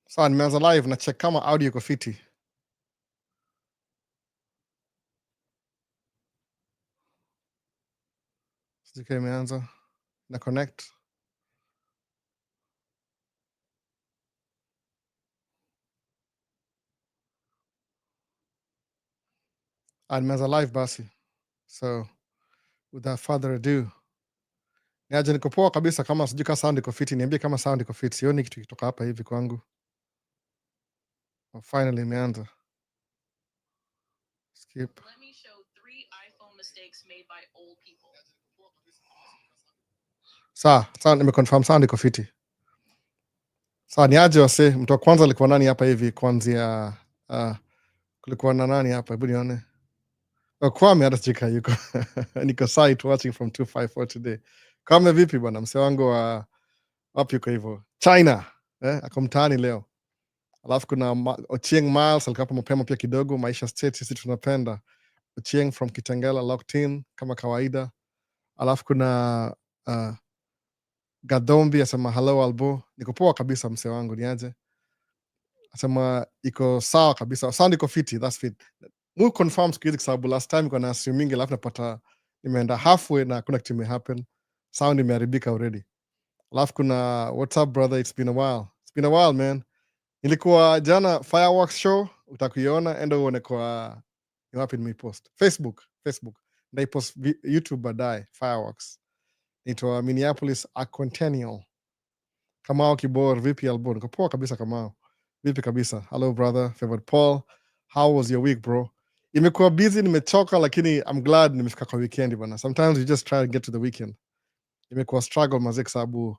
Sawa, nimeanza live na check kama audio iko fiti. Sijui kama imeanza na connect. Nimeanza live basi. So without further ado, niaje niko poa kabisa. Kama sijui kama sound iko fiti, niambie kama sound iko fiti. Sioni kitu kitoka hapa hivi kwangu. Finally imeanza. Skip. Let me show 3 iPhone mistakes made by old people. Sawa, nimeconfirm sound iko fiti. Sawa, niaje wase, mtu wa kwanza alikuwa nani hapa hivi kuanzia kulikuwa na nani hapa? Hebu nione. Kwame hata sijui yuko. Niko site watching from 254 today. Kwame vipi bwana, mse wangu wa wapi yuko hivyo? China. Ako mtaani leo. Alafu kuna Ochieng Miles alikuwa hapa mapema pia kidogo. Maisha State sisi tunapenda. Ochieng from Kitengela locked in kama kawaida. Alafu kuna Gadombi asema hello Albo. Niko poa kabisa mse wangu, niaje? Asema iko sawa kabisa. Sound iko fiti, that's fit. Mu confirm siku hizi kwa sababu last time kuna streaming alafu napata nimeenda halfway na kuna kitu imehappen. Sound imeharibika already. Alafu kuna what's up brother, it's been a while. It's been a while man. Nilikuwa jana fireworks show, utakuiona enda uone kwa ni wapi nimeipost. Facebook. Ndaipost YouTube baadaye fireworks. Inaitwa Minneapolis Aquantennial. Kamao Kibor, vipi Albo? Niko poa kabisa Kamao. Vipi kabisa. Hello brother, favorite Paul. How was your week bro? Imekuwa busy, nimechoka lakini I'm glad nimefika kwa weekend bana. Sometimes you just try to get to the weekend. Imekuwa struggle mazee kwa sababu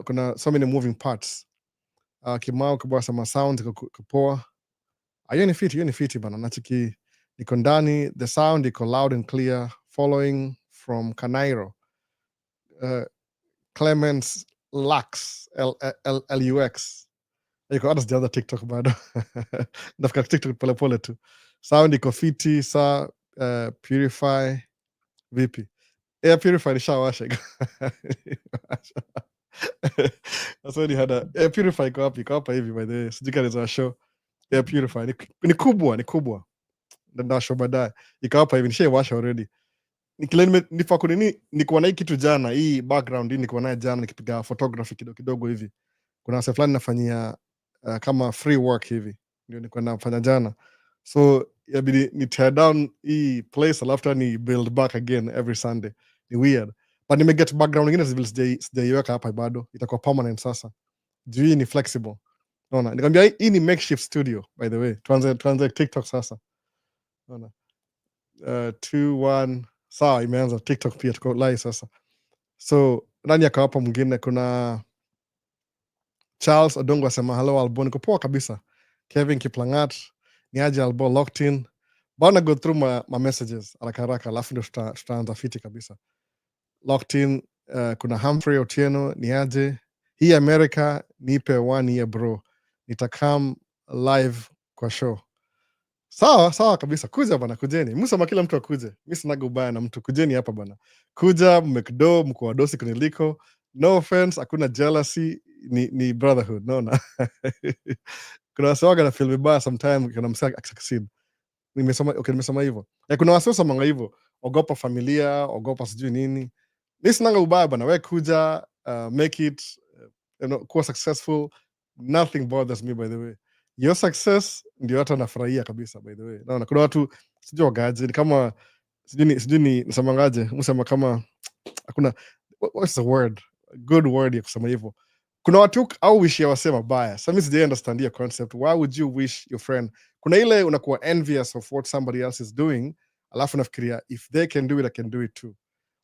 kuna so many moving parts. Kimao Kibor sama sound iko poa. Hiyo ni fiti bana. Nachiki niko ndani, the sound iko loud and clear, following from Canairo. Clemens Lux, Lux. Iko hata sijaanza TikTok bado. Nafika TikTok polepole tu. Sound iko fiti, Purify. Vipi? Air Purify nishawasha. Sasa ni hada Air Purify iko wapi? Iko hapa hivi by the way. Sijui kama za show. Air Purify ni kubwa. Ndio show baadaye. Iko hapa hivi nishawasha already. Nifaa kunini nikuwa na hii kitu jana, hii background hii nikuwa nayo jana nikipiga photography kidogo hivi. Kuna wase fulani nafanyia kama free work hivi. Ndio nilikuwa nafanya jana. So yabidi ni tear down hii place alafu ni build back again every Sunday. Ni weird. But nimeget background nyingine sijaiweka hapa bado. Itakuwa permanent sasa. Juu hii ni flexible. Unaona? Nikamwambia hii ni makeshift studio by the way. Tuanze TikTok sasa. Unaona? 2-1 sawa, imeanza TikTok pia tuko live sasa. So nani akawapa mwingine? Kuna Charles Odongo asema hello Albo, niko poa kabisa. Kevin Kiplangat, niaje Albo, locked in. Bana go through my messages haraka alafu ndio tutaanza fiti kabisa. Locked in. Kuna Humphrey Otieno, niaje? Hii America nipe 1 year bro. Nitakam live kwa show. Sawa kabisa. Kuja bana, kujeni. Musema kila mtu akuje. Mimi sinaga ubaya na mtu. Kujeni hapa bana. Kuja mkdo mko wadosi kuniliko. No offense, hakuna jealousy, ni brotherhood. Naona. Kuna wasewaga na feel vibaya sometimes kuna msaka akisucceed. Nimesema hivyo. Kuna wase manga hivyo. Ogopa familia, ogopa sijui nini. Mimi sinaga ubaya bana. Wewe kuja, make it, kuwa successful. Nothing bothers me by the way. Your success ndio hata nafurahia kabisa by the way. Naona kuna watu sijui wagaje ni kama sijui ni nasemangaje, msema kama hakuna what's the word, good word ya kusema hivyo. Kuna watu au wish ya wasema baya. So mimi sijui understand your concept. Why would you wish your friend? Kuna ile unakuwa envious of what somebody else is doing, alafu nafikiria if they can do it I can do it too.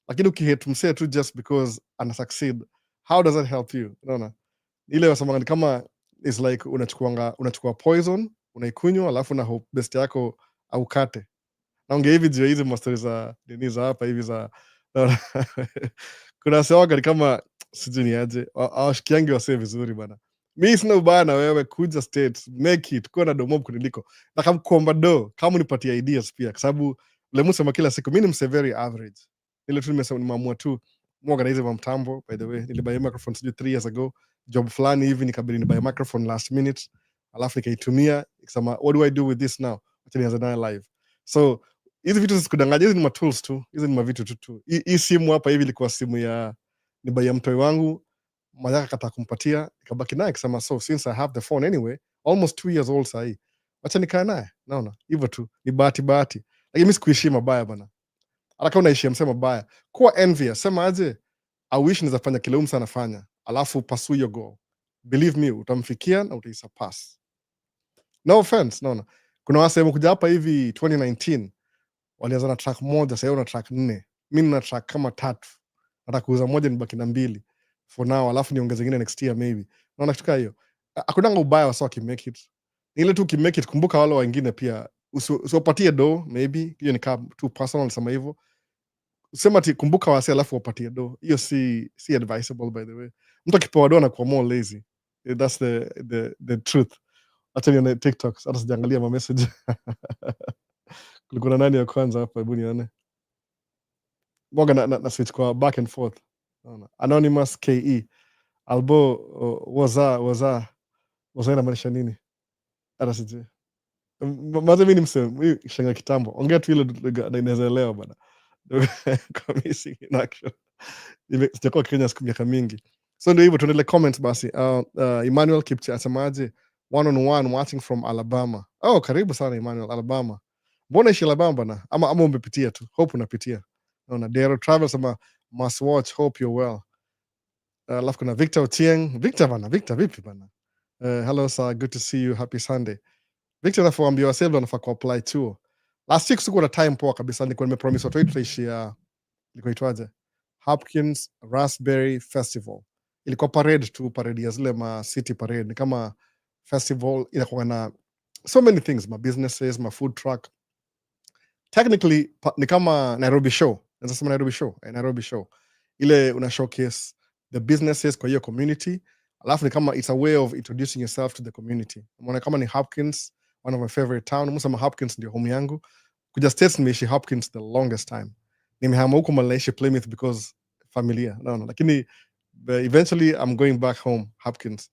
Lakini ukihate msee tu just because ana succeed, how does that help you? Unaona? Ile wasema kama is like unachukua poison unaikunywa alafu na hope best yako aukate. Naongea hivi juu hizi mastori za nini za hapa hivi za kuna sewaga ni kama sijui ni aje awashikiangi wasee vizuri bana. Mi sina ubaya na wewe, kuja States, make it, kuwa na domob kuniliko na kama kuomba do kama unipatia ideas pia, kwa sababu lemusema kila siku mi ni mse very average. Ile tu nimeamua tu muorganize mamtambo. By the way nilibuy microphone sijui 3 years ago, job fulani hivi, nikabidi nibuy microphone last minute, alafu nikaitumia nikasema what do I do with this now, acha nianze nayo live. So hizi vitu zisikudanganya, hizi ni ma tools tu, hizi ni mavitu tu. Hii simu hapa hivi ilikuwa simu ya nibuy ya mtoi wangu, madhaka akataka kumpatia, nikabaki naye kusema so since I have the phone anyway, almost 2 years old sahi, acha nikae naye. Naona hivyo tu, ni bahati, lakini mimi sikuishi mabaya bana. Hata kama unaishia msema mabaya, kuwa envious, sema aje I wish naweza fanya kile msa anafanya, alafu pursue your goal. Believe me, utamfikia na utaisurpass. No offense, naona kuna wase wamekuja hapa hivi 2019 walianza na track moja, sasa na track 4. Mimi na track kama 3. Nataka kuuza moja nibaki na 2 for now, alafu niongeze nyingine next year maybe. Naona kitu kama hiyo. Hakuna ubaya wasa kimake it. Ile tu kimake it, kumbuka wale wengine pia usiwapatie do maybe. Hiyo ni kama too personal sema hivyo. Sema ati kumbuka wase alafu wapatie do. Hiyo si advisable by the way. Mtu akipewa do anakuwa more lazy. That's the truth. Acha nione TikTok, hata sijaangalia ma message. Kulikuwa na nani ya kwanza hapa, hebu nione. Mboga na switch kwa back and forth. Naona. Anonymous KE. Albo waza inamaanisha nini? Hata sijui. Maze mimi ni msemo, mimi shanga kitambo. Ongea tu ile inaweza elewa bana. Kwa missing in action. Sijakuwa Kenya siku miaka mingi. So ndio hivyo, tuendelee comments basi. Emmanuel Kipchi asemaje? 1-on-1 watching from Alabama. Oh, karibu sana Emmanuel, Alabama. Mbona ishi Alabama bana? Ama umepitia tu. Hope unapitia. Naona Dero Travel sama must watch, hope you're well. Alafu kuna Victor Otieng. Victor vipi bana? Hello sir, good to see you. Happy Sunday. Victor anafuambia wasebla anafaa ku-apply chuo. Last week sikuwa na time poa kabisa, nilikuwa nimepromise watu wetu tutaishia ilikuwa itwaje? Hopkins Raspberry Festival. Ilikuwa parade ya zile ma city parade. Ni kama festival inakuwa na so many things, ma businesses, ma food truck. Technically ni kama Nairobi show. Naweza sema Nairobi show. Ile una showcase the businesses kwa hiyo community. Alafu ni kama it's a way of introducing yourself to the community. Umeona kama ni Hopkins, one of my favorite town. Musema Hopkins ndio home yangu. Kuja States nimeishi Hopkins the longest time. Nimehama huko Malaysia Plymouth because familia. No. Lakini eventually I'm going back home Hopkins.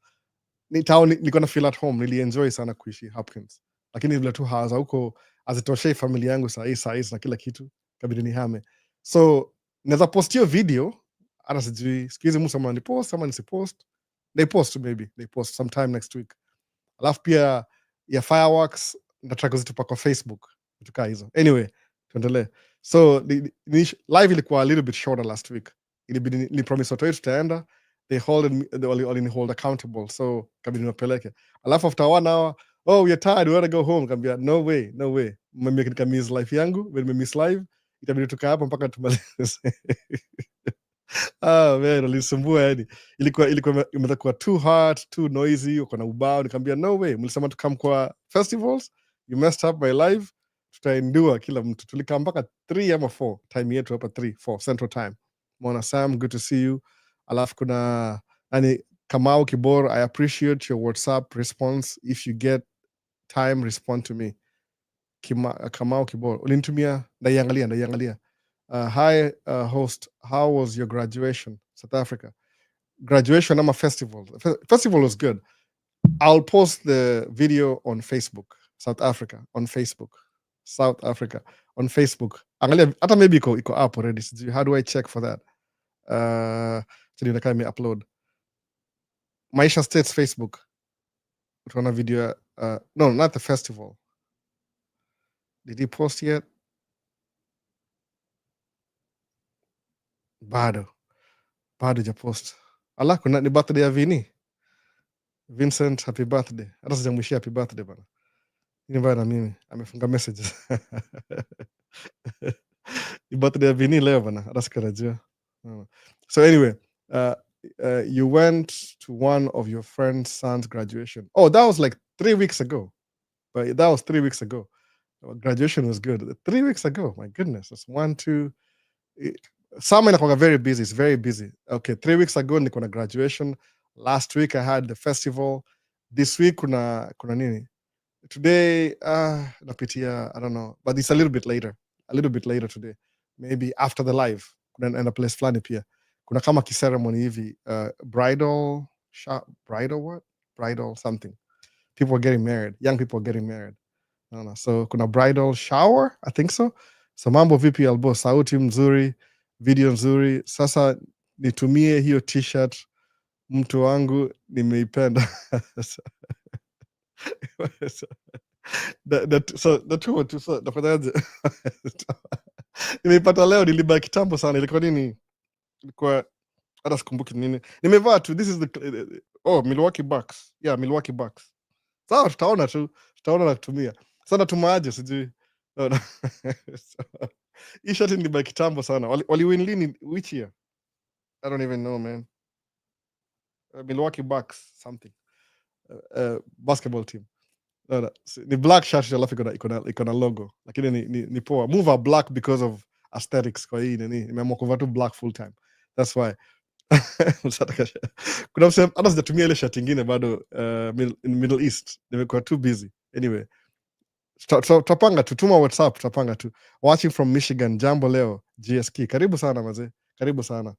Ni town niko na feel at home. Nili enjoy sana kuishi Hopkins. Lakini vile tu haza huko azitoshei familia yangu saa hii na kila kitu kabidi nihame. So naweza post hiyo video, hata sijui siku hizi mtu ni post ama nisipost. They post sometime next week. Alafu pia ya fireworks nataka kuzitupa kwa Facebook, tukaa hizo. Anyway, tuendelee. So live ilikuwa a little bit shorter last week. Ilibidi ni promise watu wetu tutaenda. They hold accountable. So kabidi niwapeleke. Alafu after 1 hour, oh we're tired, we want to go home. Kambia no way. Mimi miss life yangu, when miss live, itabidi tukaa hapa mpaka tumalize. Man, alisumbua yani. Ilikuwa imekuwa too hard, too noisy, uko na ubao. Nikamwambia no way, mlisema tukam kwa festivals, you messed up my life. Tutaendua kila mtu. Tulikaa mpaka 3 ama 4, time yetu hapa 3-4 Central Time. Mwana Sam, good to see you. Alafu kuna Kamau Kibor, I appreciate your WhatsApp response. If you get time, respond to me. Kamau Kibor, ulinitumia, ndaiangalia. Hi, host. How was your graduation, South Africa? Graduation, I'm a festival. Festival was good. I'll post the video on Facebook. South Africa on Facebook. Angalia, hata maybe iko up already. How do I check for that? So you can upload. Maisha States Facebook. Utaona video. No, not the festival. Did he post yet? Bado japost. Ala, kuna ni birthday ya Vincent, happy birthday. Hata sijamwishia happy birthday bana. Ni mbaya na mimi, amefunga messages. Ni birthday ya Vini leo bana, hata sikarajia. So anyway, you went to one of your friend's son's graduation. Oh, that was like 3 weeks ago. But that was 3 weeks ago. Graduation was good. 3 weeks ago, my goodness. That's 1, 2... Summer inakuwa very busy. It's very busy. Okay, 3 weeks ago niko na graduation. Last week I had the festival. This week kuna nini? Today napitia, I don't know, but it's a little bit later today. Maybe after the live. Kuna enda place fulani pia. Kuna kama ceremony hivi, bridal bridal what? Bridal something. People are getting married. Young people are getting married. Naona. So kuna bridal shower, I think so. So mambo vipi Albo, sauti mzuri, video nzuri. Sasa nitumie hiyo t-shirt mtu wangu nimeipenda. So natua tu so nafanyaje? Nimeipata leo, nilibaki kitambo sana. Ilikuwa nini? Ilikuwa hata sikumbuki nini. Nimevaa tu. This is the Milwaukee Bucks. Yeah, Milwaukee Bucks. Sawa, tutaona tu. Tutaona na kutumia. Sasa natumaje sijui. Naona. So, hii shati nilibaki kitambo sana. Waliwin lini? Which year? I don't even know, man. Milwaukee Bucks something. Basketball team. No, ni black shirt alafu iko na logo, lakini ni poa. Move a black because of aesthetics. Kwa hii nini nimeamua kuvaa tu black full time, that's why. Kuna msema hata sijatumia ile shirt ingine bado, in Middle East nimekuwa too busy. Anyway, tutapanga tu, tuma WhatsApp, tutapanga tu. Watching from Michigan, jambo leo GSK, karibu sana mazee, karibu sana.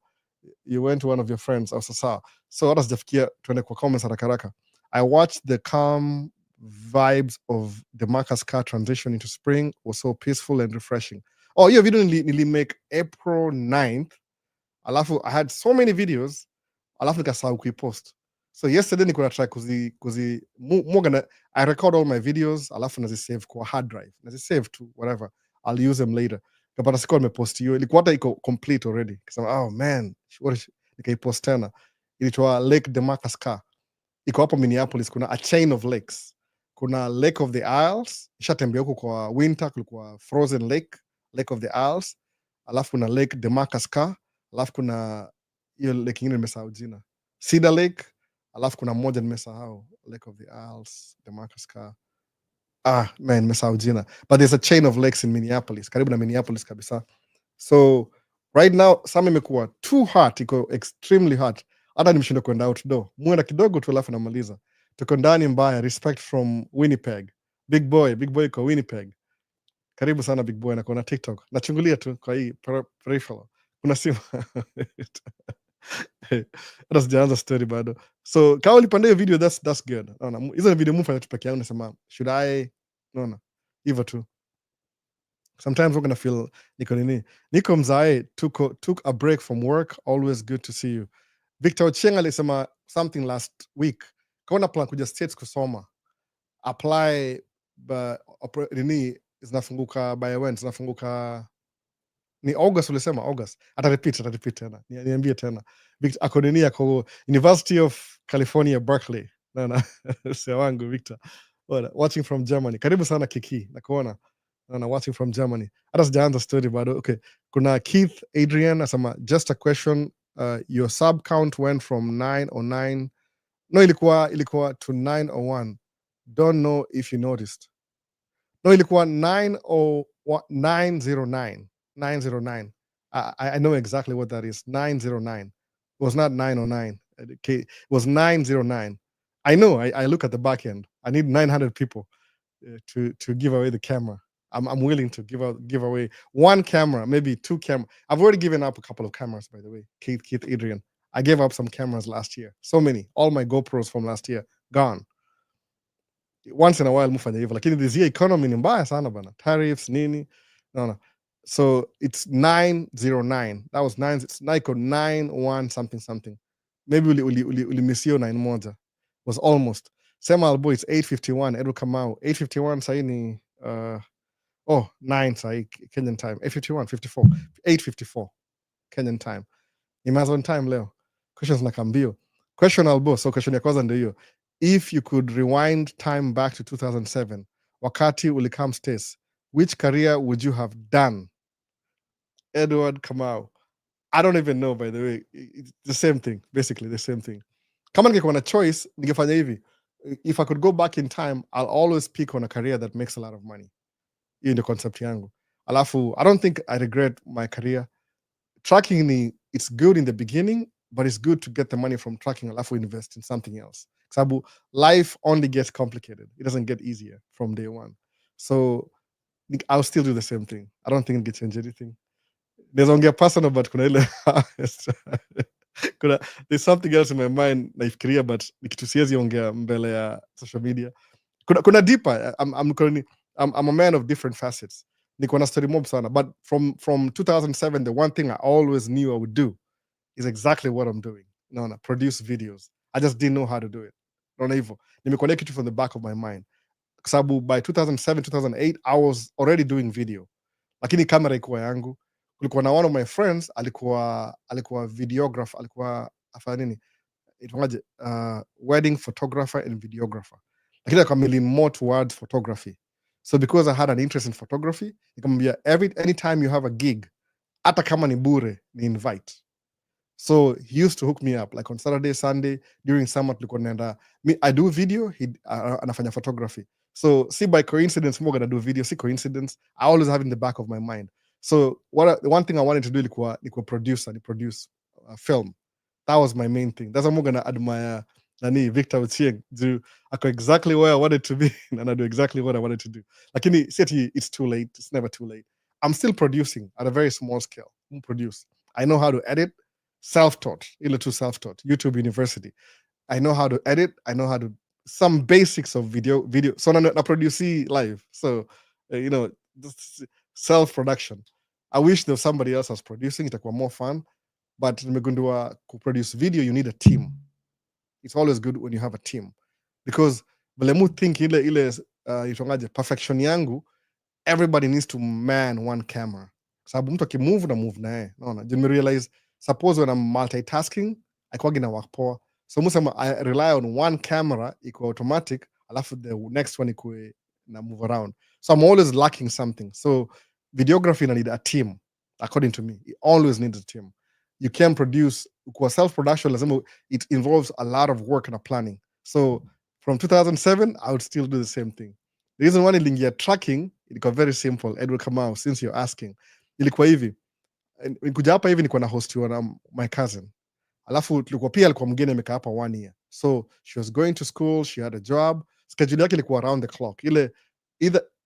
You went to one of your friends au sasa, so hata sijafikia tuende kwa comments haraka haraka. I watched the calm vibes of the Marcus car transition into spring was so peaceful and refreshing. Oh, hiyo video nili make April 9th. Alafu I had so many videos, alafu nikasahau kuipost. So yesterday niko na try I record all my videos, alafu nazisave kwa hard drive. Nazisave to whatever. I'll use them later. Kapata sikuwa nimepost hiyo. Ilikuwa hata iko complete already. Kasema, oh man, nikaipost tena. Ilitwa Lake Demarcus car. Iko hapo Minneapolis, kuna a chain of lakes. Kuna Lake of the Isles, ishatembea huko kwa winter, kulikuwa Frozen Lake, Lake of the Isles. Alafu kuna Lake Demarcus car, alafu kuna hiyo lake ingine nimesahau jina, Cedar Lake, alafu kuna moja nimesahau, Lake of the Isles, Demarcus car. Man, nimesahau jina. But there's a chain of lakes in Minneapolis, karibu na Minneapolis kabisa. So right now summer imekuwa too hot, iko extremely hot. Hata nimeshinda kwenda outdoor. Muenda kidogo tu alafu namaliza. Tuko ndani mbaya. Respect from Winnipeg. Big boy kwa Winnipeg. Karibu sana big boy, na kuna TikTok. Nachungulia tu kwa hii peripheral. Kuna simu. Hata sijaanza story bado. So kama ulipanda hiyo video, that's good. Naona hizo ni video mfanya tu peke yangu, nasema should I? Naona hivyo tu. Sometimes we're gonna feel niko mzae, took a break from work. Always good to see you. Victor Ochieng alisema something last week. Kaona plan kuja States kusoma. Apply nini zinafunguka by when? Zinafunguka ni August, ulisema August. Atarepeat tena. Niambie tena. Victor ako nini, ako University of California Berkeley. Na sio wangu Victor. Watching from Germany. Karibu sana Kiki. Nakuona. Watching from Germany. Hata sijaanza story bado. Okay. Kuna Keith Adrian asema just a question, your sub count went from 909. No, ilikuwa to 901. Don't know if you noticed. No, ilikuwa 909. 909. I know exactly what that is. 909. It was not 909. Okay, it was 909. I know. I look at the back end. I need 900 people to give away the camera. I'm willing to give away one camera, maybe two cameras. I've already given up a couple of cameras, by the way. Keith Adrian. I gave up some cameras last year. So many. All my GoPros from last year gone. Once in a while mufanya hivyo, lakini this year economy ni mbaya sana bana. Tariffs nini? No. So it's 909. That was 9. It's Nike 91 something. Maybe ulimisio 9 moja. Was almost. Sema Albo, it's 8:51. Edu Kamau. 8:51 sahi ni 9 sahi Kenyan time. 8:51, 54. 8:54 Kenyan time. Ni Amazon time leo. Questions na kambio. Question Albo. So question ya kwanza ndio hiyo. If you could rewind time back to 2007, wakati ulikam States, which career would you have done? Edward Kamau. I don't even know, by the way. It's the same thing, basically the same thing. Kama ningekuwa na choice, ningefanya hivi. If I could go back in time, I'll always pick on a career that makes a lot of money. Hiyo ndio concept yangu. Alafu, I don't think I regret my career. Tracking, it's good in the beginning, but it's good to get the money from tracking, alafu invest in something else. Sabu, life only gets complicated. It doesn't get easier from day one. So I'll still do the same thing. I don't think it can change anything. There's only a personal, but kuna ile There's something else in my mind naifikiria, but ni kitu siwezi ongea mbele ya social media. Kuna deeper. I'm a man of different facets. Niko na story mob sana, but from 2007, the one thing I always knew I would do is exactly what I'm doing. No, produce videos. I just didn't know how to do it. Naona hivyo. Nimekuwa kitu from the back of my mind. Kwa sababu by 2007, 2008, I was already doing video. Lakini kamera ikuwa yangu. Kulikuwa na one of my friends alikuwa videographer, alikuwa afanya nini? Itwangaje? Wedding photographer and videographer. Lakini akamilin more towards photography. So because I had an interest in photography, nikamwambia anytime you have a gig, hata kama ni bure, ni invite. So he used to hook me up like on Saturday, Sunday, during summer tulikuwa naenda. I do video, he anafanya photography. So see, by coincidence more gonna do video, see coincidence. I always have in the back of my mind. So the one thing I wanted to do ilikuwa produce film. That was my main thing. That's what I'm gonna admire nani Victor Ochieng do. I go exactly where I wanted to be and I do exactly what I wanted to do. Lakini see, it's too late. It's never too late. I'm still producing at a very small scale. I know how to edit. Self-taught, self-taught, YouTube University. I know how to edit. I know how to some basics of video. So I produce live. So self-production. I wish there was somebody else was producing. It was more fun. But nimegundua produce video, you need a team. It's always good when you have a team, because vile think ile perfection yangu, everybody needs to man one camera. Sababu mtu akimove na move naye. Naona. Then me realize, suppose when I'm multitasking, aikwagi na work poa. So musema I rely on one camera, iko automatic, alafu the next one ikue na move around. So I'm always lacking something. So videography need a team, according to me. It always needs a team. You can produce, kwa self-production, it involves a lot of work and planning. So from 2007, I would still do the same thing. The reason why nilingia tracking, ilikuwa very simple. Edward Kamau, since you're asking, ilikuwa hivi. Nikuja hapa hivi nikuwa na hostiwa na my cousin. Alafu tulikuwa pia alikuwa mgeni amekaa hapa 1 year. So she was going to school, she had a job. Schedule yake ilikuwa around the clock.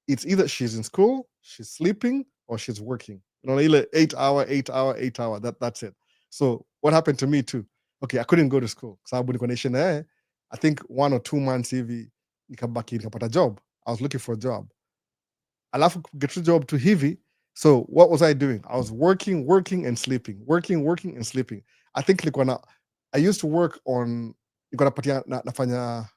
It's either she's in school, she's sleeping, or she's working. Ile 8 hour, that's it. So what happened to me too? Okay, I couldn't go to school. Sababu nilikuwa naishi naye, I think 1 or 2 months hivi nikapata job. I was looking for a job. Alafu get a job to hivi. So what was I doing? I was working and sleeping. Working and sleeping. I think I used to work on nafanya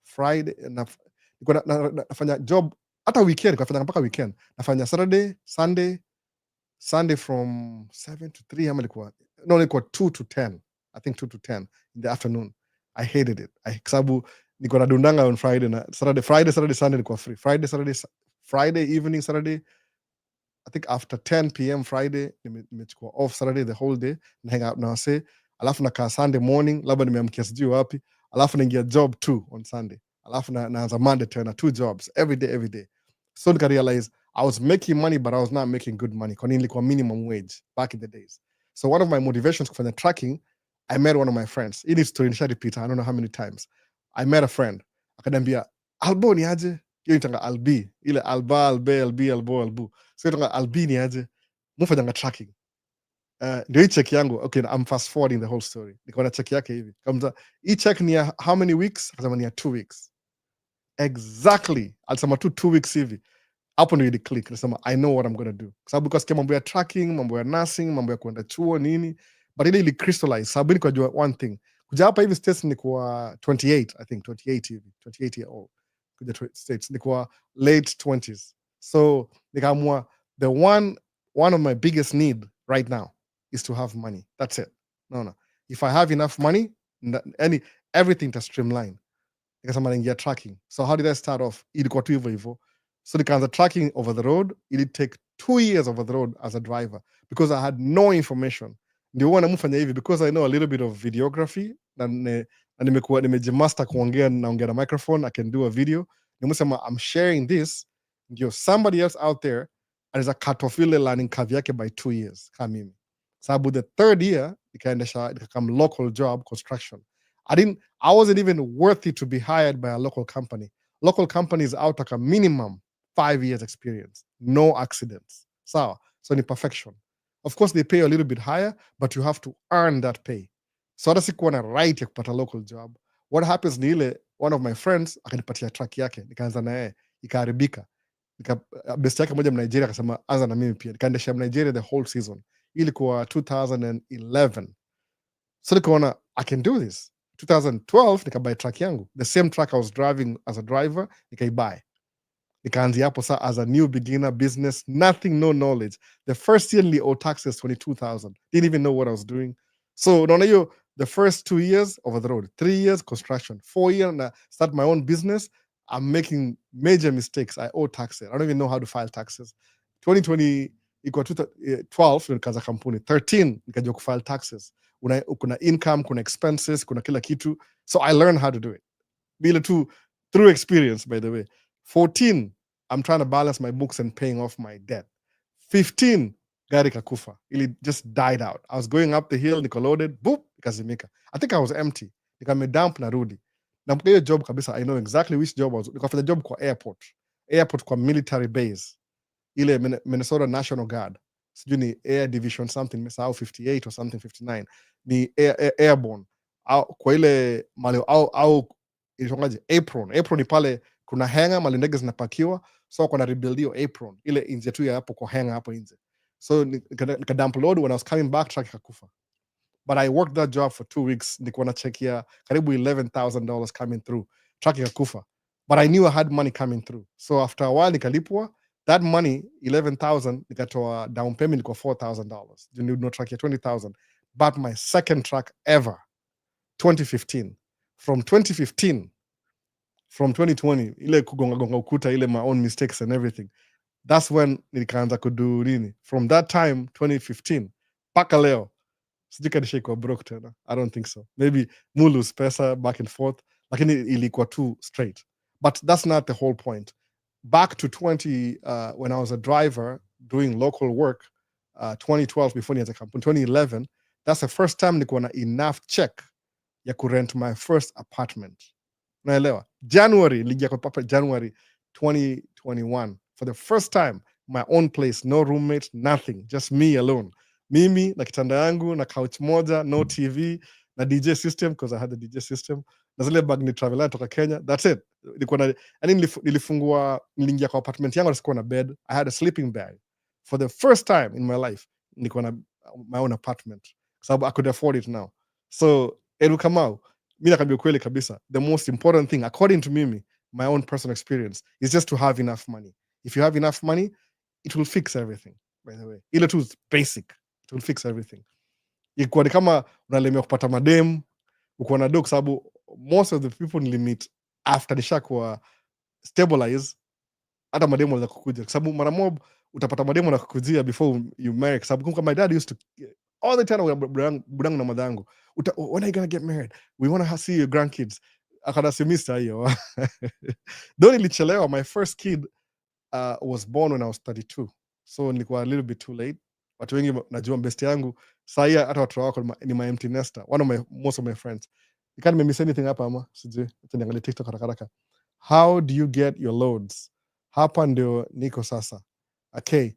Friday, nafanya job hata weekend, nafanya mpaka weekend. Nafanya Saturday, Sunday from 7 to 3 ama ilikuwa 2 to 10. I think 2 to 10 in the afternoon. I hated it. Sababu niko nadundanga on Friday na Friday, Saturday, Sunday nilikuwa free. Friday evening, Saturday, I think after 10 p.m. Friday, nimechukua off Saturday the whole day, na hang out na wase, alafu nakaa Sunday morning, labda nimeamkia sijui wapi, alafu naingia job 2 on Sunday, alafu naanza Monday tena 2 jobs every day. So nika realize I was making money, but I was not making good money. Kwa nini nilikuwa minimum wage back in the days. So one of my motivations kufanya tracking, I met one of my friends. Hii ni story nisha repeat, I don't know how many times. I met a friend, akaniambia, Albo ni aje? Hiyo itanga Albi, ile albu. So itanga Albi ni aje? Mufanyanga tracking. Ndio hii check yangu. Okay, I'm fast forwarding the whole story. Niko na check yake hivi. Kama hii check ni ya how many weeks? Akasema ni ya 2 weeks. Exactly. Alisema tu 2 weeks hivi. Hapo ndio ili click. Nasema I know what I'm going to do. Kwa sababu kwa mambo ya tracking, mambo ya nursing, mambo ya kwenda chuo nini. But ile ili crystallize. Sababu ni kwa jua one thing. Kuja hapa hivi States ni kwa 28, I think 28 hivi. 28 year old. Kuja States ni kwa late 20s. So nikaamua the one of my biggest need right now is to have money. That's it. No. If I have enough money, everything to streamline. Nikasema naingia tracking. So how did I start off? Ilikuwa tu hivyo. So nikaanza tracking over the road. It take 2 years over the road as a driver because I had no information. Ndio huwa namfanya hivi because I know a little bit of videography na nimemaster kuongea na microphone. I can do a video. Nimusema I'm sharing this. Ndio somebody else out there anaweza cut off ile learning curve yake by 2 years kama mimi. Sababu the 3rd year nikakam local job construction. I wasn't even worthy to be hired by a local company. Local companies out like a minimum 5 years experience, no accidents. So ni perfection. Of course, they pay a little bit higher, but you have to earn that pay. so hata sikuwa na right ya kupata local job. What happens ni ile one of my friends akanipatia truck yake, nikaanza na yeye, ikaharibika. Best yake moja Mnigeria akasema anza na mimi pia, nikaendesha Nigeria the whole season. Ilikuwa 2011, so nikaona I can do this. 2012 nikabuy truck yangu, the same truck I was driving as a driver, nikaibuy. Nikaanzia hapo sa as a new beginner business, nothing, no knowledge. The first year nili owe taxes 22,000, didn't even know what I was doing. So unaona hiyo, the first 2 years over the road, 3 years construction, 4 years na start my own business, I'm making major mistakes. I owe taxes, I don't even know how to file taxes. 2020 iko 12 nikaanza kampuni, 13 nikajua kufile taxes. Kuna income, kuna expenses, kuna kila kitu, so I learned how to do it bila tu through experience. By the way, 14 I'm trying to balance my books and paying off my debt. 15 gari kakufa, it just died out. I was going up the hill, niko loaded, boop, ikazimika. I think I was empty, nikamedump narudi. Na hiyo job kabisa, I know exactly which job was. Nikafanya job kwa airport kwa military base, ile Minnesota National Guard, sijui ni air division something, nimesahau 58 or something 59, ni airborne au kwa ile mali au ilitongaje, apron ni pale kuna hangar mali ndege zinapakiwa, so kuna rebuild hiyo apron ile nje tu ya hapo kwa hangar hapo nje. So nika dump load, when I was coming back truck ikakufa. But I worked that job for 2 weeks, nilikuwa na check ya karibu $11,000 coming through, truck ikakufa. But I knew I had money coming through, so after a while nikalipwa that money 11,000, nikatoa down payment kwa $4,000, you need no truck ya 20,000. But my second truck ever, 2015. From 2020 ile kugonga ukuta ile, my own mistakes and everything, that's when nikaanza kudu nini. From that time 2015 mpaka leo sijui kanishikwa broke tena, I don't think so. Maybe mulus pesa back and forth, lakini ilikuwa too straight. But that's not the whole point. Back to when I was a driver doing local work, 2012 before nianze kampuni, 2011, that's the first time nilikuwa na enough check ya kurent my first apartment. Naelewa, January niliingia kwa papa January 2021, for the first time my own place, no roommate, nothing, just me alone. Mimi na kitanda yangu na couch moja, no TV na DJ system, because I had the DJ system, na zile bag ni traveler toka Kenya, that's it. Nilikuwa na yani, niliingia kwa apartment yangu, sikuwa na bed, I had a sleeping bag for the first time in my life. Nilikuwa na my own apartment sababu I could afford it now. So Edu Kamau, mi nakambia kweli kabisa, the most important thing according to Mimi, my own personal experience, is just to have enough money. If you have enough money, it will fix everything. By the way, ile tu basic, it will fix everything. Ikuwa ni kama unalemea kupata madem, uko na do, kwa sababu most of the people nilimit after nishakuwa stabilize, hata mademo wanaweza kukuja, kwa sababu mara mob utapata mademo na kukujia before you marry, kwa sababu kama my dad used to all the time, budangu na madangu, when are you gonna get married, we want to see your grandkids, akanasimista hiyo. Though nilichelewa, my first kid was born when I was 32, so nilikuwa a little bit too late. Watu wengi najua best yangu sahi, hata watu wako ni my empty nester, most of my friends. You can't miss anything hapa ama sijui, acha niangalie TikTok haraka. How do you get your loads? Hapa ndio niko sasa. Okay,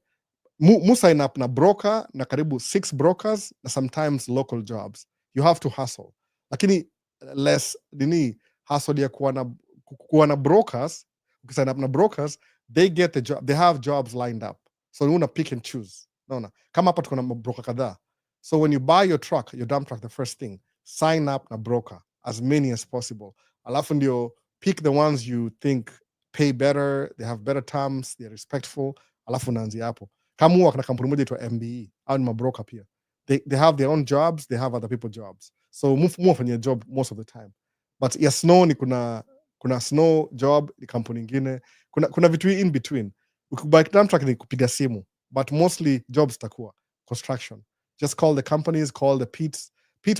mu sign up na broker, na karibu 6 brokers, na sometimes local jobs. You have to hustle, lakini less nini hustle ya kuwa na brokers. Ukisign up na brokers, they get the job, they have jobs lined up, so you wanna pick and choose. Naona kama hapa tuko na broker kadhaa, so when you buy your dump truck, the first thing, sign up na broker as many as possible, alafu ndio pick the ones you think pay better, they have better terms, they're respectful, alafu naanzia hapo. Kama huwa kuna kampuni moja itwa MBE au ni mabroker pia, they have their own jobs, they have other people jobs, so move fanya job most of the time. But ya snow ni kuna snow job ni kampuni nyingine, kuna vitu in between. Ukibuy dump truck ni kupiga simu, but mostly jobs takuwa construction. Just call the companies, call the Pete,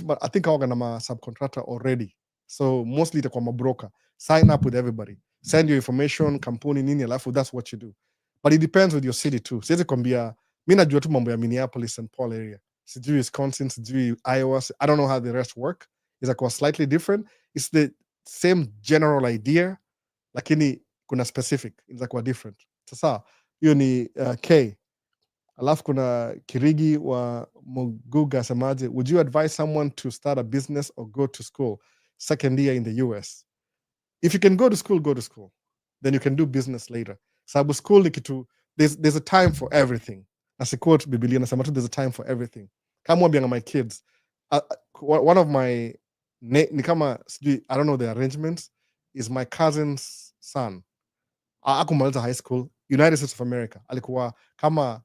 but I think I'm a subcontractor already, so mostly itakuwa mabroker. Sign up with everybody, send your information, kampuni nini, alafu that's what you do. But it depends with your city too. Siwezi kwambia, mi najua tu mambo ya Minneapolis and Paul area, sijui Wisconsin, sijui Iowa, I don't know how the rest work. Itakuwa slightly different. It's the same general idea, lakini kuna specific itakuwa different. Sasa hiyo ni K. Alafu kuna Kirigi wa Muguga semaje, would you advise someone to start a business or go to school second year in the US? If you can go to school, then you can do business later. Sababu school ni kitu, there's a time for everything. As a quote Biblia nasema tu there's a time for everything. Kama mwambianga my kids, one of my ni kama sijui, I don't know the arrangements, is my cousin's son. Akumaliza high school United States of America, alikuwa kama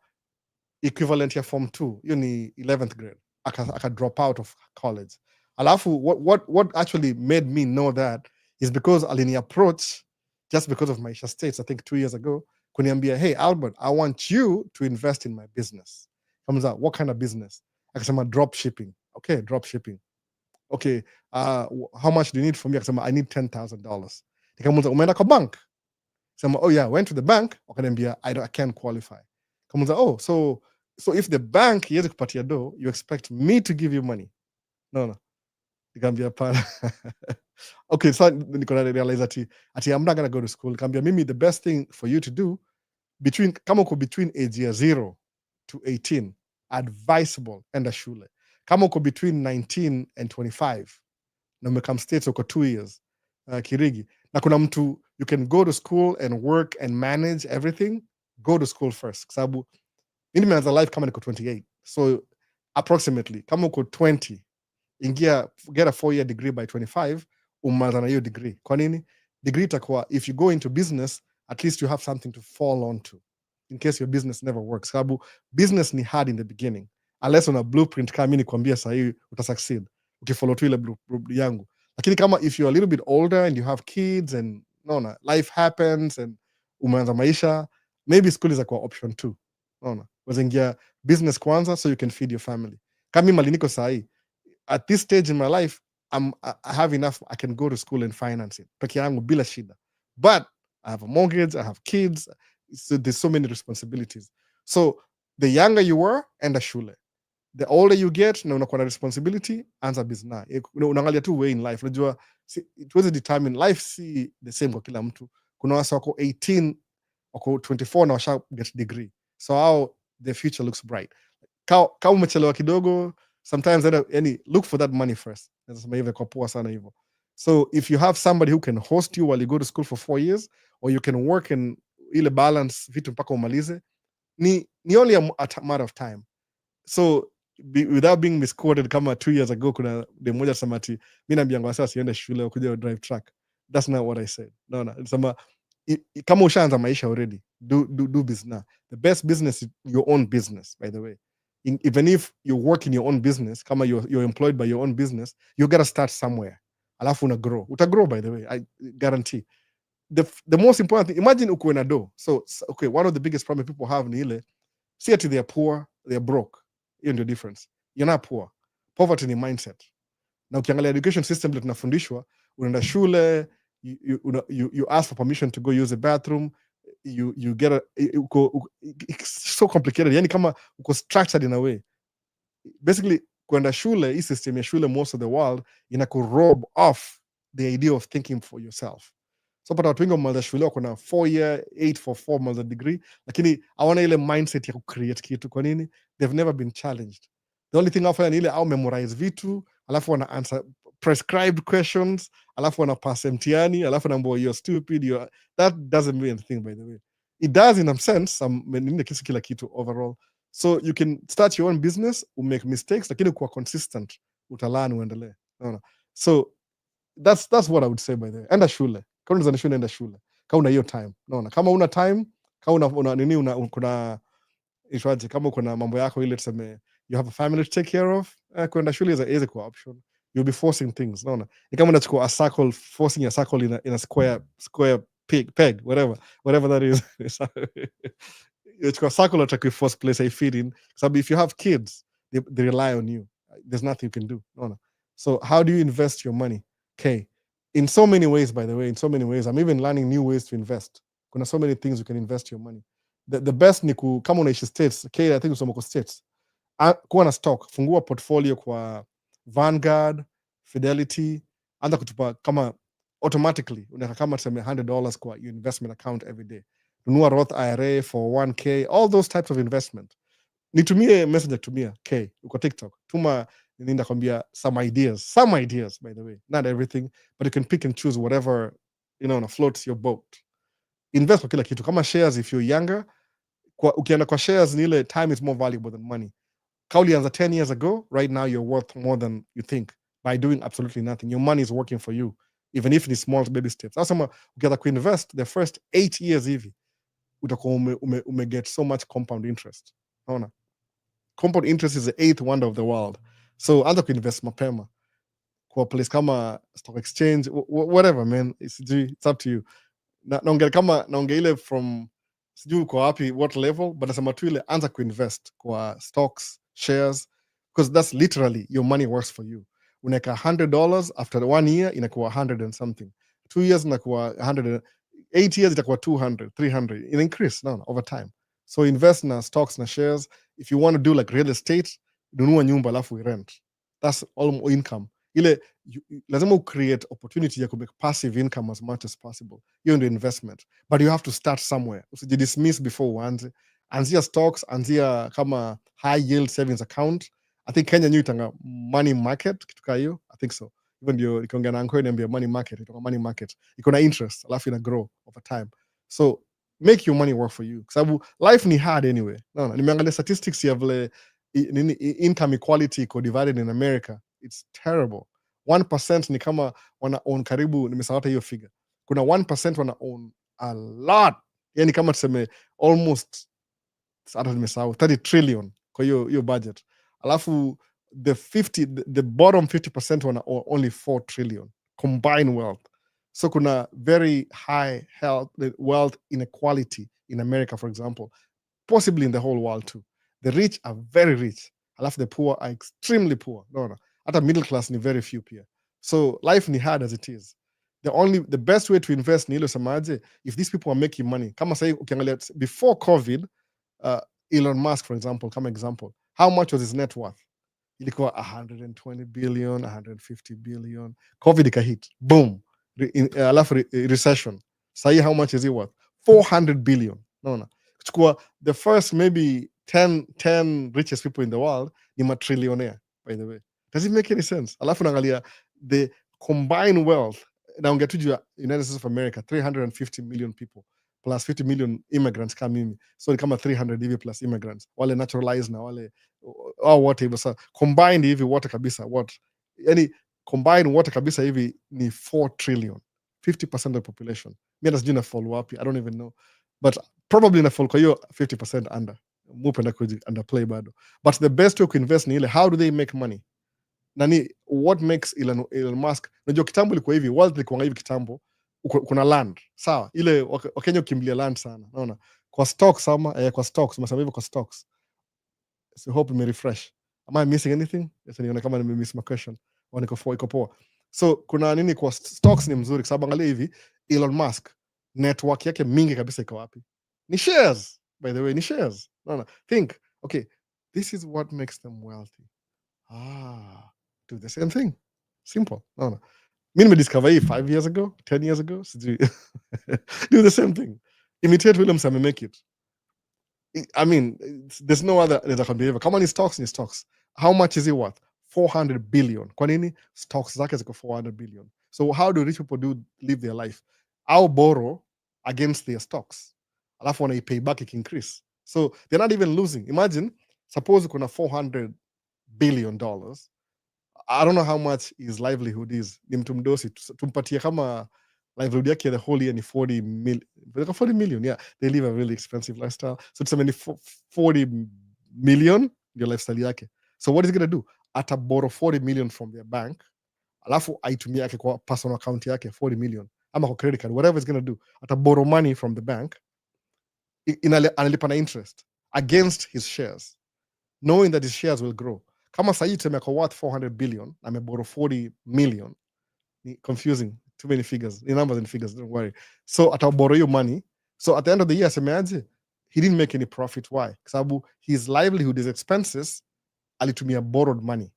equivalent ya form 2, hiyo ni 11th grade, aka drop out of college. Alafu what actually made me know that is because alini approach just because of Maisha States, I think 2 years ago, kuniambia, hey Albert, I want you to invest in my business. Comes out, what kind of business? Akasema drop shipping. Okay, drop shipping. Okay, how much do you need from me? Akasema I need $10,000. Nikamuuliza umeenda kwa bank? Sema, oh yeah, went to the bank, wakaniambia I can't qualify. Kamuuliza, oh, so if the bank iweze kupatia do, you expect me to give you money? No. Nikamwambia hapana. Okay, so niko na realize ati I'm not gonna go to school. Nikamwambia mimi, the best thing for you to do kama uko between age ya 0 to 18, advisable enda shule. Kama uko between 19 and 25 na umekam states uko 2 years, Kirigi, na kuna mtu you can go to school and work and manage everything, go to school first. Kwa sababu mimi nimeanza life kama niko 28, so approximately kama uko 20, ingia get a 4-year degree by 25, umaliza na hiyo degree. Kwa nini? Degree itakuwa, if you go into business, at least you have something to fall onto in case your business never works. Sababu business ni hard in the beginning, unless una blueprint kama mimi nikwambia sasa hivi utasucceed ukifollow tu ile blueprint yangu. Lakini kama if you're a little bit older and you have kids and life happens and umeanza maisha, maybe school is like option 2. Wazingia business kwanza so you can feed your family. Kama mimi mali niko sahi, at this stage in my life, I have enough, I can go to school and finance it peke yangu bila shida, but I have a mortgage, I have kids, so there's so many responsibilities. So the younger you were, enda shule. The older you get na unakuwa na responsibility, anza business. Unaangalia tu way in life. Unajua it was determined, life si the same kwa kila mtu. Kuna watu wako 18, wako 24 na washa get degree, so how the future looks bright. Kama umechelewa kidogo, sometimes look for that money first. Nasema hivyo kwa poa sana hivyo. So if you have somebody who can host you while you go to school for 4 years, or you can work in ile balance vitu mpaka umalize, ni only a matter of time. So without being misquoted, kama 2 years ago kuna demoja samati mimi naambianga sasa siende shule kuja drive truck. That's not what I said. No. Nasema kama ushaanza maisha already, do business. The best business is your own business, by the way. Even if you work in your own business, kama you're employed by your own business, you gotta start somewhere. Alafu uta-grow, by the way, I guarantee. The most important thing, imagine uko na do. So okay, one of the biggest problems people have ni ile, see it, they're poor, they're broke. Hiyo ndio difference. You're not poor. Poverty ni mindset. Na ukiangalia education system ile tunafundishwa, unaenda shule, you ask for permission to go use the bathroom, you get it's so complicated. Yani kama uko structured in a way. Basically, kwenda shule, hii system ya shule most of the world inakurob off the idea of thinking for yourself. So pata watu wengi wamaliza shule wako na 4-year 844 months degree, lakini hawana ile mindset ya kucreate kitu. Kwa nini? They've never been challenged. The only thing wafanya ni ile au memorize vitu, alafu wana answer prescribed questions, alafu wana pass mtihani, alafu naambiwa you're stupid, that doesn't mean anything, by the way. It does in a sense, kila kitu overall. So you can start your own business, make mistakes, lakini kuwa consistent, utalani uendelee. So that's what I would say, by the way. Enda shule. Kama unazana shule, enda shule. Kama una hiyo time. Kama una time, kama kuna ishwaje, kama kuna mambo yako ile tuseme you have a family to take care of, kwenda shule is a option. You'll be forcing things. Ni kama unachukua a circle, forcing a circle in a square peg, whatever that is. It's a circle that you force place I fit in. So if you have kids, they rely on you. There's nothing you can do. So how do you invest your money? Okay. In so many ways, by the way, in so many ways. I'm even learning new ways to invest. Kuna so many things you can invest your money. The best ni kama unaishi States, okay, I think usomoko States. Kuwa na stock, fungua portfolio kwa Vanguard, Fidelity, anza kutupa kama automatically, unaweka kama tuseme $100 kwa your investment account every day. Nunua Roth IRA for 1K, all those types of investment. nitumie messenger, tumia k uko TikTok, tuma nini, kwambia some ideas by the way, not everything, but you can pick and choose whatever floats your boat. Invest kwa kila kitu. Kama shares, if you're younger, ukienda kwa shares, ni ile time is more valuable than money. Kauli anza 10 years ago, right now you're worth more than you think by doing absolutely nothing. Your money is working for you, even if it's small baby steps. Sasa ukianza kuinvest the first 8 years hivi, utakuwa ume get so much compound interest. Unaona? Compound interest is the eighth wonder of the world. So anza kuinvest mapema kwa place kama stock exchange, whatever man, it's up to you. Naongea ile from sijui uko wapi, what level, but nasema tu ile anza kuinvest kwa stocks, shares, because that's literally your money works for you. Unaweka $100, after 1 year inakuwa 100 and something, 2 years inakuwa 100, 8 years itakuwa 200, 300, it increase over time. So invest na stocks na shares. If you want to do like real estate, nunua nyumba alafu rent, that's all income. Ile lazima create opportunity ya make passive income as much as possible. Hiyo ndio investment, but you have to start somewhere. Usijidismiss before uanze. Anzia stocks, anzia kama high yield savings account. I think Kenya new itanga money market, kitu kama hiyo, I think so. Even ndio nikiongea na uncle niambia money market, itoka money market iko na interest alafu ina grow over time. So make your money work for you, kwa sababu life ni hard anyway. Nimeangalia statistics ya vile income equality iko divided in America. It's terrible. 1% ni kama wana own karibu, nimesahau hiyo figure. Kuna 1% wana own a lot, yani kama tuseme almost, hata nimesahau, 30 trillion kwa hiyo budget. Alafu the bottom 50% wana own only 4 trillion combined wealth. So kuna very high wealth inequality in America, for example, possibly in the whole world too. The rich are very rich, alafu the poor are extremely poor. Hata middle class ni very few pia. So life ni hard as it is. The best way to invest ni ile semaje, if these people are making money. Kama sahi ukiangalia before COVID, Elon Musk for example, kama example, how much was his net worth? Ilikuwa 120 billion, 150 billion. COVID ikahit, boom, alafu recession. Sahi how much is he worth? 400 billion. Kuchukua the first maybe 10 richest people in the world ni matrillionaire, by the way. Does it make any sense? Alafu naangalia the combined wealth, naongea tu juu ya United States of America, 350 million people plus 50 million immigrants kama mimi, so ni kama 300 hivi plus immigrants, wale naturalized na wale wote hivyo. So combined hivi wote kabisa, yani combined wote kabisa hivi ni 4 trillion, 50% of the population. Mimi hata sijui na fall wapi, I don't even know, but probably na fall kwa hiyo 50% under, mupenda kuji underplay bado. But the best way to invest ni ile, how do they make money? Nani, what makes Elon Musk? Unajua kitambo ilikuwa hivi, wealth ilikuwa hivi kitambo, kuna land, sawa? Ile Wakenya ukimbilia land sana, unaona? Kwa stocks ama kwa stocks, umesema hivyo kwa stocks. So hope me refresh. Am I missing anything? Yes, nione kama nimemiss my question. Au iko poa. So kuna nini kwa stocks ni mzuri, kwa sababu angalia hivi, Elon Musk network yake mingi kabisa iko wapi? Ni shares, by the way, ni shares. Unaona? Think, okay, this is what makes them wealthy. Do the same thing. Simple. No. Mi nimediscover hii 5 years ago, 10 years ago. Do the same thing. Imitate Williams and make it. I mean, there's no other that can be ever. Kama ni stocks. How much is he worth? 400 billion. Kwa nini? Stocks zake ziko 400 billion. So how do rich people live their life? I'll borrow against their stocks. Alafu wana pay back it increase. So they're not even losing. Imagine, suppose kuna 400 billion dollars. I don't know how much his livelihood is. Ni mtu mdosi, tumpatie kama livelihood yake the whole year ni 40 million. Yeah, they live a really expensive lifestyle. So tuseme ni 40 million ndio lifestyle yake. So what is he going to do? Ata borrow 40 million from their bank, alafu aitumia yake kwa personal account yake 40 million, ama kwa credit card, whatever he's going to do. Ata borrow money from the bank, analipa na interest against his shares, knowing that his shares will grow. Kama sahi tuseme kwa worth 400 billion, ameborrow 40 million, ni confusing, too many figures, ni numbers and figures, don't worry. So ataborrow hiyo money, so at the end of the year asemeaje, he didn't make any profit. Why? Kwa sababu his livelihood, his expenses, alitumia borrowed money.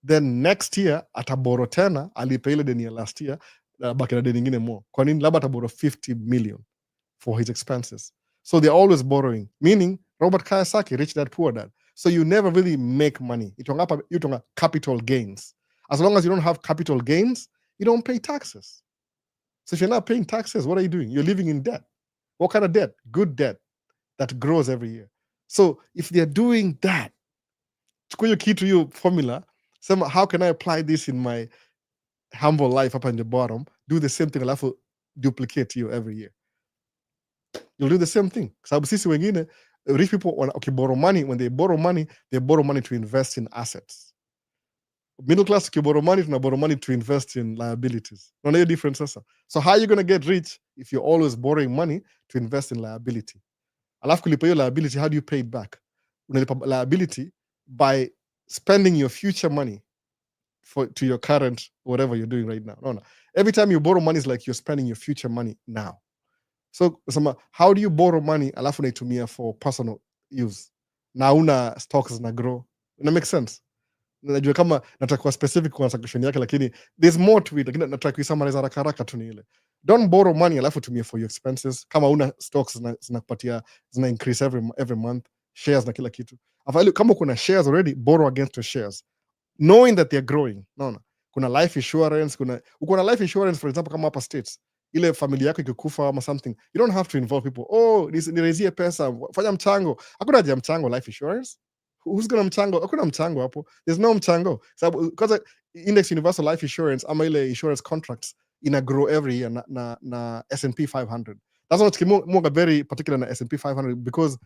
Then next year ataborrow tena, alipe ile deni ya last year, baki na deni nyingine more. Kwa nini? Labda ataborrow 50 million for his expenses. So they're always borrowing, meaning Robert Kiyosaki, Rich Dad Poor Dad. So you never really make money. You don't have capital gains. As long as you don't have capital gains, you don't pay taxes. So if you're not paying taxes, what are you doing? You're living in debt. What kind of debt? Good debt that grows every year. So if they're doing that, chukua key to your formula, how can I apply this in my humble life up in the bottom? Do the same thing, alafu duplicate you every year. You'll do the same thing. Sababu sisi wengine, rich people borrow money. When they borrow money to invest in assets. Middle class borrow money to invest in liabilities. No difference. So how are you going to get rich if you're always borrowing money to invest in liability? Alafu kulipa hiyo liability, how do you pay it back? Unalipa liability by spending your future money to your current whatever you're doing right now. No. Every time you borrow money, is like you're spending your future money now. So how do you borrow money alafu naitumia for personal use? Na una stocks na grow. Ina make sense? Najua kama natakuwa specific kwa question yake, lakini there's more to it. Lakini nataka kuisummarize haraka tu ni ile. Don't borrow money alafu tumia for your expenses. Kama una stocks zinakupatia zina increase every month, shares na kila kitu. Afadhali kama kuna shares already, borrow against your shares, knowing that they're growing. No. Kuna life insurance, uko na life insurance for example kama hapa States. Ile familia yako ikikufa ama something, you don't have to involve people. Oh, nirezie pesa, fanya mchango. Hakuna haja mchango life insurance. Who's gonna mchango? Hakuna mchango hapo. There's no mchango. Sababu because index universal life insurance ama ile insurance contracts ina grow every year na S&P 500. That's why it's very particular na S&P 500 because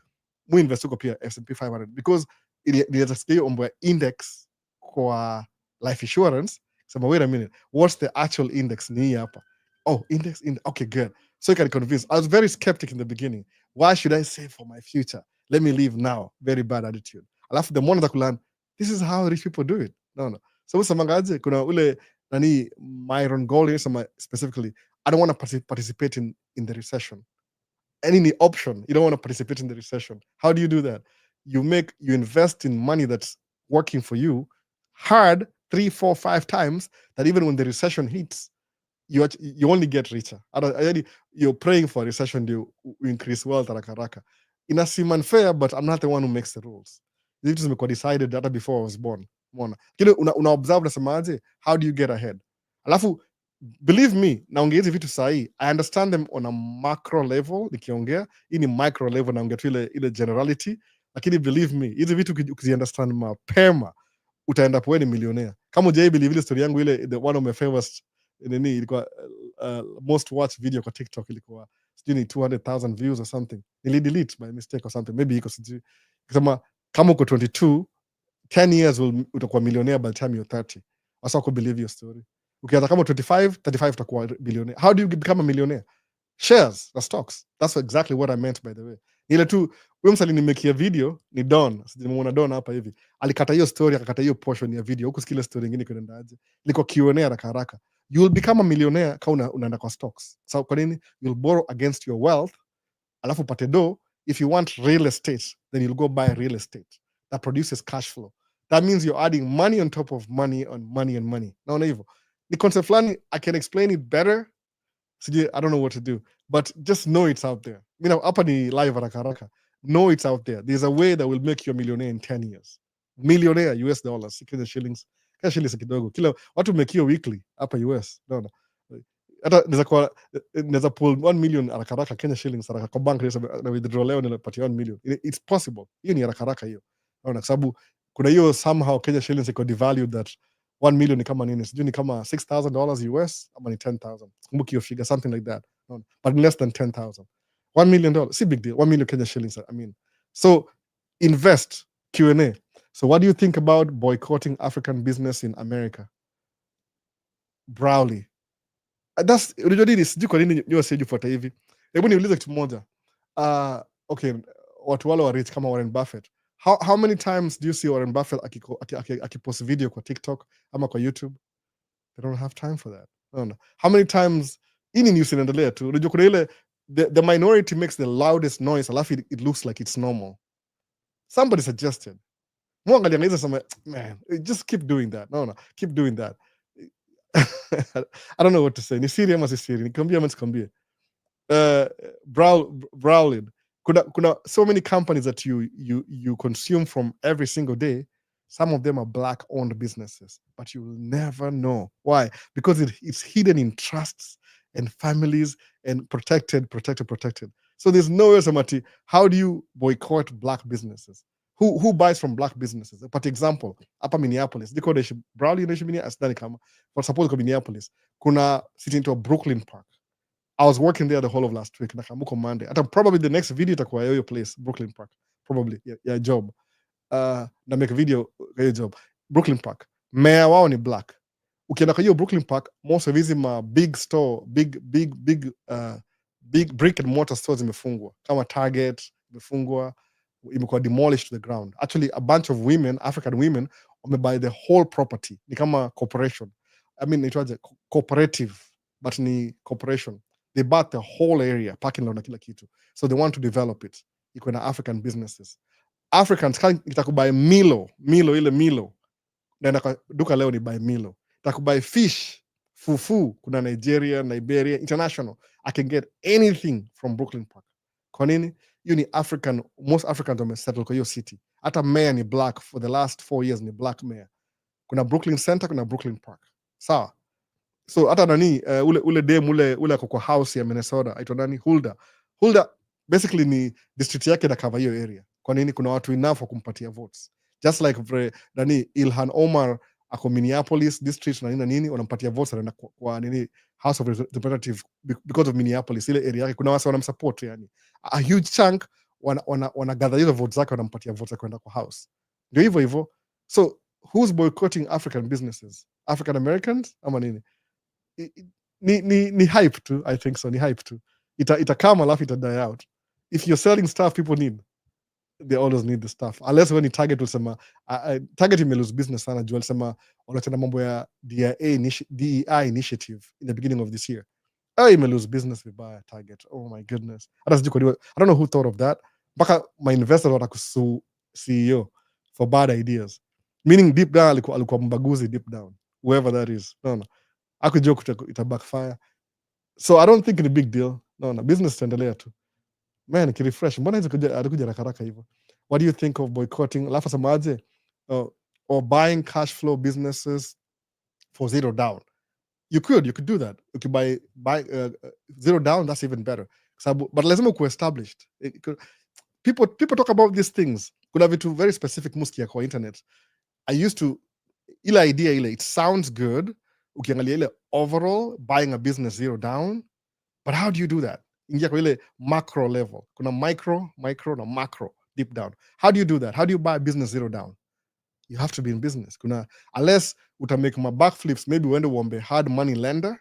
mu invest uko pia S&P 500 because ile ombo index kwa life insurance. So wait a minute, what's the actual index ni hapa? Oh, index. Okay, good. So you can convince. I was very skeptic in the beginning. Why should I save for my future? Let me live now. Very bad attitude. Alafu the more that I learn, this is how rich people do it. No. So usamangaje kuna ule nani Myron Golden specifically. I don't want to participate in the recession. Any option, you don't want to participate in the recession. How do you do that? You invest in money that's working for you hard 3, 4, 5 times, that even when the recession hits, you only get richer. You're praying for a recession to increase wealth haraka. Ina seem unfair, but I'm not the one who makes the rules. This is decided data before I was born. Kile una observe nasemaje, how do you get ahead? Alafu believe me, naongea hizi vitu sahi, I understand them on a macro level nikiongea, hii ni micro level naongea tu ile generality, lakini believe me, hizi vitu ukiziunderstand mapema utaenda poe ni millionaire. Kama hujai believe ile story yangu ile, the one of my favorites nini ilikuwa most watched video kwa TikTok ilikuwa sijui 200,000 views or something. Delete by mistake or something. Maybe iko sijui. Kama uko 22, 10 years utakuwa millionaire by the time you're 30. Asa uko believe your story. Ukianza kama 25, 35 utakuwa billionaire. How do you become a millionaire? Shares, the stocks. That's exactly what I meant by the way. Ile tu huyo msali nimekia video ni Don. Sijamuona Don hapa hivi. Alikata hiyo story, akakata hiyo portion ya video. Huko sikile story nyingine kuendaje. Liko Q&A haraka. You will become a millionaire kama unaenda kwa stocks. So kwa nini? You'll borrow against your wealth. Alafu pate do. If you want real estate, then you'll go buy real estate that produces cash flow. That means you're adding money on top of money on money and money. Naona hivyo. The concept fulani, I can explain it better. I don't know what to do, but just know it's out there. Hapa ni live haraka. Know it's out there. There's a way that will make you a millionaire in 10 years. Millionaire, US dollars, Kenya shillings. Kenya shillings kidogo. Kila watu mekio weekly hapa US. Naona. Hata naweza pull 1 million haraka Kenya shillings haraka kwa bank na withdraw leo nipatia 1 million. It's possible. Hiyo ni haraka hiyo. Naona kwa sababu kuna hiyo somehow Kenya shillings iko devalued that 1 million ni kama nini? Sijui ni kama $6,000 US ama ni 10,000. Sikumbuki hiyo figure, something like that. No, but less than 10,000. $1 million. See, big deal. 1 million Kenya shillings, I mean. So invest. Q&A. So what do you think about boycotting African business in America? Browley. That's unajua nini? Sijui kwa nini niyo sijufuata hivi. Hebu niulize kitu moja. Okay, watu wale wa rich kama Warren Buffett. How many times do you see Warren Buffett akipost video kwa TikTok ama kwa YouTube? They don't have time for that. No. How many times ini news inaendelea tu? Unajua kuna ile the minority makes the loudest noise, alafu it looks like it's normal. Somebody suggested. Mwangalia ngaiza sama, man, just keep doing that. No. Keep doing that. I don't know what to say. Ni siri ama si siri? Nikwambie ama nisikwambie? Browlin. kuna so many companies that you consume from every single day. Some of them are black owned businesses, but you will never know why, because it's hidden in trusts and families and protected. So there's no way, somebody, how do you boycott black businesses? Who buys from black businesses? But example, hapa Minneapolis, niko naishi Brawley, naishi Minneapolis, sidhani kama, but suppose kwa Minneapolis, kuna city into Brooklyn Park. I was working there the whole of last week. Nakamuko Monday. Probably the next video itakuwa your place, Brooklyn Park. Probably yeah, job. Na make video your job. Brooklyn Park. Mayor wao ni black. Ukienda kwa hiyo Brooklyn Park, most of hizi ma big store, big brick and mortar stores imefungwa. Kama Target imefungwa, imekuwa demolished to the ground. Actually, a bunch of women, African women, wamebuy the whole property. Ni kama corporation. I mean, it was a cooperative, but ni corporation. They bought the whole area, parking lot na kila kitu. So they want to develop it. Iko na African businesses. Africans itakubuy Milo, ile Milo. Naenda kwa duka leo ni buy Milo. Itakubuy fish, fufu, kuna Nigeria, Liberia, international. I can get anything from Brooklyn Park. Kwa nini? Hiyo ni African, most Africans wamesettle kwa hiyo city. Hata mayor ni black for the last 4 years, ni black mayor. Kuna Brooklyn Center, kuna Brooklyn Park. Sawa. So hata nani ule dem ule ako kwa house ya Minnesota aitwa nani, Hulda basically ni district yake na cover hiyo area. Kwa nini? Kuna watu enough wa kumpatia votes, just like nani Ilhan Omar ako Minneapolis district na nini wanampatia votes, anaenda kwa nini House of Representatives because of Minneapolis, ile area yake kuna watu wanamsupport, yani a huge chunk wana gather hizo votes zake, wanampatia votes kwenda kwa house. Ndio hivyo. So who's boycotting African businesses? African Americans ama nini? Ni hype too, I think so. Ni hype too. Itakama alafu ita die out. If you're selling stuff people need, they always need the stuff, unless when Target usema Target ime lose business sana juu alisema wanatenda mambo ya DEI initiative in the beginning of this year. Ime lose business vibaya Target. Oh my goodness. I don't know who thought of that. Mpaka my investors watakusu CEO for bad ideas, meaning deep down alikuwa mbaguzi deep down, whoever that is. No. Akujoke ita backfire. So I don't think it's a big deal. No, business itaendelea tu. Man, kirefresh. Mbona hizo atakuja haraka hivyo? What do you think of boycotting? Alafu samaje? Or buying cash flow businesses for zero down. You could do that. You could buy zero down, that's even better. But lazima uko established. People talk about these things. Kuna vitu very specific muskia kwa internet. I used to ile idea it sounds good. Ukiangalia ile overall buying a business zero down, but how do you do that? Ingia kwa ile macro level. Kuna micro na macro deep down. How do you do that? How do you buy a business zero down? You have to be in business. Unless utamake ma backflips, maybe uende uombe hard money lender.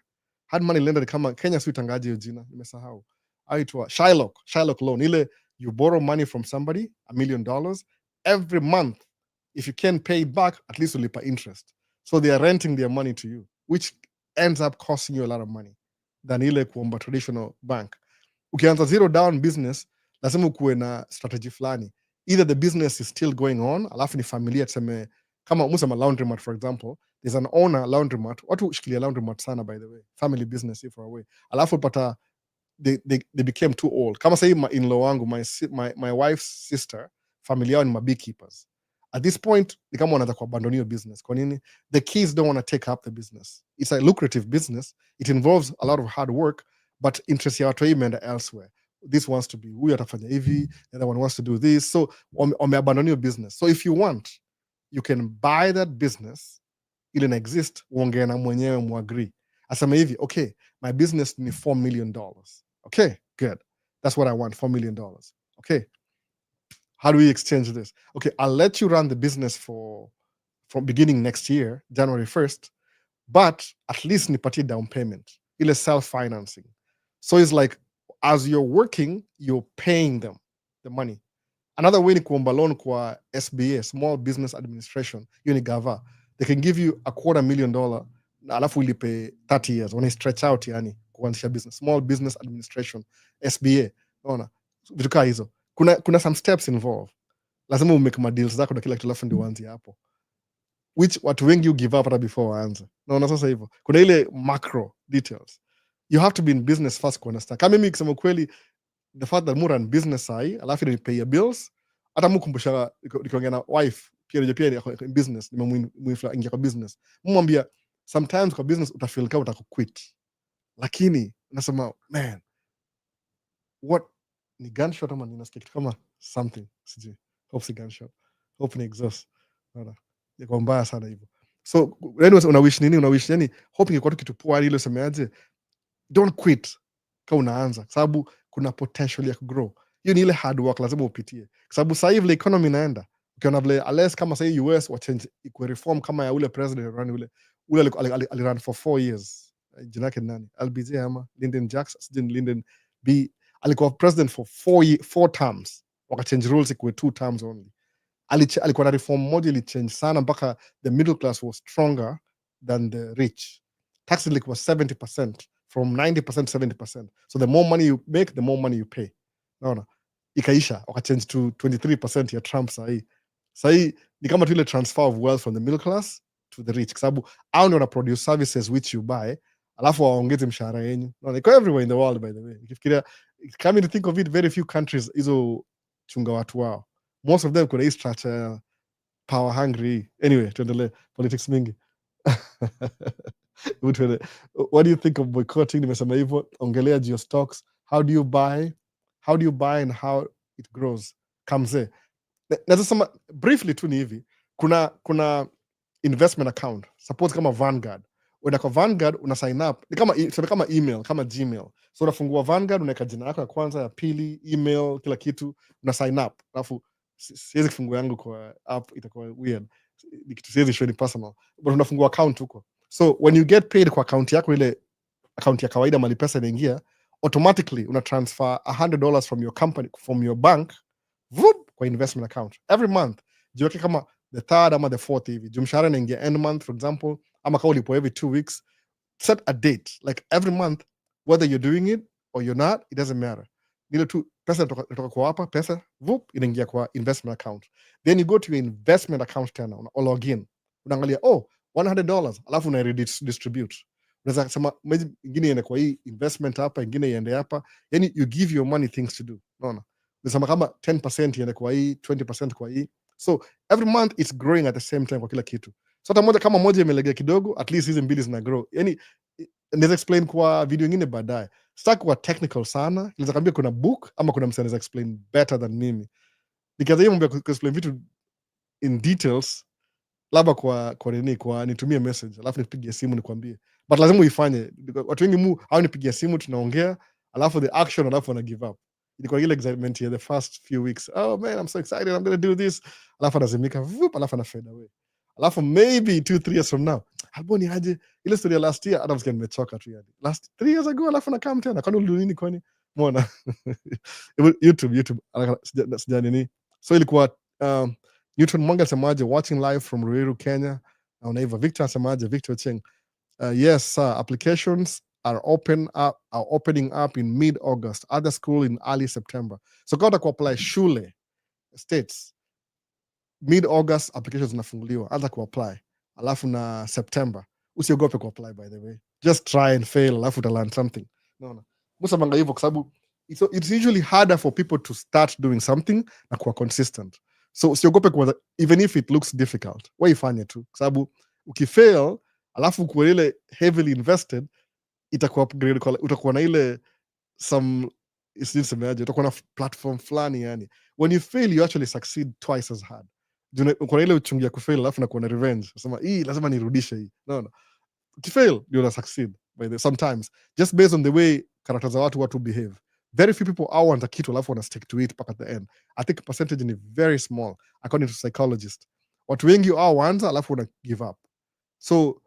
Hard money lender ni kama Kenya, si utangaje hiyo jina, nimesahau. Aitwa Shylock loan. Ile you borrow money from somebody, $1 million every month. If you can't pay it back, at least ulipa interest. So they are renting their money to you, which ends up costing you a lot of money than ile kuomba traditional bank. Ukianza zero down business, lazima ukuwe na strategy fulani. Either the business is still going on, alafu ni familia tuseme, kama musema laundromat for example, there's an owner laundromat. Watu ushikilia laundromat sana, by the way, family business if away. Alafu pata they became too old. Kama sahi in-law wangu, my wife's sister, familia yao ni beekeepers. At this point, ni kama wanaanza kuabandon your business. Kwa nini? The kids don't want to take up the business. It's a lucrative business. It involves a lot of hard work, but interest ya watu imeenda elsewhere. This wants to be, huyu atafanya hivi, the other one wants to do this. So, wameabandon your business. So if you want, you can buy that business, ili na exist, uongea na mwenyewe muagree. Asema hivi, okay, my business ni $4 million. Okay, good. That's what I want, $4 million. Okay. How do we exchange this? Okay, I'll let you run the business from beginning next year, January 1st, but at least nipatie down payment, ile self-financing. So it's like, as you're working, you're paying them the money. Another way ni kuomba loan kwa SBA, Small Business Administration, hiyo ni gava. They can give you $250,000 na alafu ulipe 30 years. When stretch out yani kuanzisha business. Small Business Administration, SBA. Unaona? Vitu kaa hizo. Kuna some steps involved. Lazima umake ma deals zako na kila kitu alafu ndio uanze hapo. Which watu wengi you give up hata before waanze. Unaona sasa hivyo. Kuna ile macro details. You have to be in business first to understand. Kama mimi kusema kweli, the fact that mu run business sahi alafu ni pay your bills, hata mu kumbusha nikiongea na wife pia in business, nimemuinfluence ingia kwa business, mwambia sometimes kwa business utafeel kama utakuquit, lakini nasema man what ni gunshot ama ninasikia kitu kama something sijui, hope si gunshot, hope ni exhaust, naona iko mbaya sana hivyo. So anyways, unawish nini? Unawish yani hope ingekuwa kitu poa ile usemeaje, don't quit kama unaanza, sababu kuna potential ya grow. Hiyo ni ile hard work lazima upitie, sababu sasa hivi economy inaenda, ukiona vile unless kama sasa US wa change iko reform kama ya ule president run ule alirun for 4 years, jina yake nani, LBJ ama Lyndon Jackson, sijui Lyndon B, alikuwa president for 4 terms, wakachange rules ikuwe 2 terms only. Alikuwa na reform moja ili change sana mpaka the middle class was stronger than the rich. Tax ilikuwa 70% from 90% to 70%, so the more money you make the more money you pay, naona ikaisha, wakachange to 23% ya Trump. Sahii ni kama tu ile transfer of wealth from the middle class to the rich, kwa sababu hao ndio wana produce services which you buy, alafu waongeze mshahara yenu. No, iko everywhere in the world by the way. Ukifikiria, come to think of it, very few countries hizo chunga watu wao, most of them kuna hii structure power hungry. Anyway, tuendelee, politics mingi. What do you think of boycotting? Nimesema hivyo, ongelea geo stocks, how do you buy and how it grows. Kamze naweza sema briefly tu ni hivi, kuna investment account, suppose kama Vanguard, uenda kwa Vanguard una sign up, ni kama email, kama Gmail. So unafungua Vanguard, unaweka jina yako ya kwanza, ya pili, email, kila kitu, una sign up. Alafu siwezi kufungua yangu kwa app, itakuwa weird, ni kitu siwezi show ni personal, but unafungua account huko. So when you get paid kwa account yako, ile account ya kawaida mali pesa inaingia, automatically una transfer $100 from your company, from your bank, vup, kwa investment account every month. Jiweke kama the third ama the fourth hivi, jumshahara inaingia end month for example, ama kama ulipo every 2 weeks, set a date like every month, whether you're doing it or you're not, it doesn't matter. Nile tu pesa inatoka kwa hapa, pesa vup inaingia kwa investment account. Then you go to your investment account tena, una log in, unaangalia $100, alafu una redistribute. Unaweza kusema ingine iende kwa hii investment hapa, ingine iende hapa, yani you give your money things to do, unaona. Unasema kama 10% iende kwa hii, 20% kwa hii, so every month it's growing at the same time kwa kila kitu. So hata kama moja imelegea kidogo, at least hizi mbili zina grow. Yani naweza explain kwa video nyingine baadaye, sitaki kuwa technical sana, naweza kuambia kuna book ama kuna mtu anaweza explain better than mimi. Nikianza hiyo mambo ya explain vitu in details, labda kwa nitumie message, alafu nipigie simu nikwambie, but lazima uifanye. Watu wengi au nipigie simu tunaongea, alafu the action, alafu wana give up. Ilikuwa ile excitement here the first few weeks, oh man I'm so excited, I'm going to do this, alafu anazimika vup, alafu ana fade away, alafu maybe 2-3 years from now, alboni aje ile story last year, hata msikia nimechoka tu yani, last 3 years ago, alafu na come tena, kwani uliduni nini? Kwani umeona YouTube sija nini. So ilikuwa Newton Mwanga asemaje, watching live from Ruiru, Kenya. Na hivyo Victor asemaje, Victor Cheng, yes sir, applications are opening up in mid-August, other school in early September. So kama utaka apply shule states, mid-August applications zinafunguliwa, anza kuapply, alafu na September usiogope kuapply, by the way, just try and fail, alafu uta learn something. Naona musamanga hivyo kwa sababu it's usually harder for people to start doing something na kuwa consistent. So usiogope kwa, even if it looks difficult, waifanye tu, kwa sababu ukifail alafu kwa ile heavily invested, itakuwa upgrade, utakuwa na ile some isinisemeaje, utakuwa na platform fulani yani. When you fail you actually succeed twice as hard. Kuna ile uchungu ya kufail alafu na kuwa na revenge, unasema hii lazima nirudishe hii. No. Ukifail you will succeed sometimes just based on the way characters za watu behave. Very few people want a kitu alafu wana stick to it mpaka the end. I think percentage is very small according to psychologists. Watu wengi waanza alafu wana give up. So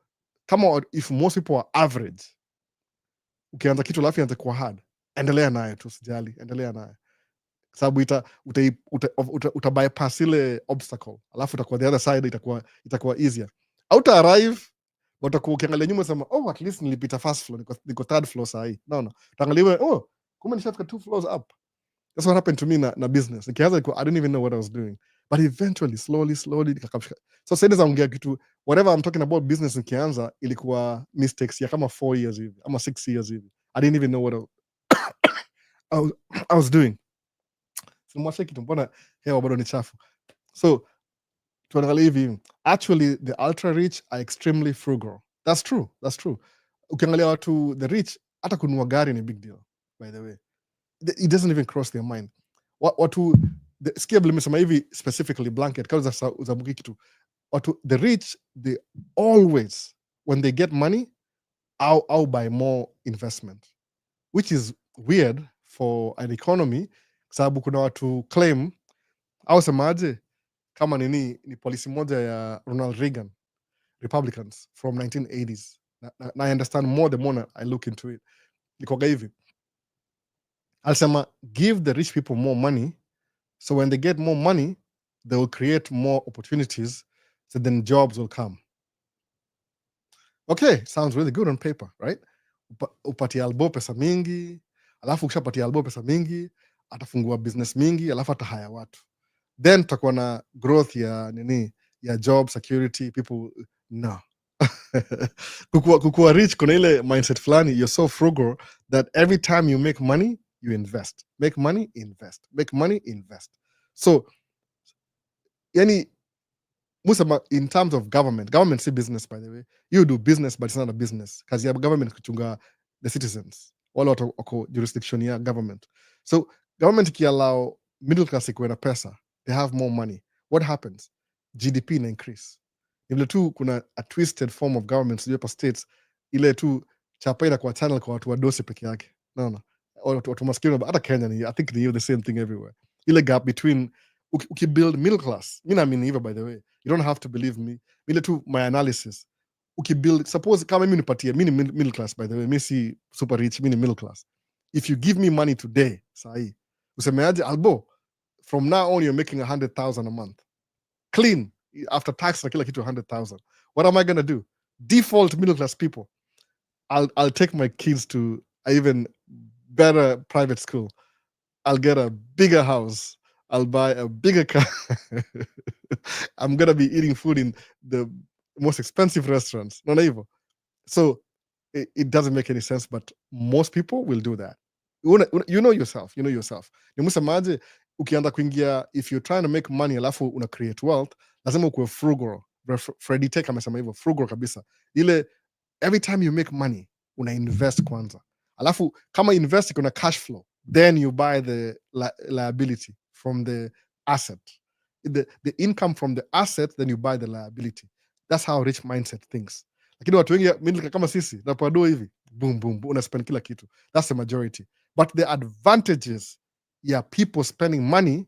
kama if most people are average, ukianza kitu alafu ianze kuwa hard, endelea nayo tu, sijali, endelea nayo, sababu uta bypass ile obstacle, alafu utakuwa the other side, itakuwa easier. Auta arrive, utakuwa ukiangalia nyuma sema, at least nilipita first floor, niko third floor sahi. No, utaangalia kumbe nishafika 2 floors up. That's what happened to me na business. Nikianza I didn't even know what I was doing, but eventually slowly nikakafika. So sasa naongea kitu, whatever I'm talking about business, nikianza ilikuwa mistakes ya kama 4 years hivi ama 6 years hivi. I didn't even know what I was doing. Simwashe kitu, mbona hewa bado ni chafu. So tuangalia hivi, actually the ultra rich are extremely frugal. That's true, that's true. Ukiangalia watu the rich, hata kununua gari ni big deal, by the way. It doesn't even cross their mind. Watu sikia vile nimesema hivi specifically blanket kama za buki kitu. Watu the rich, they always when they get money, I'll buy more investment, which is weird for an economy, sababu kuna watu claim au semaje kama ni policy moja ya Ronald Reagan Republicans from 1980s. Na I understand more the more I look into it. Nikoga hivi, alisema give the rich people more money, so when they get more money they will create more opportunities, so then jobs will come. Okay, sounds really good on paper, right? Upatie albo pesa mingi, alafu ukishapatia albo pesa mingi atafungua business mingi, alafu atahaya watu, then tutakuwa na growth ya ya job security. People no. Kukua rich kuna ile mindset fulani, you're so frugal that every time you make money you invest, make money invest, make money invest. So yani musema in terms of government see business, by the way. You do business but it's not a business, kazi ya government kuchunga the citizens, wale wako jurisdiction ya government. So government ikiallow middle class ikuwe na pesa, they have more money, what happens? GDP na increase. Ile tu kuna a twisted form of government sijui hapa states, ile tu chapa inakuwa channel kwa watu wadosi peke yake, naona watu maskini. Hata Kenya ni, I think ni the same thing everywhere, ile gap between ukibuild middle class. Mi naamini hivyo, by the way, you don't have to believe me, ile tu my analysis. Ukibuild, suppose kama mimi nipatie, mi ni middle class, by the way, mi si super rich, mi ni middle class. If you give me money today, sahi usemeaje, Albo, from now on you're making 100,000 a month clean after tax na kila kitu 100,000. What am I gonna do? Default middle class people, I'll take my kids to an even better private school. I'll get a bigger house. I'll buy a bigger car. I'm gonna be eating food in the most expensive restaurants. Not even. So it doesn't make any sense, but most people will do that. You know yourself. Nimusemaje, ukianza kuingia, if you're trying to make money alafu una create wealth, lazima ukuwe frugal. Freddy Tech amesema hivyo, frugal kabisa. Ile every time you make money una invest kwanza, alafu kama invest kuna cash flow, then you buy the liability from the asset, the income from the asset, then you buy the liability. That's how rich mindset thinks. Lakini watu wengi middle kama sisi napado hivi, boom boom boom, una spend kila kitu. That's the majority. But the advantages ya people spending money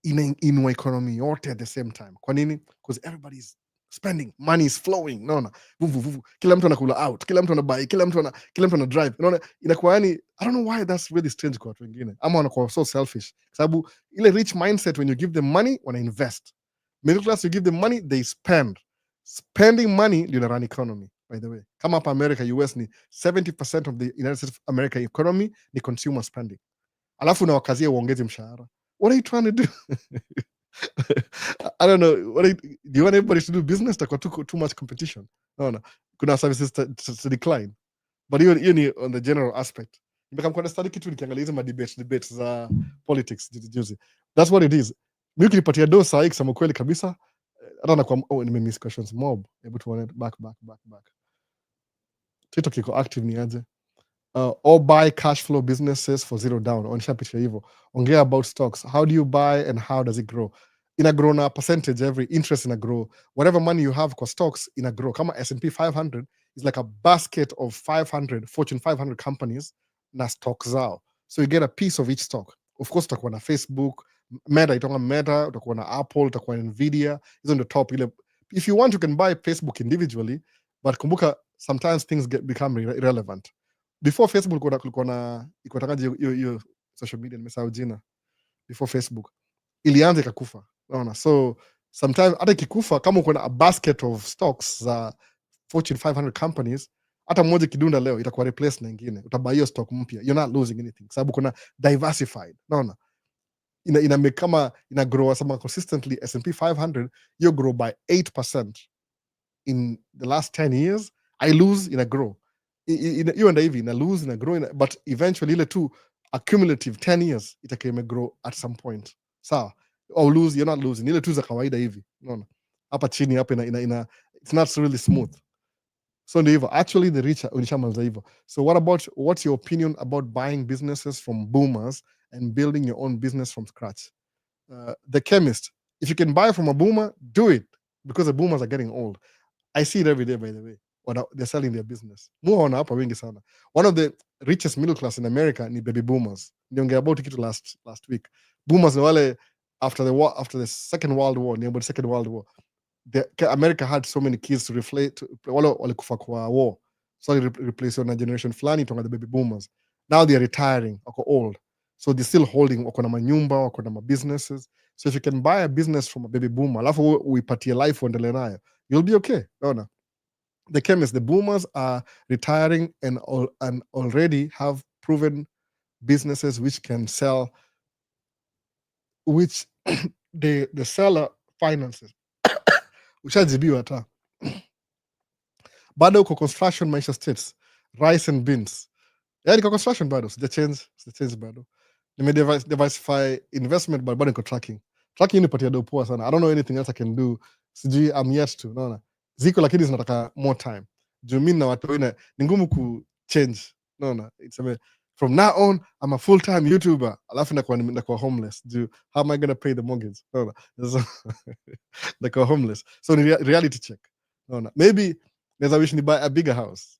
in economy yote at the same time. Kwa nini? Because everybody's spending, money is flowing. Naona kila mtu anakula out, kila mtu anabuy, kila mtu ana drive. Unaona inakuwa yani, I don't know why that's really strange kwa watu wengine, ama wanakuwa so selfish, sababu ile rich mindset, when you give them money wana invest. Middle class, you give them money, they spend. Spending money ndio run economy, by the way. Kama hapa America, US ni 70% of the United States of America economy ni consumer spending, alafu na wakazia uongeze mshahara. What are you trying to do? I don't know. Do you want everybody to do business? Too much competition. No. Kuna services to decline. But hiyo ni on the general aspect. Nimekamkuwa na study kitu nikiangalia hizo debates za politics juzi. That's what it is. Mimi ukinipatia dosa hii kusema kweli kabisa, hata nakuwa nimemiss questions mob. Hebu tuone back. TikTok iko active ni aje? Or buy cash flow businesses for zero down. Onyesha picha hivyo. Ongea about stocks. How do you buy and how does it grow? Ina grow na percentage, every interest ina grow. Whatever money you have kwa stocks ina grow. Kama S&P 500 is like a basket of 500 Fortune 500 companies na stocks zao. So you get a piece of each stock. Of course utakuwa na Facebook, Meta, utakuwa na Apple, utakuwa na Nvidia. Hizo ndio top ile. If you want you can buy Facebook individually, but kumbuka sometimes things become irrelevant. Before Facebook kulikuwa na ikotangaje hiyo social media, nimesahau jina. Before Facebook ilianza ikakufa, unaona. So sometimes hata ikikufa, kama uko na a basket of stocks za Fortune 500 companies, hata mmoja kidunda leo itakuwa replace na nyingine, utabuy hiyo stock mpya, you're not losing anything sababu kuna diversified, unaona. Ina kama ina grow sama consistently. S&P 500 you grow by 8% in the last 10 years. I lose, ina grow. You and hivi ina lose, ina grow, but eventually ile tu accumulative 10 years itakuwa grow at some point, sawa, or lose, you're not losing, ile tu za kawaida hivi, unaona hapa chini hapa ina it's not really smooth. So ndio hivyo, actually the rich ulishamaliza hivyo. So what's your opinion about buying businesses from boomers and building your own business from scratch? The chemist, if you can buy from a boomer, do it, because the boomers are getting old. I see it every day, by the way. They're selling their business. Muona hapa wengi sana. One of the richest middle class in America ni baby boomers. Niongea about kitu last week. Boomers ni wale after the Second World War, ni about the Second World War. America had so many kids to reflect, wale walikufa kwa war. So they replace na generation fulani tonga the baby boomers. Now they are retiring, wako old. So they're still holding, wako na manyumba, wako na businesses. So if you can buy a business from a baby boomer, alafu uipatie life uendelee nayo, you'll be okay. Naona the chemists, the boomers are retiring and already have proven businesses which can sell, which the seller finances. Ushajibiwa hata bado uko construction Maisha states rice and beans, yani kwa construction bado sija change bado, diversify investment bado niko tracking nipatia do poa sana. I don't know anything else I can do, sijui, I'm yet to, naona ziko lakini zinataka more time juu mimi na watu wengine ni ngumu ku change, naona it's from now on I'm a full-time YouTuber alafu nakuwa homeless juu how am I gonna pay the mortgage, naona nakuwa homeless. So ni reality check, naona maybe there's a wish to buy a bigger house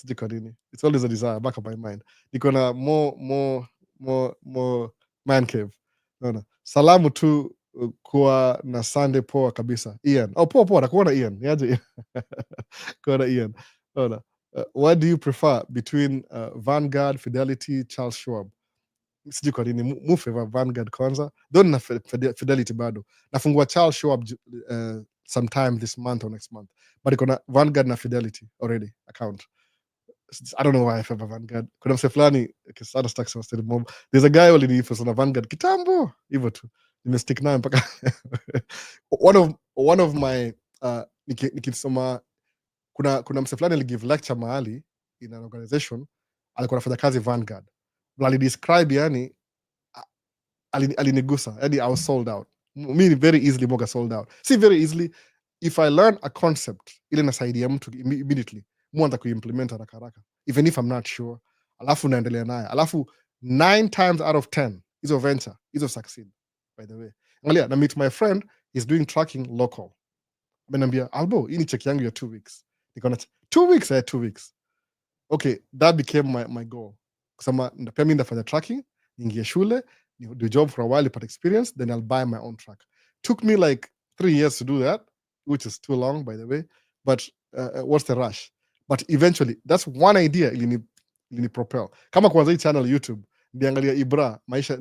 jiko nini, it's always a desire back of my mind, niko na more man cave, naona salamu tu kuwa na Sunday poa kabisa Ian. Oh, poa nakuona Ian, niaje kuona Ian, naona what do you prefer between Vanguard, Fidelity, Charles Schwab? Sijui kwa nini mu favor Vanguard kwanza, don't na Fidelity bado, nafungua Charles Schwab sometime this month or next month, but iko na Vanguard na Fidelity already account. I don't know why I favor Vanguard. Kuna mse fulani kisana stacks of steady mob, there's a guy alinifunza na Vanguard kitambo hivyo tu, nimestick nayo mpaka one of my nikisoma, kuna mse fulani aligive lecture mahali in an organization, alikuwa anafanya kazi Vanguard, alidescribe yani alinigusa, yani I was sold out. Me very easily moga sold out. See, very easily if I learn a concept ile nasaidia mtu immediately mwanza kuimplement haraka even if I'm not sure, alafu naendelea naye, alafu 9 times out of 10 hizo venture hizo succeed. By the way, angalia na meet my friend, he's doing tracking local, ameniambia Albo, hii ni check yangu ya 2 weeks, niko na 2 weeks 2 weeks. Okay, that became my goal, kusema pia mimi ndafanya tracking, niingie shule, do job for a while, but experience, then I'll buy my own track. Took me like 3 years to do that, which is too long, by the way, but what's the rush? But eventually that's one idea ilini propel. Kama kwanza hii channel YouTube niangalia Maisha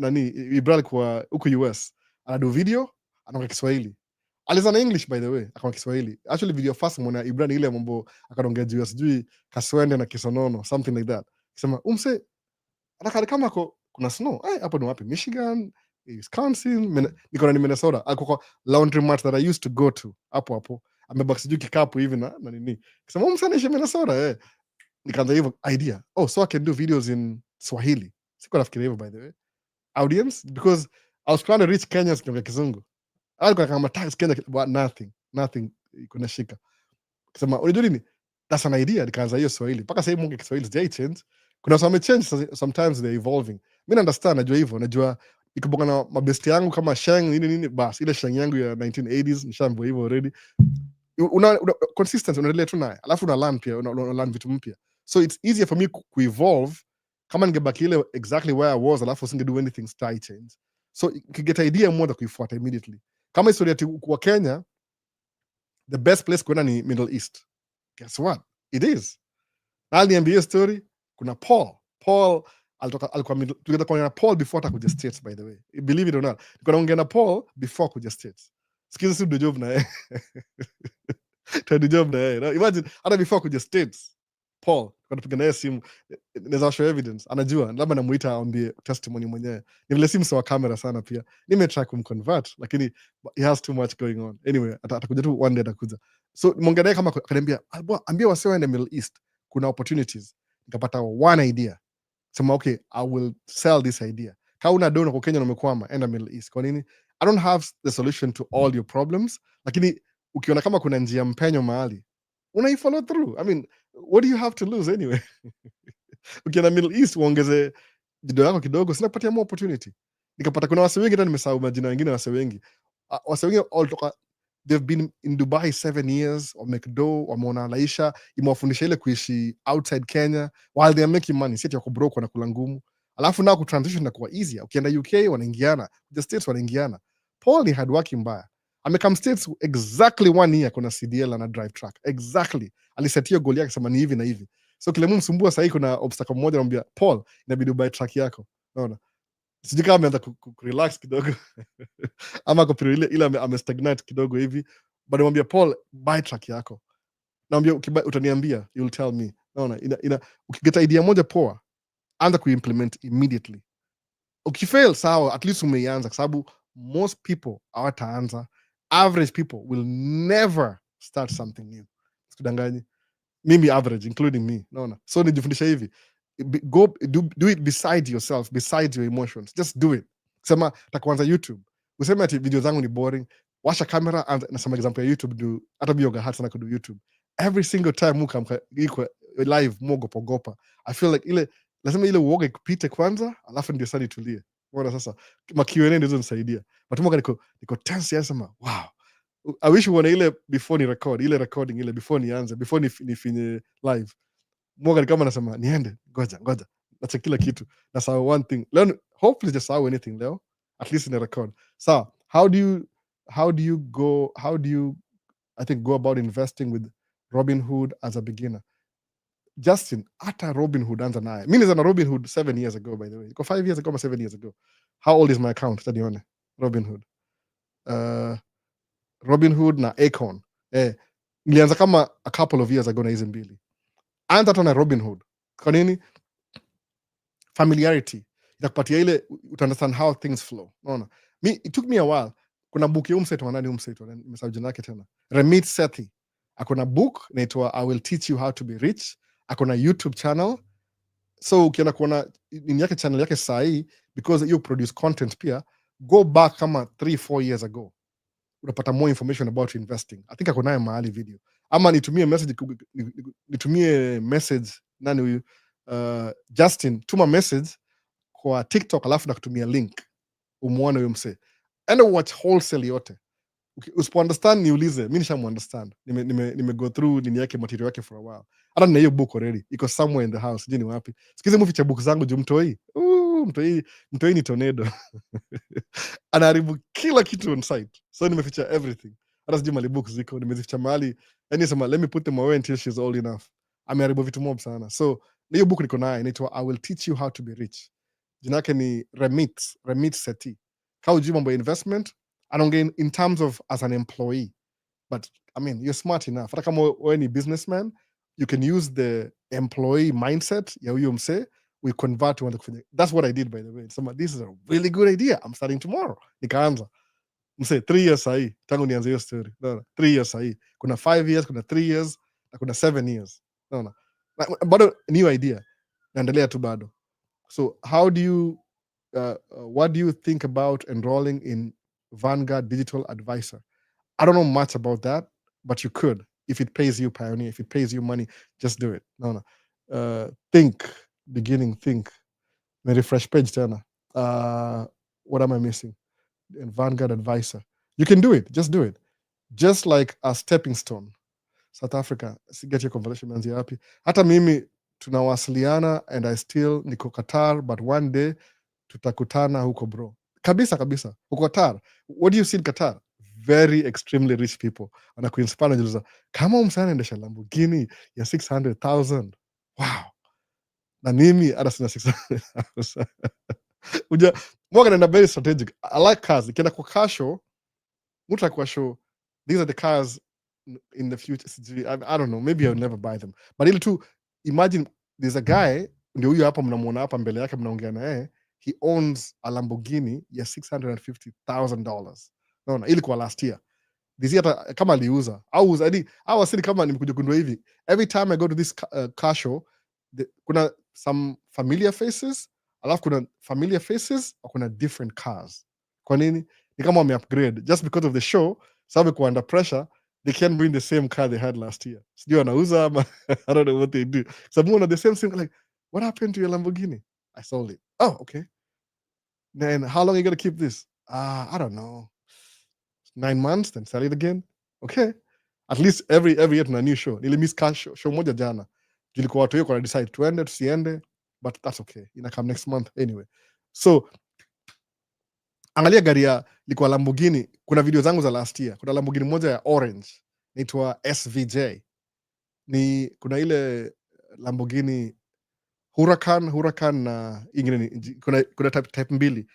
Ibra alikuwa huko US anado video anaongea Kiswahili, alianza na English by the way, akawa Kiswahili. Actually video first mwana Ibra ni ile mambo akaongea juu sijui kaswende na kisonono, something like that, kisema umse anakali kama kuna snow hapo ni wapi, Michigan, Wisconsin, niko na Minnesota, alikuwa laundry mat that I used to go to hapo amebaki sijui kikapu hivi na nini, kisema umse naishi Minnesota nikaanza hivyo idea, so I can do videos in Swahili. Sikuwa nafikiria hivyo by the way audience, because I was trying to reach Kenyans kwa Kizungu, alikuwa kama tax Kenya but nothing kuna shika, kisema unajua nini, that's an idea, nikaanza hiyo Swahili mpaka sasa hivi Kiswahili sijai change. Kuna some change, sometimes they're evolving. Mimi understand, najua hivyo, najua ikibonga na mabesti yangu kama Sheng nini bas ile Sheng yangu ya 1980s nishambo hivyo already, una consistency unaendelea tu naye, alafu una learn pia, una learn vitu mpya, so it's easier for me ku evolve kama ningebaki ile exactly where I was alafu singe do anything style change. So get idea more kuifuata immediately. Kama historia kwa Kenya, the best place kwenda ni Middle East. Guess what? It is. Niambie story, kuna Paul alikuwa na Paul before atakuja States, by the way. Believe it or not. Nilikuwa naongea na Paul before kuja States. Sikiza si job na yeye. Tadi job na yeye. Imagine hata before kuja States. Paul, kwa tupiga naye simu, naweza show evidence, anajua, labda namuita aambie testimony mwenyewe. Ni vile simu sawa kamera sana pia. Nimetry kumconvert, lakini he has too much going on. Anyway, atakuja tu one day atakuja. So mwongea naye kama akaniambia, ambia wasio waende Middle East, kuna opportunities. Nikapata one idea. sema okay, I will sell this idea. Kama una dona kwa Kenya na umekwama, enda Middle East. Kwa nini? I don't have the solution to all your problems, lakini ukiona kama kuna njia mpenyo mahali, unaifollow through. I mean, what do you have to lose anyway? Ukienda Middle East uongeze jido yako kidogo, sina kupatia more opportunity. Nikapata kuna wase wengi, hata nimesahau majina wengine, wase wengi. Wase wengi walitoka, they've been in Dubai 7 years, wamake dough, wameona maisha, imewafundisha ile kuishi outside Kenya while they are making money, si ati wako broke wanakula ngumu. Alafu nao kutransition inakuwa easier. Ukienda UK wanaingiana, the States wanaingiana. Paul ni hardworking mbaya. Amekam States exactly 1 year kuna CDL na drive truck. Exactly. Alisetia goal yake akasema ni hivi na hivi. So kile msumbua sasa kuna obstacle mmoja, anamwambia Paul, inabidi ubuy truck yako. Unaona? Sijui kama ameanza kurelax kidogo ama kwa period ile amestagnate kidogo hivi, but namwambia Paul, buy truck yako. Namwambia utaniambia, you'll tell me. Unaona? Ukigeta idea moja poa, anza kuimplement immediately. Ukifail sawa, at least umeianza, kwa sababu most people hawataanza. Average people will never start something new. Sikudanganyi. Mimi average, including me. Naona? So nijifundisha hivi, do it beside yourself, beside your emotions. Just do it. Sema takuanza YouTube, useme ati video zangu ni boring, washa camera and nasema example ya YouTube, do hata bioga hata na kudu YouTube every single time muka iko live mogopa. I feel like ile lazima ile uoga ikupite kwanza, alafu ndio sasa nitulie. Bora sasa Q&A ndio nisaidia, but moga niko tense yasema wow, I wish uone ile before ni record, ile recording ile before nianze, before nifinye live. Moga kama nasema niende, ngoja nacha kila kitu, nasahau one thing leo, hopefully just sahau anything leo, at least in a record. So how do you I think go about investing with Robinhood as a beginner? Justin, hata Robinhood anza naye. Mimi niza na Robinhood 7 years ago, by the way. Iko 5 years ago, 7 years ago. How old is my account? Tanione. Robinhood. Robinhood na Acorn. Nilianza kama a couple of years ago na hizi mbili. Anza hata na Robinhood. Kwa nini? Familiarity. Itakupatia ile, understand how things flow. Unaona? It took me a while. Kuna book ya nimesahau jina lake tena. Ramit Sethi. Akona book inaitwa I Will Teach You How to Be Rich. Akona YouTube channel. So ukienda kuona nini yake channel yake sahi, because you produce content pia, go back kama 3-4 years ago. Unapata more information about investing. I think akona mahali video. Ama nitumie message nani huyu? Justin, tuma message kwa TikTok alafu nakutumia link. Umuone huyo mse. Enda watch wholesale yote. Usipo understand niulize, mimi nishamu understand. Nime go through nini yake material yake for a while. Hata nina hiyo book already. Iko somewhere in the house. Sijui ni wapi. Sikize movie cha book zangu juu mtoi ni tornado. Anaharibu kila kitu on site. So nimeficha everything. Hata sijui mali books ziko, nimezificha mahali. Yani sema let me put them away until she's old enough. Ameharibu vitu mob sana. So hiyo book niko nayo inaitwa I Will Teach You How to Be Rich. Jina yake ni Ramit Sethi. Kama hujui mambo ya investment, anaongea in terms of as an employee, but I mean you're smart enough. Hata kama wewe ni businessman, you can use the employee mindset ya huyo mse, we convert to kufanya. That's what I did, by the way. So this is a really good idea, I'm starting tomorrow. Nikaanza mse 3 years sahi tangu nianze hiyo story. No, 3 years sahi, kuna 5 years, kuna 3 years na kuna 7 years. No. Bado new idea, naendelea tu bado. So what do you think about enrolling in Vanguard Digital Advisor? I don't know much about that, but you could. If it pays you, Pioneer, if it pays you money, just do it. No. Think. My refresh page tena. What am I missing? In Vanguard Advisor. You can do it. Just do it. Just like a stepping stone. South Africa. Get your conversation manzi happy. Hata mimi tunawasiliana and I still niko Qatar, but one day tutakutana huko bro. Kabisa. Huko Qatar. What do you see in Qatar? Very extremely rich people. Wanakuinspire najuliza, kama msana endesha Lamborghini ya 600,000. Wow. Na mimi hata sina 600,000. Uja Morgan and very strategic. I like cars. Nikienda kwa car show, mtu kwa show, these are the cars in the future. I don't know, maybe I'll never buy them. But ile tu imagine there's a guy, ndio huyo hapa mnamuona hapa mbele yake mnaongea na yeye, he owns a Lamborghini ya $650,000. Naona ilikuwa last year. This year kama aliuza au asili kama nimekuja kundua hivi, every time I go to this car show, kuna some familiar faces, alafu kuna familiar faces, kuna different cars. Kwa nini? Ni kama wameupgrade just because of the show, sababu kwa under pressure they can't bring the same car they had last year. Sijui wanauza ama I don't know what they do. Some of the same thing, like, what happened to your Lamborghini? I sold it. Oh, okay. Then how long are you gonna keep this? I don't know. 9 months, then sell it again. Okay. At least every year tuna new show. Nilimiss show moja jana. Tulikuwa watu wako decide tuende tusiende, but that's okay. Ina come next month anyway. So angalia gari ya ilikuwa Lamborghini. Kuna video zangu za last year. Kuna Lamborghini moja ya orange inaitwa SVJ. Ni kuna ile Lamborghini Huracan na ingine kuna type mbili.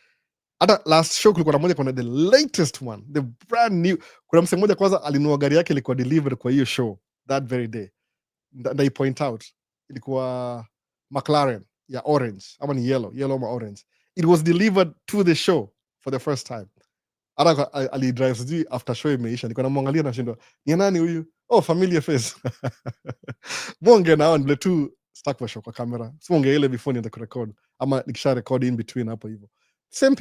Hata last show kulikuwa na moja, kuna the latest one, the brand new. Kuna msemo mmoja kwanza alinunua gari yake ilikuwa delivered kwa hiyo show that very day. They point out ilikuwa McLaren ya orange ama ni yellow ama orange. It was delivered to the show for the first time. Hata alidrive sijui after show imeisha, nilikuwa namwangalia nashindwa ni nani huyu? Oh, familiar face. Bonge nao nile tu stuck kwa show kwa camera. Simonge ile before niende kurecord ama nikisha record in between hapo hivyo. Same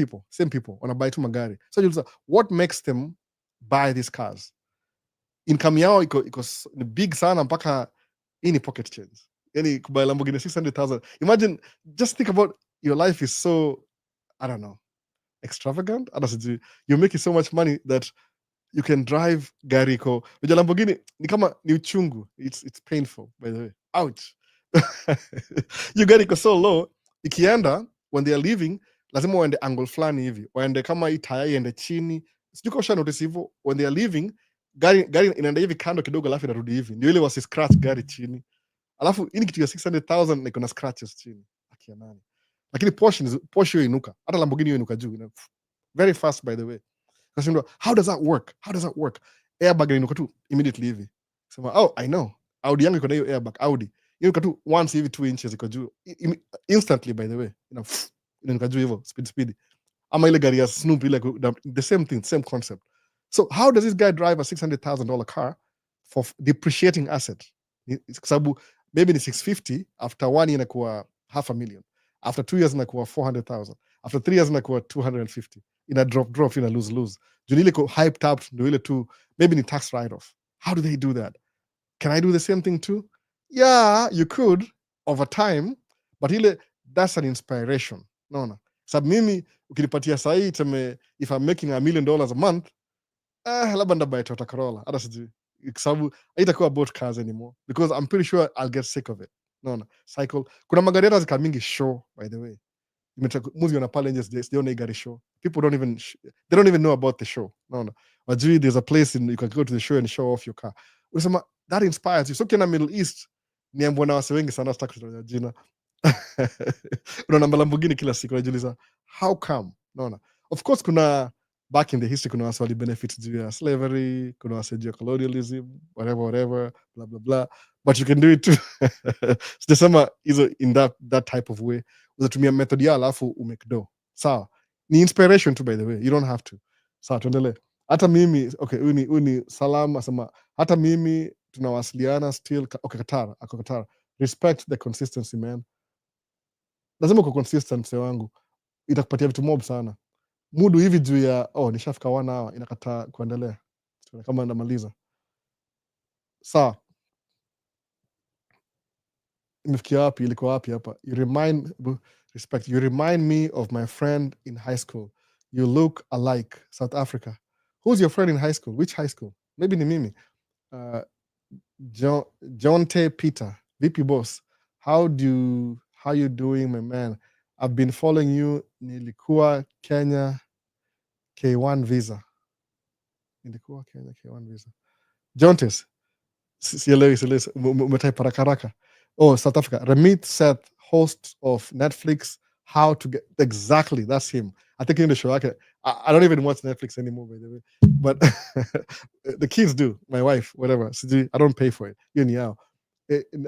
people wanabuy tu magari. So you what makes them buy these cars? Income yao iko ni big sana mpaka hii ni pocket change. Yani kubuy Lamborghini 600,000. Imagine, just think about your life is so, I don't know, extravagant. You're making so much money that you can drive gari iko. Unajua Lamborghini ni kama ni uchungu. It's painful, by the way. Ouch. You gari iko so low, ikienda when they are leaving lazima waende angle fulani hivi, waende kama hii taya iende chini. Sijui kama usha notice hivyo, when they are leaving gari inaenda hivi kando kidogo alafu inarudi hivi, ndio ile wasi scratch gari chini. Alafu hii ni kitu ya 600,000 na iko na scratches chini. Akia nani? Lakini Porsche hiyo inuka. Hata Lamborghini hiyo inuka juu. Very fast, by the way. Kasindwa, how does that work? Airbag inuka tu immediately hivi. Sema, oh, I know. Audi yangu iko na hiyo airbag. Audi inuka tu once hivi 2 inches iko juu. Instantly, by the way. Inuka juu hivyo, speed. Ama ile gari ya Snoop ile, the same thing, same concept. So how does this guy drive a $600,000 car for depreciating asset? Kwa sababu maybe ni 650, after 1 year inakuwa $500,000, after 2 years inakuwa 400,000, after 3 years inakuwa 250. Ina drop, ina lose. Juu ile iko hyped up ndio ile tu, maybe ni tax write off. How do they do that? Can I do the same thing too? Yeah, you could over time, but ile, that's an inspiration. Naona sababu mimi ukinipatia sahi teme, if I'm making $1 million a month, labda ndabuy Toyota Corolla, hata sijui, kwa sababu haitakuwa about cars anymore, because I'm pretty sure I'll get sick of it. Naona cycle. Kuna magari hata zika mingi show, by the way. Muzi wana pale nje sijaona gari show. People don't even know about the show. Naona wajui there's a place you can go to the show and show off your car. Unasema that inspires you. So kienda Middle East ni mbona wase wengi sana sitaki kutaja jina. Unaona Lamborghini kila siku, unajiuliza how come? Naona of course kuna back in the history kuna wase wali benefit juu ya slavery, kuna wase juu ya colonialism, whatever, blah blah blah, but you can do it too. Sijasema hizo in that type of way. Unatumia method ya alafu umake do. Sawa, ni inspiration too, by the way, you don't have to. Sawa, tuendelee. Hata mimi, okay, uni salam asema hata mimi tunawasiliana still. Okay, Qatar, respect the consistency, man. Lazima uko consistent, mse wangu, itakupatia vitu mob sana. Mudu hivi juu ya nishafika 1 hour inakataa kuendelea. Kama ndamaliza sawa, imefikia wapi? Ilikuwa wapi hapa? You remind me of my friend in high school. You look alike. South Africa. Who's your friend in high school? Which high school? Maybe ni mimi. John T. Peter. VP boss. How you doing, my man? I've been following you. Nilikuwa Kenya K1 visa. Nilikuwa Kenya K1 visa. Jontes. Sielewi. Umetype haraka. Oh, South Africa. Ramit Seth, host of Netflix, How to Get... Exactly, that's him. I think in the show, I don't even watch Netflix anymore, by the way. But the kids do. My wife, whatever. I don't pay for it.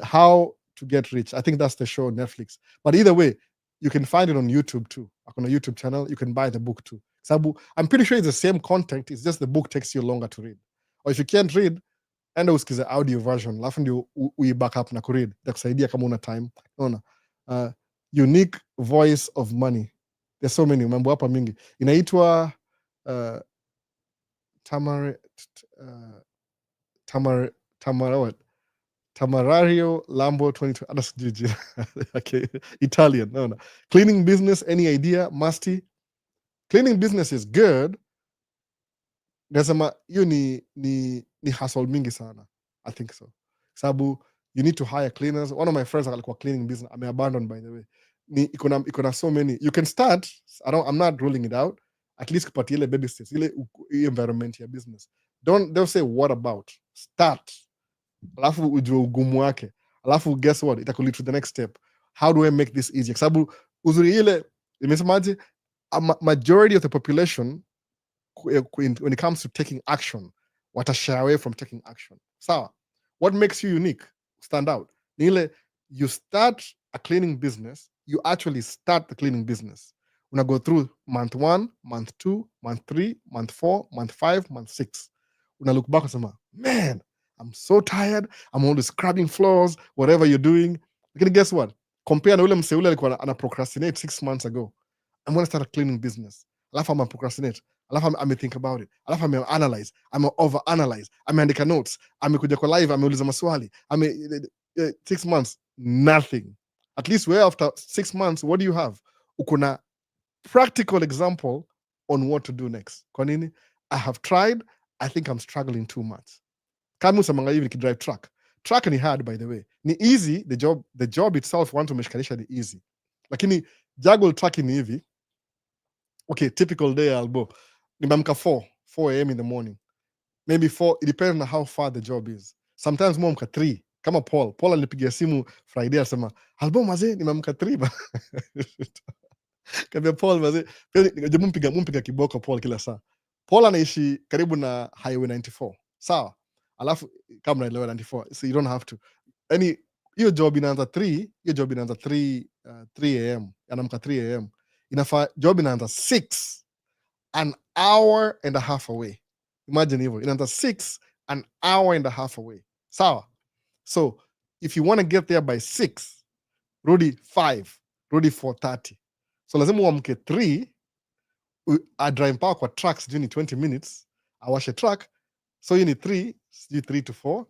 How to Get Rich. I think that's the show on Netflix. But either way, you can find it on YouTube too. On a YouTube channel, you can buy the book too. Sabu, I'm pretty sure it's the same content. It's just the book takes you longer to read. Or if you can't read, enda usikize audio version, alafu ndio uiback up na kuread. Itakusaidia kama una time. Unaona? Unique voice of money. There's so many mambo hapa mingi. Inaitwa uh, Tamarario Lambo 2020. Hata sijui jina. Okay. Italian. No. Cleaning business, any idea? Musty. Cleaning business is good. Nasema hiyo ni hustle mingi sana. I think so. Sababu you need to hire cleaners. One of my friends alikuwa cleaning business. I'm abandoned, by the way. Iko na so many. You can start. I'm not ruling it out. At least kupatia ile baby steps, ile environment ya business. Don't say what about. Start. Alafu ujue ugumu wake. Alafu guess what? Itakulead to the next step. How do I make this easier? Sababu uzuri ile imesemaje, a majority of the population when it comes to taking action, watashy away from taking action. Sawa. What makes you unique, stand out? Nile, you start a cleaning business, you actually start the cleaning business. Una go through month 1, month 2, month 3, month 4, month 5, month 6. Una look back and say, man, I'm so tired. I'm always scrubbing floors, whatever you're doing. Lakini guess what? Compare na ule mse ule alikuwa ana procrastinate 6 months ago. I'm going to start a cleaning business. Alafu I'm procrastinate. Alafu I'm think about it. Alafu I'm analyze. I'm over analyze. Ameandika notes. Amekuja kwa live. Ameuliza maswali. 6 months, nothing. At least where after 6 months, what do you have? Ukuna practical example on what to do next. Kwa nini? I have tried. I think I'm struggling too much. Kama usamanga hivi nikidrive truck. Truck ni hard, by the way. Ni easy. The job itself, want to umeshikanisha ni easy. Lakini juggle truck ni hivi. Okay, typical day albo. Nimeamka 4 a.m. in the morning. Maybe 4, it depends on how far the job is. Sometimes mwamka 3. Kama Paul alipigia simu Friday asema, albo mazee nimeamka 3. Kabia Paul mazee, mumpiga kiboko Paul kila saa. Paul anaishi karibu na Highway 94. Sawa? Alafu kama naelewa 94, so you don't have to. Any hiyo job inaanza 3, hiyo job inaanza 3 a.m. Anamka 3 a.m. Inafaa job inaanza 6, an hour and a half away. Imagine hivyo, inaanza 6, an hour and a half away. Sawa? So if you want to get there by 6, rudi 5, rudi 4:30. So lazima uamke 3, adrive mpaka kwa truck sijui ni 20 minutes, awashe truck. So you need 3 to 4.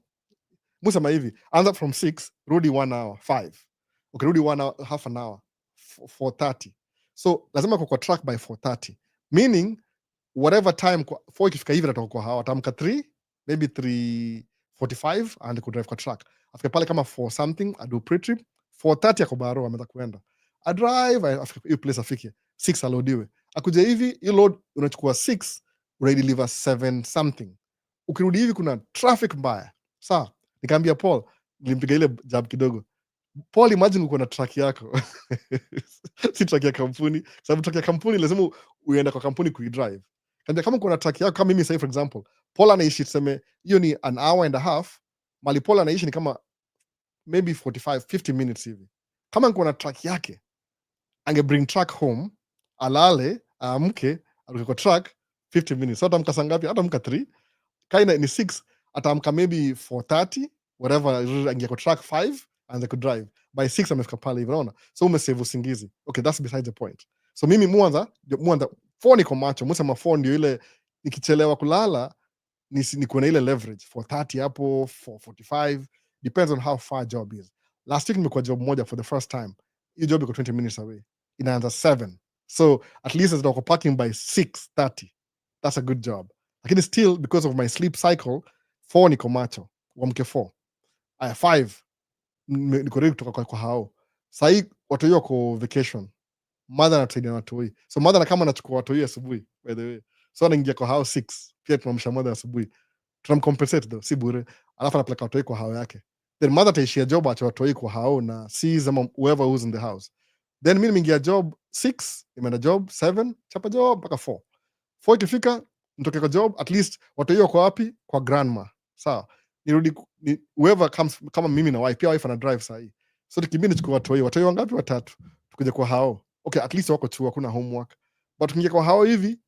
Musema hivi, anza from 6, rudi 1 hour, 5. Okay, rudi 1 hour, half an hour, 4:30. So lazima kwa truck by 4:30. Meaning, whatever time, 4 ikifika hivi natoka kwa hawa, atamka 3, maybe 3:45, and could drive kwa truck. Afika pale kama 4 something, I do pre-trip, 4:30 ako baro, ameanza kuenda. I drive, afika hiyo place afike, 6 alodiwe. Akuja hivi, hiyo load unachukua 6, unaideliver 7 something. Ukirudi hivi kuna traffic mbaya. Sawa, nikaambia Paul, nilimpiga ile jab kidogo. Paul, imagine uko na truck yako. Si truck ya kampuni. Sababu truck ya kampuni lazima uende kwa kampuni kuidrive. Kama uko na truck yako, kama mimi say for example, Paul anaishi tuseme hiyo ni an hour and a half, mali Paul anaishi ni kama maybe 45-50 minutes hivi. Kama uko na truck yake, ange bring truck home, alale, amke, aruke kwa truck 50 minutes. So atamka saa ngapi? Atamka 3. Kaina ni 6, atamka maybe 4:30, whatever, ange kwa truck 5 and they could drive. By 6 amefika pale hivi, unaona? So umesave usingizi. Okay, that's beside the point. So mimi mwanza 4 niko macho. Musema 4 ndio ile nikichelewa kulala niko na ile leverage 4:30 hapo, 4:45, depends on how far job is. Last week nimekuwa job moja for the first time. Hiyo job iko 20 minutes away. Inaanza 7. So at least ndio parking by 6:30. That's a good job. Lakini still because of my sleep cycle, 4 niko macho. Uamke 4. Aya 5 niko ready kutoka kwa hao. Sahii watu hiyo wako vacation. Mother anatusaidia na watu hii. So mother kama anachukua watu hii asubuhi, by the way. So anaingia kwa hao 6. Pia tunamsha mother asubuhi. Tunamcompensate though, si bure. Alafu anapeleka watu hii kwa hao yake. Then mother taishia job acha watu hii kwa hao na sees whoever who's in the house. Then mimi nimeingia job 6, imeenda job 7, chapa job mpaka 4. 4 ikifika nitoke kwa job, at least watu hiyo kwa wapi? Kwa grandma. Sawa. Nirudi whoever comes, kama mimi na wife, pia wife ana drive sahi. So tukimbia nichukue watu hiyo wangapi? 3. Tukuje kwa hao. Okay, at least wako chuo, kuna homework. But tukiingia kwa hao hivi,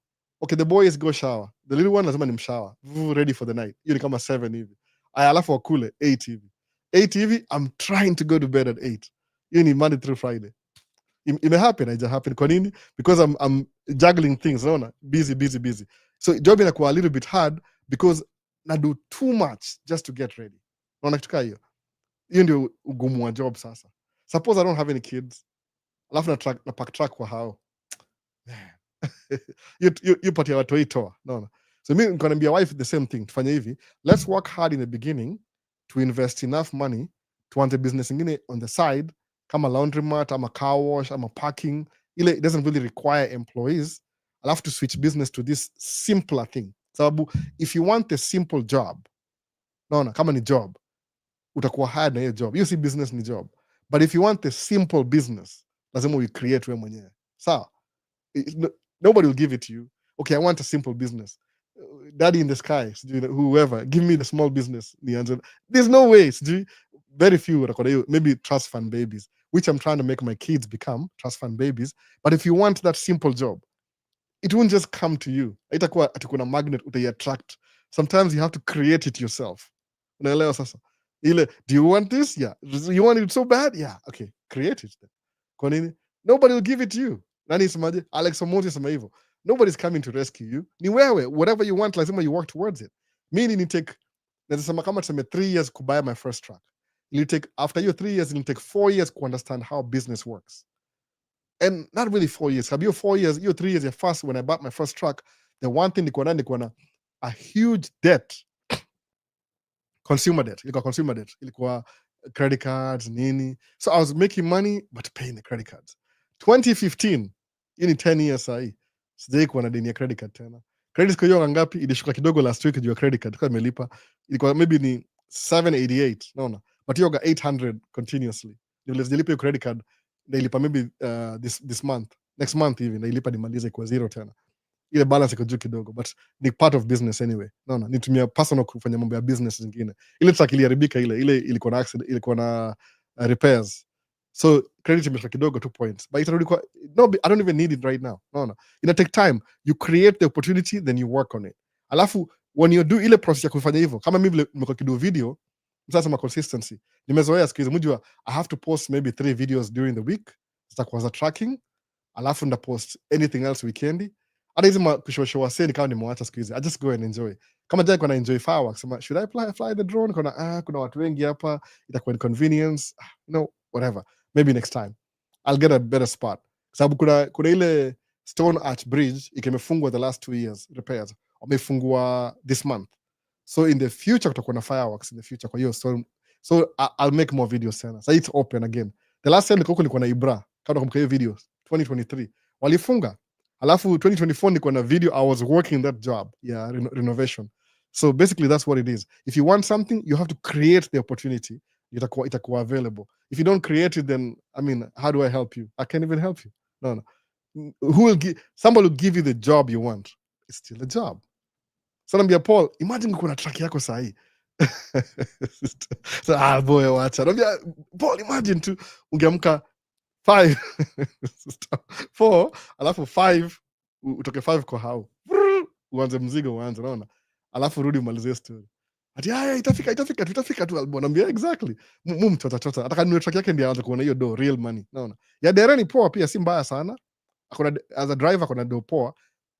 okay, the boys go shower. The little one lazima ni mshower. Ready for the night. Hiyo ni kama 7 hivi. Aya, alafu wakule 8 hivi. 8 hivi, I'm trying to go to bed at 8. hiyo ni Monday through Friday. Imehappen, haijahappen. Kwa nini? Because I'm juggling things, unaona, busy. So job inakuwa a little bit hard because na do too much just to get ready. Unaona kitu hiyo? Hiyo ndio ugumu wa job sasa. Suppose I don't have any kids, alafu na pack track kwa hao. You patia watu itoa, unaona. So mimi niko naambia wife the same thing, tufanye hivi, let's work hard in the beginning to invest enough money tuanze business ingine on the side kama laundromat ama car wash ama parking, ile it doesn't really require employees. I'll have to switch business to this simpler thing. Sababu if you want a simple job, naona kama ni job utakuwa hired na hiyo job. You see business ni job. But if you want a simple business, lazima we create wewe mwenyewe. Sawa? Nobody will give it to you. Okay, I want a simple business. Daddy in the sky, whoever, give me the small business. There's no way. Very few, maybe trust fund babies, which I'm trying to make my kids become trust fund babies. But if you want that simple job, it won't just come to you. Itakuwa atikuna magnet attract. Sometimes you have to create it yourself. Unaelewa sasa? Ile, do you want this? Yeah. You want it so bad? Yeah. Okay, create it then. Kwa nini? Nobody will give it to you. Nani semaje? Alex Omondi sema hivyo. Nobody's coming to rescue you. Ni wewe, whatever you want, lazima you work towards it. Meaning it take, nasema kama tuseme 3 years to buy my first truck. It'll take, after your 3 years, it'll take 4 years to understand how business works. And not really 4 years. Your 4 years, your 3 years, your first, when I bought my first truck, the one thing nilikuwa na a huge debt. Consumer debt. Ilikuwa credit cards, nini. So I was making money, but paying the credit cards. 2015, hii ni 10 years sahi. Sijai kuwa na deni ya credit card tena. Credit score hiyo ngapi? Ilishuka kidogo last week juu ya credit card. Kwa nimelipa. Ilikuwa maybe ni 788, naona. But hiyo ga 800 continuously. Ndio sijalipa hiyo credit card, nailipa maybe this month. Next month hivi nailipa nimalize kwa zero tena. Ile balance iko juu kidogo, but ni part of business anyway. Naona nitumia personal kufanya mambo ya business zingine. Ile truck iliharibika, ile ilikuwa na accident, ilikuwa na repairs. So credit imeshuka kidogo 2 points. But itarudi kwa, no, I don't even need it right now. Naona ina take time. You create the opportunity, then you work on it. Alafu when you do ile process ya kufanya hivyo, kama mimi nimekuwa kido video, sasa ma consistency. Nimezoea siku hizi, mjua I have to post maybe 3 videos during the week. Zitakuwa za tracking. Alafu nda post anything else weekendi. Hata hizi kushoshowa seni kama nimewacha siku hizi. I just go and enjoy. Kama jai kwa na enjoy fireworks, should I fly the drone? Kuna watu wengi hapa, itakuwa inconvenience, whatever. Maybe next time I'll get a better spot. Sababu kuna ile Stone Arch Bridge ikimefungwa the last 2 years repairs. Wamefungwa this month. So in the future kutakuwa na fireworks in the future kwa hiyo. So I'll make more videos tena. So it's open again. The last time nilikuwa na Ibra, kama kumbuka hiyo videos 2023. Walifunga. Alafu 2024 nilikuwa na video, I was working that job, yeah, renovation. So basically that's what it is. If you want something, you have to create the opportunity. Itakuwa available. If you don't create it, then how do I help you? I can't even help you. No. Somebody will give you the job you want. It's still a job. So nambia Paul, imagine uko na track yako sahi. So boy, wacha. Nambia Paul, imagine tu ungeamka 5 4 alafu 5 utoke 5 kwa hao. Uanze mzigo uanze, unaona? Alafu rudi umalizie story. Ati itafika tu album. Naambia exactly. Mtota. Ataka niwe track yake ndio aanze kuona hiyo do real money. Unaona? Ya dereni poa pia si mbaya sana. Akona as a driver akona do poa.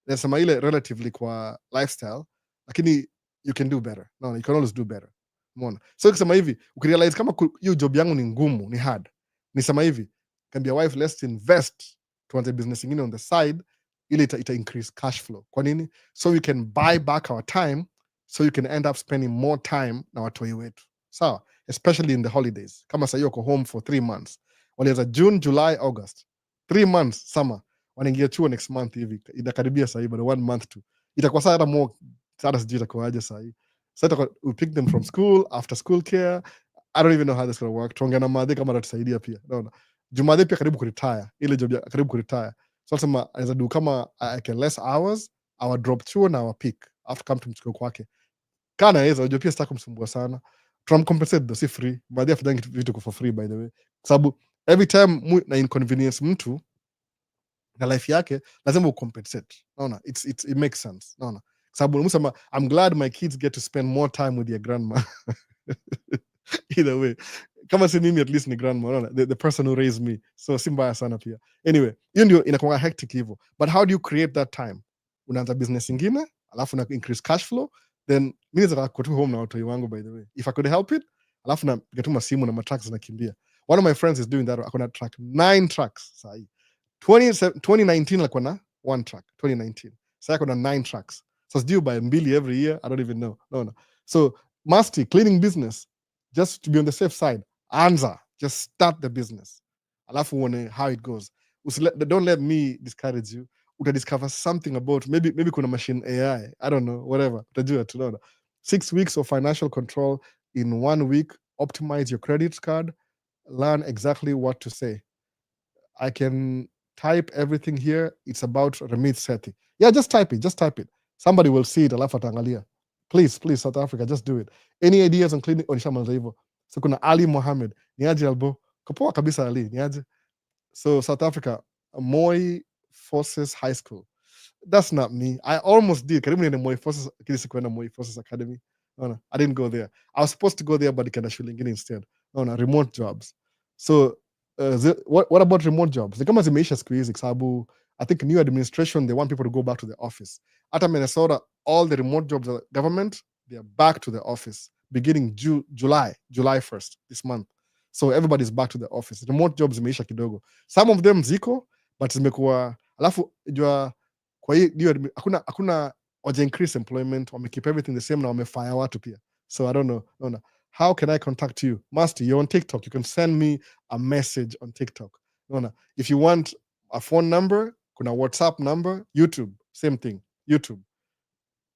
Nasema ile relatively kwa lifestyle, lakini you can do better. No, you can always do better. Umeona? So ukisema hivi, ukirealize kama hiyo job yangu ni ngumu, ni hard. Nisema hivi, can be a wife, let's invest tuanze business ingine on the side ili ita increase cash flow. Kwa nini? So we can buy back our time, so you can end up spending more time na watoi wetu. Sawa? Especially in the holidays. Kama sasa uko home for 3 months. Walianza June, July, August. 3 months summer. Wanaingia chuo next month hivi. Inakaribia sasa hivi, but 1 month tu. Itakuwa sasa hata more, sasa sijui itakuwaje sasa hivi. Sasa we pick them from school, after school care. I don't even know how this is going to work. Tuongea na madhe kama atatusaidia pia. Naona. Jumadhe pia karibu kuretire. Ile job ya karibu kuretire. So sema anaweza do kama I can less hours, our drop chuo na our pick after come to mchukua kwake. Kana hizo unajua pia sitaki kumsumbua sana. Compensate though, si free. Baadhi ya fadhili vitu for free by the way. Sababu every time na inconvenience mtu na life yake lazima ucompensate. Naona it makes sense. Naona sababu msema I'm glad my kids get to spend more time with their grandma. Either way, kama si mimi at least ni grandma, unaona, the person who raised me, so si mbaya sana pia. Anyway, hiyo ndio inakuwa hectic hivyo, but how do you create that time? Unaanza business ingine alafu na increase cash flow, then mimi nataka kuwa tu home na watoi wangu, by the way, if I could help it, alafu na piga tu masimu na matracks zinakimbia. One of my friends is doing that, akona track 9 tracks sahi. 2019 alikuwa na 1 track, 2019 sasa akona 9 tracks, so it's due by mbili every year, I don't even know. No. So Musty, cleaning business, just to be on the safe side, anza, just start the business alafu uone how it goes. Don't let me discourage you. Utadiscover something about maybe kuna machine AI, I don't know, whatever, utajua tunaona. 6 weeks of financial control in 1 week. Optimize your credit card, learn exactly what to say. I can type everything here. It's about Remit Sethi. Yeah, just type it. Somebody will see it alafu ataangalia. Please, South Africa, just do it. Any ideas on cleaning? Onishamaliza hivyo. So kuna Ali Mohammed, niaje Albo? Kapoa kabisa Ali, niaje? So South Africa, Moi Forces High School. That's not me. I almost did. Karibu niende Moi Forces, lakini sikuenda Moi Forces Academy. No, I didn't go there. I was supposed to go there, but nikaenda shule ingine instead. No, remote jobs. So what about remote jobs? Ni kama zimeisha siku hizi kwa sababu I think new administration, they want people to go back to the office. Hata Minnesota, all the remote jobs, government, they are back to the office beginning July 1st, this month. So everybody's back to the office. Remote jobs zimeisha kidogo. Some of them ziko, but zimekuwa, alafu jua kwa hiyo hakuna waja increase employment, wame keep everything the same na wamefire watu pia. So I don't know. No. How can I contact you? Master, you're on TikTok. You can send me a message on TikTok. No. If you want a phone number, kuna WhatsApp number, YouTube, same thing, YouTube.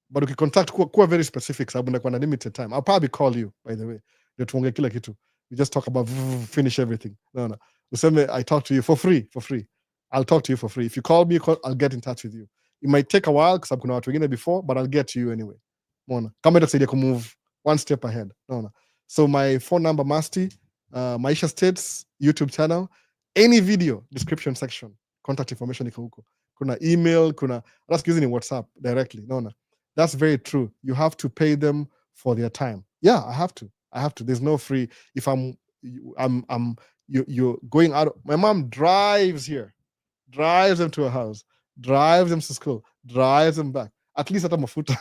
But ukicontact kuwa very specific sababu ndakuwa na limited time. I'll probably call you, by the way. Ndio tuongee kila kitu. We just talk about finish everything. No. Useme I talk to you for free. I'll talk to you for free. If you call me, I'll get in touch with you. It might take a while sababu kuna watu wengine before, but I'll get to you anyway. Mona. Kama itakusaidia kumove one step ahead. No. So my phone number, Masty, Maisha States, YouTube channel, any video, description section, contact information iko huko. Kuna email, that's using WhatsApp directly. No. That's very true. You have to pay them for their time. Yeah, I have to. There's no free. If you're going out. My mom drives here, drives them to her house, drives them to school, drives them back. At least hata mafuta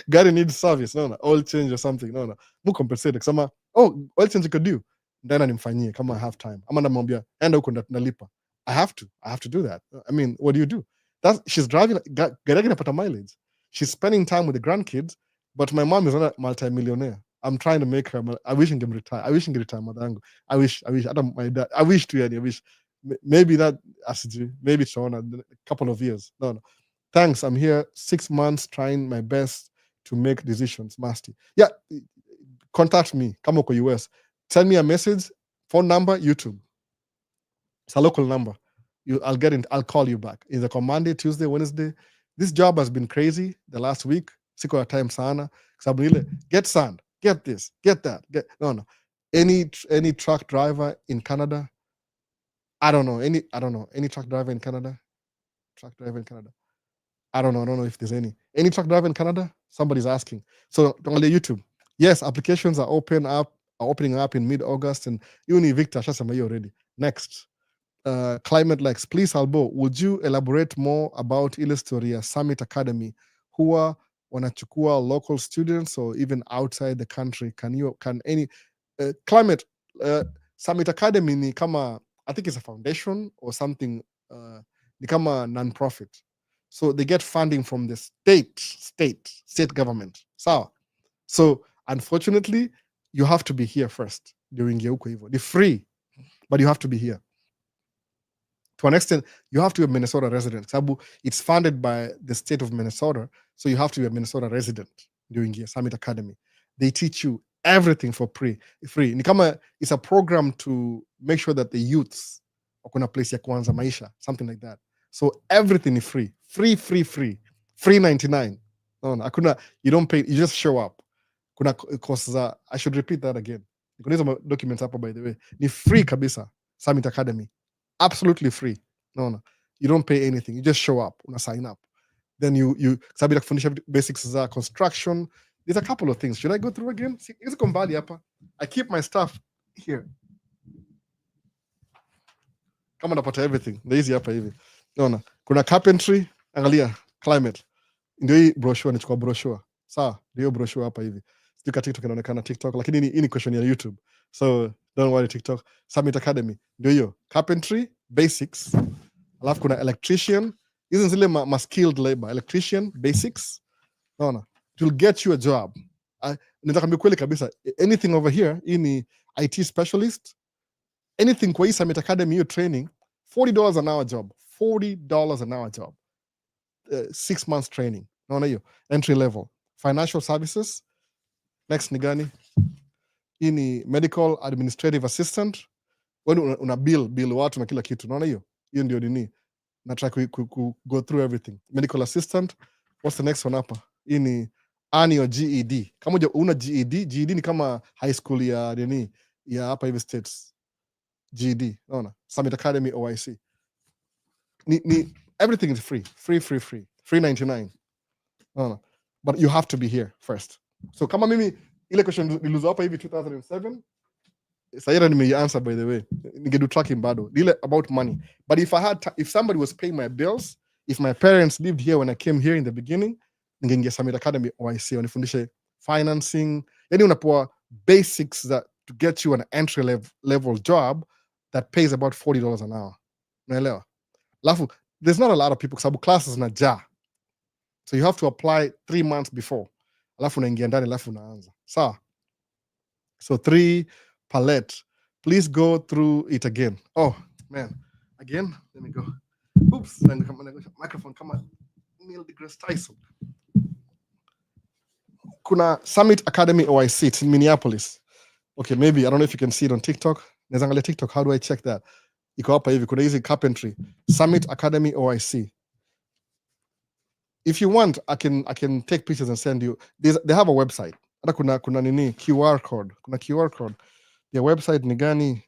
gari needs service, no, oil change or something, no, mu compensate kama oil change could do, ndana nimfanyie kama I have time, ama namwambia enda huko nalipa. I have to do that. I mean, what do you do? She's driving, gari yake inapata mileage, she's spending time with the grandkids, but my mom is not a multi-millionaire. I'm trying to make her. I wish I can retire. I wish I can retire, madangu. I wish. My dad. I wish to. I wish. Maybe that. Maybe it's on a couple of years. No. Thanks. I'm here 6 months trying my best to make decisions. Masty. Yeah. Contact me. Come over US. Send me a message. Phone number. YouTube. It's a local number. I'll get in. I'll call you back. Either on Monday, Tuesday, Wednesday. This job has been crazy the last week. Siko ya time sana. Sababu ile get sand. Get this, get that. No. Any truck driver in Canada? I don't know. Any truck driver in Canada? I don't know if there's any truck driver in Canada. Somebody's asking. So on the YouTube, yes, applications are opening up in mid-August, and Uni Victor shasema hiyo already. Next, Climate Lex, please Albo, would you elaborate more about ile story ya Summit Academy? Huwa wanachukua local students or even outside the country? Can any Climate Summit Academy ni kama, I think it's a foundation or something, ni kama non-profit, so they get funding from the state government. So unfortunately you have to be here first during huko hivyo. They're free, but you have to be here. To an extent, you have to be a Minnesota resident. Sabu, it's funded by the state of Minnesota, so you have to be a Minnesota resident during here, Summit Academy. They teach you everything for free. Nikama, it's a program to make sure that the youths wakona place ya kuanza maisha, something like that. So everything is free. Free 99. No, akuna, you don't pay, you just show up. Kuna courses, I should repeat that again. Kuna hizo documents hapa, by the way. Ni free kabisa, Summit Academy. Absolutely free. No. You don't pay anything. You just show up, una sign up. Then you sabi kufundisha basics za construction. There's a couple of things. Should I go through again? I keep my stuff here kama napata everything ndio hizi hapa hivi, unaona kuna carpentry, angalia climate, ndio hii brochure, nichukua brochure sawa, ndio brochure hapa hivi, stika TikTok inaonekana TikTok, lakini hii ni question ya YouTube, so don't worry TikTok. Summit Academy ndio hiyo carpentry basics, alafu kuna electrician, hizi zile ma skilled labor, electrician basics, unaona it will get you a job. Nataka kweli kabisa, anything over here, hii ni IT specialist, anything kwa hii Summit Academy, hiyo training, $40 an hour job, $40 an hour job, 6 months training, naona hiyo entry level. Financial services, next ni gani? Hii ni medical administrative assistant, wewe una bill watu na kila kitu, naona hiyo ndio nini, na try go through everything. Medical assistant. What's the next one hapa? Hii ni earn your GED. Kama una GED ni kama high school ya nini ya hapa hivi states, GED, naona Summit Academy OIC, ni everything is free 99, naona, but you have to be here first. So kama mimi ile question nilizo hapa hivi 2007, Saira answer, by the way, ningedo tracking bado ile about money, but if somebody was paying my bills, if my parents lived here when I came here in the beginning, ningeingia Summit Academy OIC wanifundishe financing, yani unapoa basics that to get you an entry level job that pays about $40 an hour, unaelewa? Alafu there's not a lot of people sababu classes na so you have to apply 3 months before, alafu unaingia ndani, alafu unaanza sawa. So 3 palette, please go through it again. Oh man, again, let me go. Oops, microphone kama Neil deGrasse Tyson. Kuna Summit Academy OIC, it's in Minneapolis. Okay, maybe I don't know if you can see it on TikTok. Nezangalia TikTok, how do I check that? Iko hapa hivi, kuna hizi carpentry, Summit Academy OIC. If you want, I can take pictures and send you. They have a website. Hata kuna nini QR code. Kuna QR code. Their website ni gani?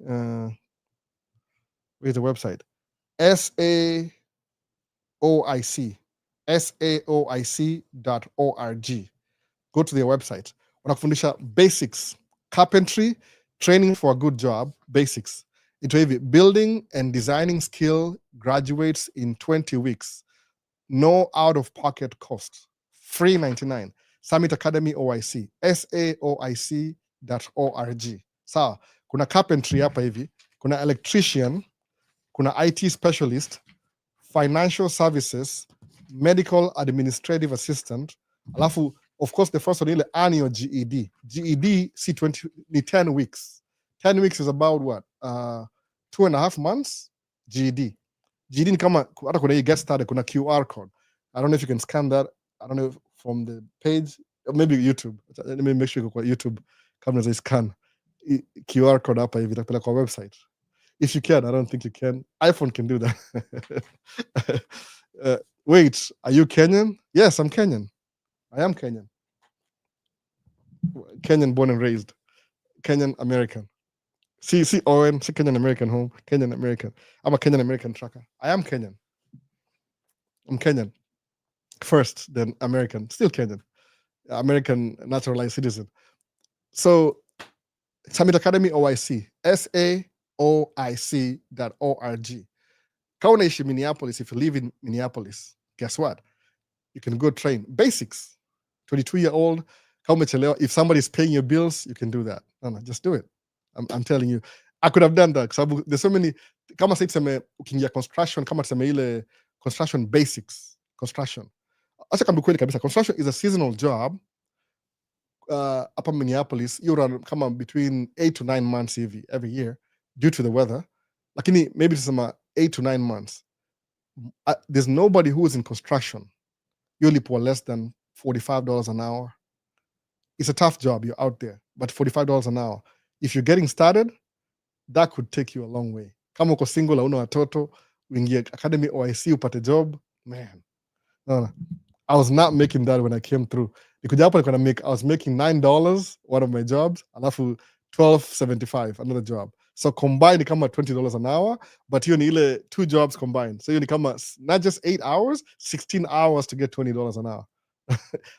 Where's the website? saoic.org. Go to their website. Wanakufundisha basics, carpentry, training for a good job, basics. Ito hivi, building and designing skill graduates in 20 weeks. No out-of-pocket cost. Free 99. Summit Academy OIC. saoic.org. Sawa, kuna carpentry hapa hivi, kuna electrician, kuna IT specialist, financial services, medical administrative assistant, alafu of course the first one ile earn your GED. GED C20 ni 10 weeks. 10 weeks is about what? 2.5 months GED. GED ni kama hata kuna hii get started, kuna QR code. I don't know if you can scan that. I don't know if from the page, or maybe YouTube. Let me make sure you go to YouTube. Kama unaweza scan QR code hapa hivi itakupeleka kwa website. If you can, I don't think you can. iPhone can do that. Wait, are you Kenyan? Yes, I'm Kenyan. I am Kenyan. Kenyan born and raised. Kenyan American. See Owen, see Kenyan American home, Kenyan American. I'm a Kenyan American trucker. I am Kenyan. I'm Kenyan. First, then American. Still Kenyan. American naturalized citizen. So, Summit Academy OIC. saoic.org. Kama unaishi Minneapolis, if you live in Minneapolis, guess what? You can go train. Basics. 22-year-old. Kama umechelewa, if somebody's paying your bills, you can do that. No, just do it. I'm telling you. I could have done that. So there's so many. Kama sasa tuseme ukiingia construction, kama tuseme ile construction basics. Construction. Acha kama kweli kabisa. Construction is a seasonal job. Hapa Minneapolis, you run kama between 8 to 9 months every year due to the weather. Lakini maybe tusema 8 to 9 months. There's nobody who is in construction. You only pour less than $45 an hour. It's a tough job. You're out there, but $45 an hour. If you're getting started, that could take you a long way. Kama uko single, una watoto, uingie Academy OIC upate job, man. No. I was not making that when I came through. I was making $9 one of my jobs, alafu $12.75 another job. So combined, kama $20 an hour, but hiyo ni ile 2 jobs combined. So hiyo ni kama not just 8 hours, 16 hours to get $20 an hour. I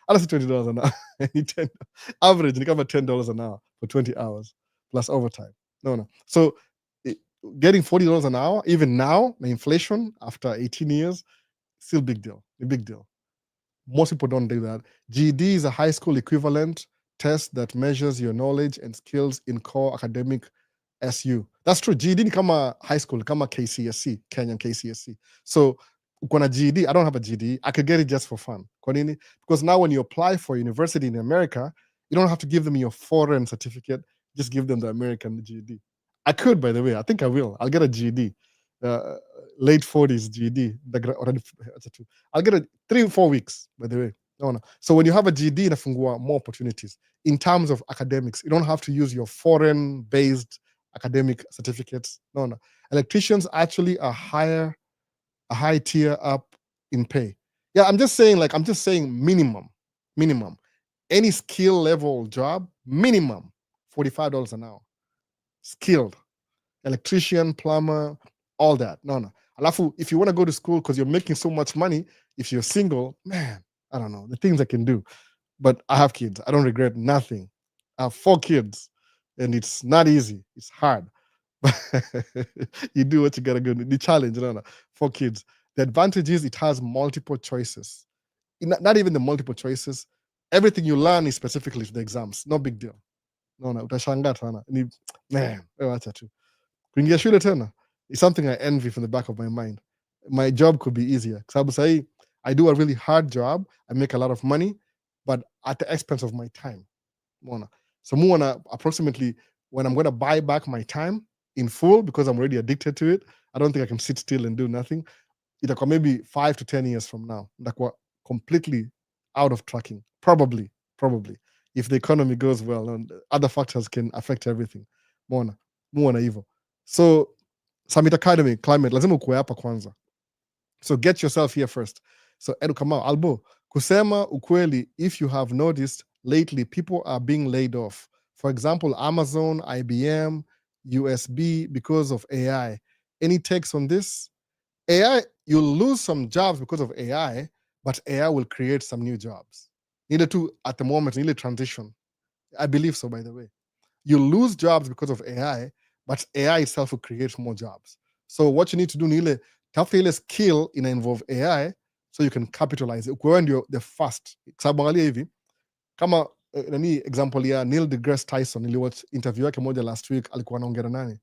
don't say $20 an hour. Average ni kama $10 an hour for 20 hours plus overtime. No. So getting $40 an hour, even now, the inflation after 18 years, still big deal. A big deal. Most people don't do that. GED is a high school equivalent test that measures your knowledge and skills in core academic SU. That's true. GED ni kama high school, kama KCSE, Kenyan KCSE. So uko na GED, I don't have a GED. I could get it just for fun. Kwa nini? Because now when you apply for university in America, you don't have to give them your foreign certificate. Just give them the American GED. I could, by the way. I think I will. I'll get a GED. Late 40s GED. I'll get it 3 or 4 weeks, by the way. No. So when you have a GED, inafungua more opportunities in terms of academics. You don't have to use your foreign-based academic certificates. No. Electricians actually are a high tier up in pay. Yeah, I'm just saying minimum. Any skill level job, minimum $45 an hour. Skilled. Electrician, plumber, all that. No. Alafu, if you want to go to school because you're making so much money, if you're single, man, I don't know, the things I can do. But I have kids. I don't regret nothing. I have 4 kids, and it's not easy. It's hard. You do what you gotta do. The challenge, 4 kids. The advantage is it has multiple choices. Not even the multiple choices. Everything you learn is specifically for the exams. No big deal. No, utashangaa sana. Man, wacha tu. Kuingia shule tena is something I envy from the back of my mind. My job could be easier. Sababu sahi, I do a really hard job. I make a lot of money, but at the expense of my time. So muona approximately when I'm going to buy back my time in full because I'm already addicted to it, I don't think I can sit still and do nothing. Itakuwa maybe 5 to 10 years from now. Itakuwa completely out of tracking. Probably. If the economy goes well and other factors can affect everything. Muona hivyo. So Summit Academy, climate, lazima ukue hapa kwanza. So get yourself here first. So Edu Kamau, Albo, kusema ukweli, if you have noticed, lately people are being laid off. For example, Amazon, IBM, USB, because of AI. Any takes on this? AI, you'll lose some jobs because of AI, but AI will create some new jobs. Neither two at the moment, neither transition. I believe so, by the way. You'll lose jobs because of AI, but AI itself will create more jobs. So what you need to do ni tafuta ile skill involve AI so you can capitalize it. Ukwewe ndio the first. Sababu angalia hivi, kama nani example ya Neil deGrasse Tyson, niliwatch interview yake moja last week, alikuwa anaongea na nani?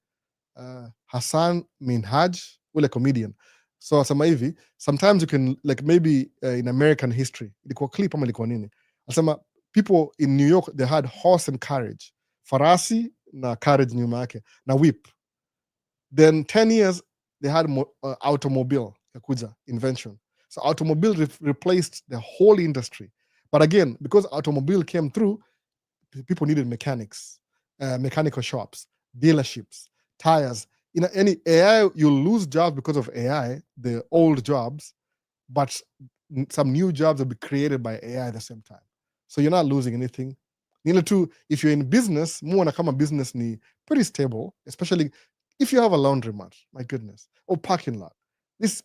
Hassan Minhaj, ule comedian. So asema hivi, sometimes you can, like maybe in American history, ilikuwa clip ama ilikuwa nini? Asema people in New York, they had horse and carriage. Farasi na carriage nyuma yake, na whip. Then 10 years, they had automobile, yakuja, invention. So automobile replaced the whole industry. But again, because automobile came through, people needed mechanics, mechanical shops, dealerships, tires. In any AI, you'll lose jobs because of AI, the old jobs, but some new jobs will be created by AI at the same time. So you're not losing anything. Nile too, if you're in business, muona kama business ni pretty stable, especially if you have a laundromat, my goodness, or parking lot. There's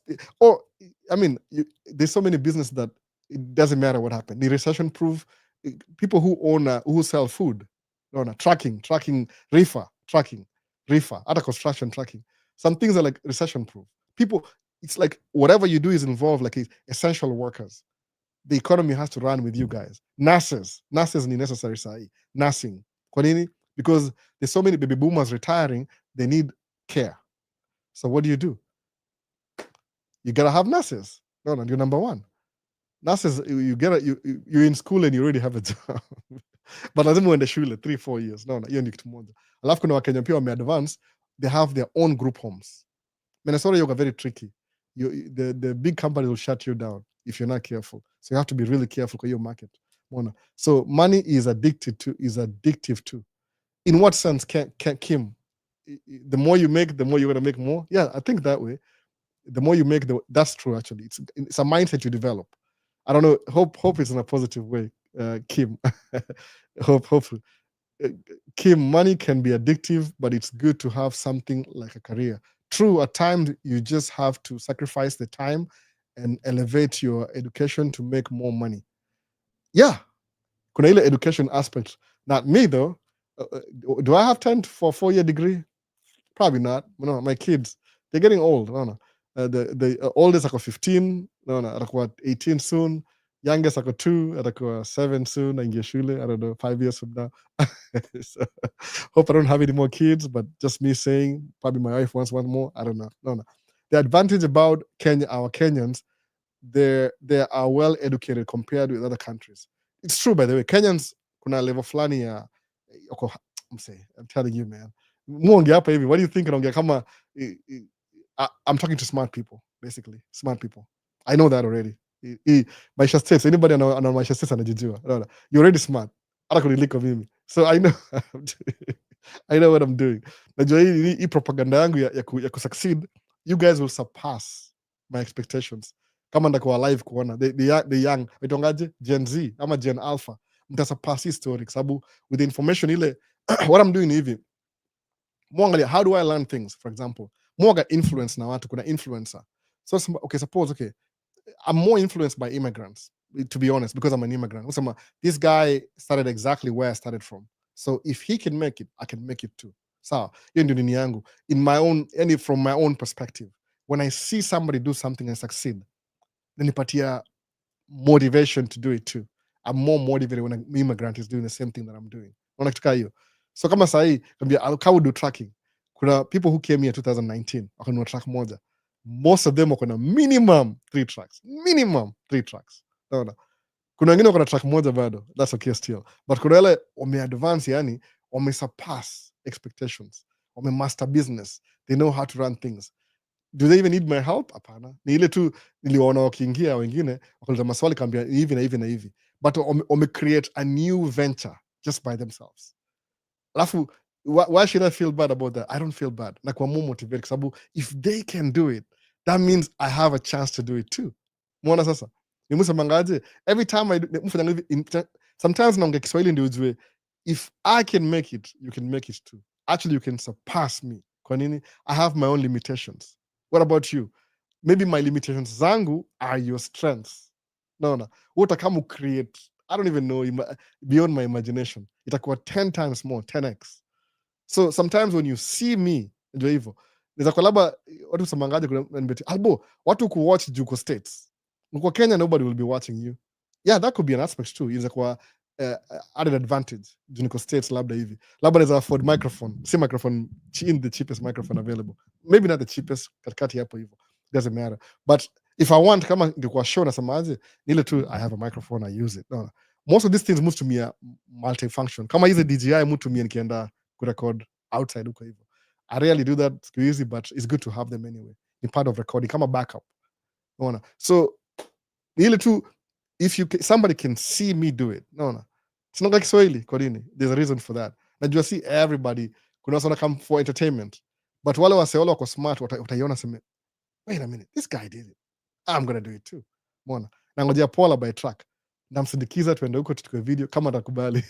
so many businesses that it doesn't matter what happened. The recession proof, people who own, who sell food, tracking, reefer, other construction tracking. Some things are like recession proof. People, it's like whatever you do is involved like essential workers. The economy has to run with you guys. Nurses ni necessary sahi. Nursing. Kwa nini? Because there's so many baby boomers retiring, they need care. So what do? You gotta have nurses. No, you're number one. Nurses, you're in school and you already have a job. But lazima uende shule 3-4 years. No, hiyo ni kitu moja. Alafu kuna Wakenya pia wameadvance, they have their own group homes. Minnesota, you're very tricky. The big companies will shut you down if you're not careful. So you have to be really careful for your market. So money is addictive too. In what sense, Kim? The more you make, the more you're gonna make more. Yeah, I think that way. The more you make, that's true. Actually, it's a mindset you develop. I don't know. Hope it's in a positive way, Kim. Hopefully. Kim, money can be addictive, but it's good to have something like a career. True, at times you just have to sacrifice the time and elevate your education to make more money. Yeah, kuna ile education aspect. Not me though. Do I have time for a 4-year degree? Probably not. No, my kids, they're getting old. No, no. The oldest ako 15. No, no, atakuwa 18 soon. Youngest ako 2, atakuwa 7 soon. Aingia shule. I don't know, 5 years from now. So, hope I don't have any more kids, but just me saying, probably my wife wants one more. I don't know. No, no. The advantage about Kenya, our Kenyans, they are well educated compared with other countries. It's true, by the way. Kenyans kuna level fulani ya I'm telling you, man. Muongea hapa hivi. What do you think anaongea kama I'm talking to smart people, basically. Smart people. I know that already. Maisha states, anybody ana Maisha states anajijua. No, no. You're already smart. Hata kuniliko mimi. So I know I know what I'm doing. Najua hii propaganda yangu ya kusucceed, you guys will surpass my expectations. Kama ndakuwa live kuona the young waitongaje Gen Z ama Gen Alpha, mtasurpass hii story kwa sababu with the information ile what I'm doing ni hivi. Mwangalia, how do I learn things? For example, mwaga influence na watu, kuna influencer. So okay, suppose okay, I'm more influenced by immigrants, to be honest, because I'm an immigrant. Usema, this guy started exactly where I started from. So if he can make it, I can make it too. Sawa, hiyo ndio nini yangu. In my own, and from my own perspective. When I see somebody do something and succeed, nanipatia motivation to do it too. I'm more motivated when an immigrant is doing the same thing that I'm doing. Unaona kitu kaa hiyo. So kama sahi, I would do tracking. Kuna people who came here 2019, wakanunua track moja. Most of them wako na minimum 3 tracks. Minimum 3 tracks. Unaona? Kuna wengine wako na track moja bado. That's okay still. But kuna wale wameadvance, yani wamesurpass expectations. Wamemaster business. They know how to run things. Do they even need my help? Hapana. Ni ile tu niliwaona wakiingia wengine wakaleta maswali kaambia hivi na hivi na hivi. But create a new venture just by themselves. Alafu why should I feel bad about that? I don't feel bad. Nakuwa more motivated kwa sababu if they can do it, that means I have a chance to do it too. Muona sasa? Nimusemangaje? Every time mfanya hivi, sometimes naongea Kiswahili ndio ujue if I can make it, you can make it too. Actually, you can surpass me. Kwa nini? I have my own limitations. What about you? Maybe my limitations zangu are your strengths. Naona? What kama create, I don't even know, beyond my imagination. Itakuwa 10 times more, 10x. So sometimes when you see me, ndio hivyo. Naweza kwa labda watu samangaje kuna nibeti, Albo, watu kuwatch juu uko States. Uko Kenya, nobody will be watching you. Yeah, that could be an aspect too. Inaweza kuwa added advantage juu niko States labda hivi. Labda naweza afford microphone. Si microphone, the cheapest microphone available. Maybe not the cheapest, katikati hapo hivyo. Doesn't matter. But if I want, kama ningekuwa show nasemaje, ile tu I have a microphone, I use it. No. Most of these things move to me multifunction. Kama hizi DJI move to me nikienda kurecord outside huko hivyo. I rarely do that siku hizi, but it's good to have them anyway. In part of recording, kama backup. Unaona? So ile tu if somebody can see me do it. Unaona? Sinaongea Kiswahili kwa nini? There's a reason for that. Najua si everybody kuna watu come for entertainment. But wale wako smart utaiona sema, wait a minute, this guy did it. I'm gonna do it too. Umeona? Nangojea Paula by track. Namsindikiza tuende huko tuchukue video kama atakubali.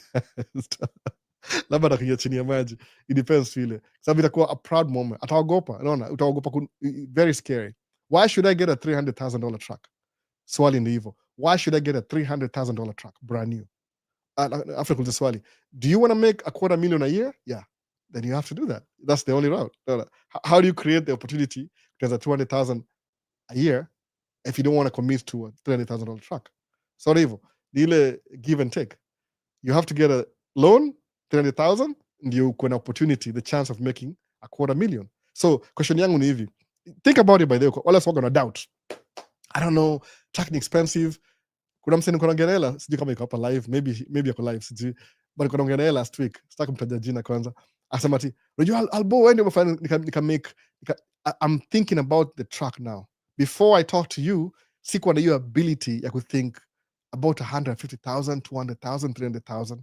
Labda atakuja chini ya maji. It depends vile. Sababu itakuwa a proud moment. Ataogopa. Unaona? Utaogopa, very scary. Why should I get a $300,000 truck? Swali ndio hivyo. Why should I get a $300,000 truck brand new? After kuuliza swali, do you want to make $250,000 a year? Yeah. Then you have to do that. That's the only route. How do you create the opportunity to have a $200,000 a year if you don't want to commit to a $300,000 truck? So hivyo. Ile give and take. You have to get a loan, 300,000, ndio uko na opportunity, the chance of making $250,000. So question yangu ni hivi. Think about it by the way. Wala swaga na doubt. I don't know, truck ni expensive. Kuna mseni kuna gerela, sijui kama iko hapa live, maybe yako live, sijui. But kuna gerela last week, sitaki kumtaja jina kwanza. Asema ati, unajua Albo wewe ndio umefanya I'm thinking about the truck now. Before I talk to you, sikuwa na hiyo ability ya kuthink about 150,000, 200,000, 300,000.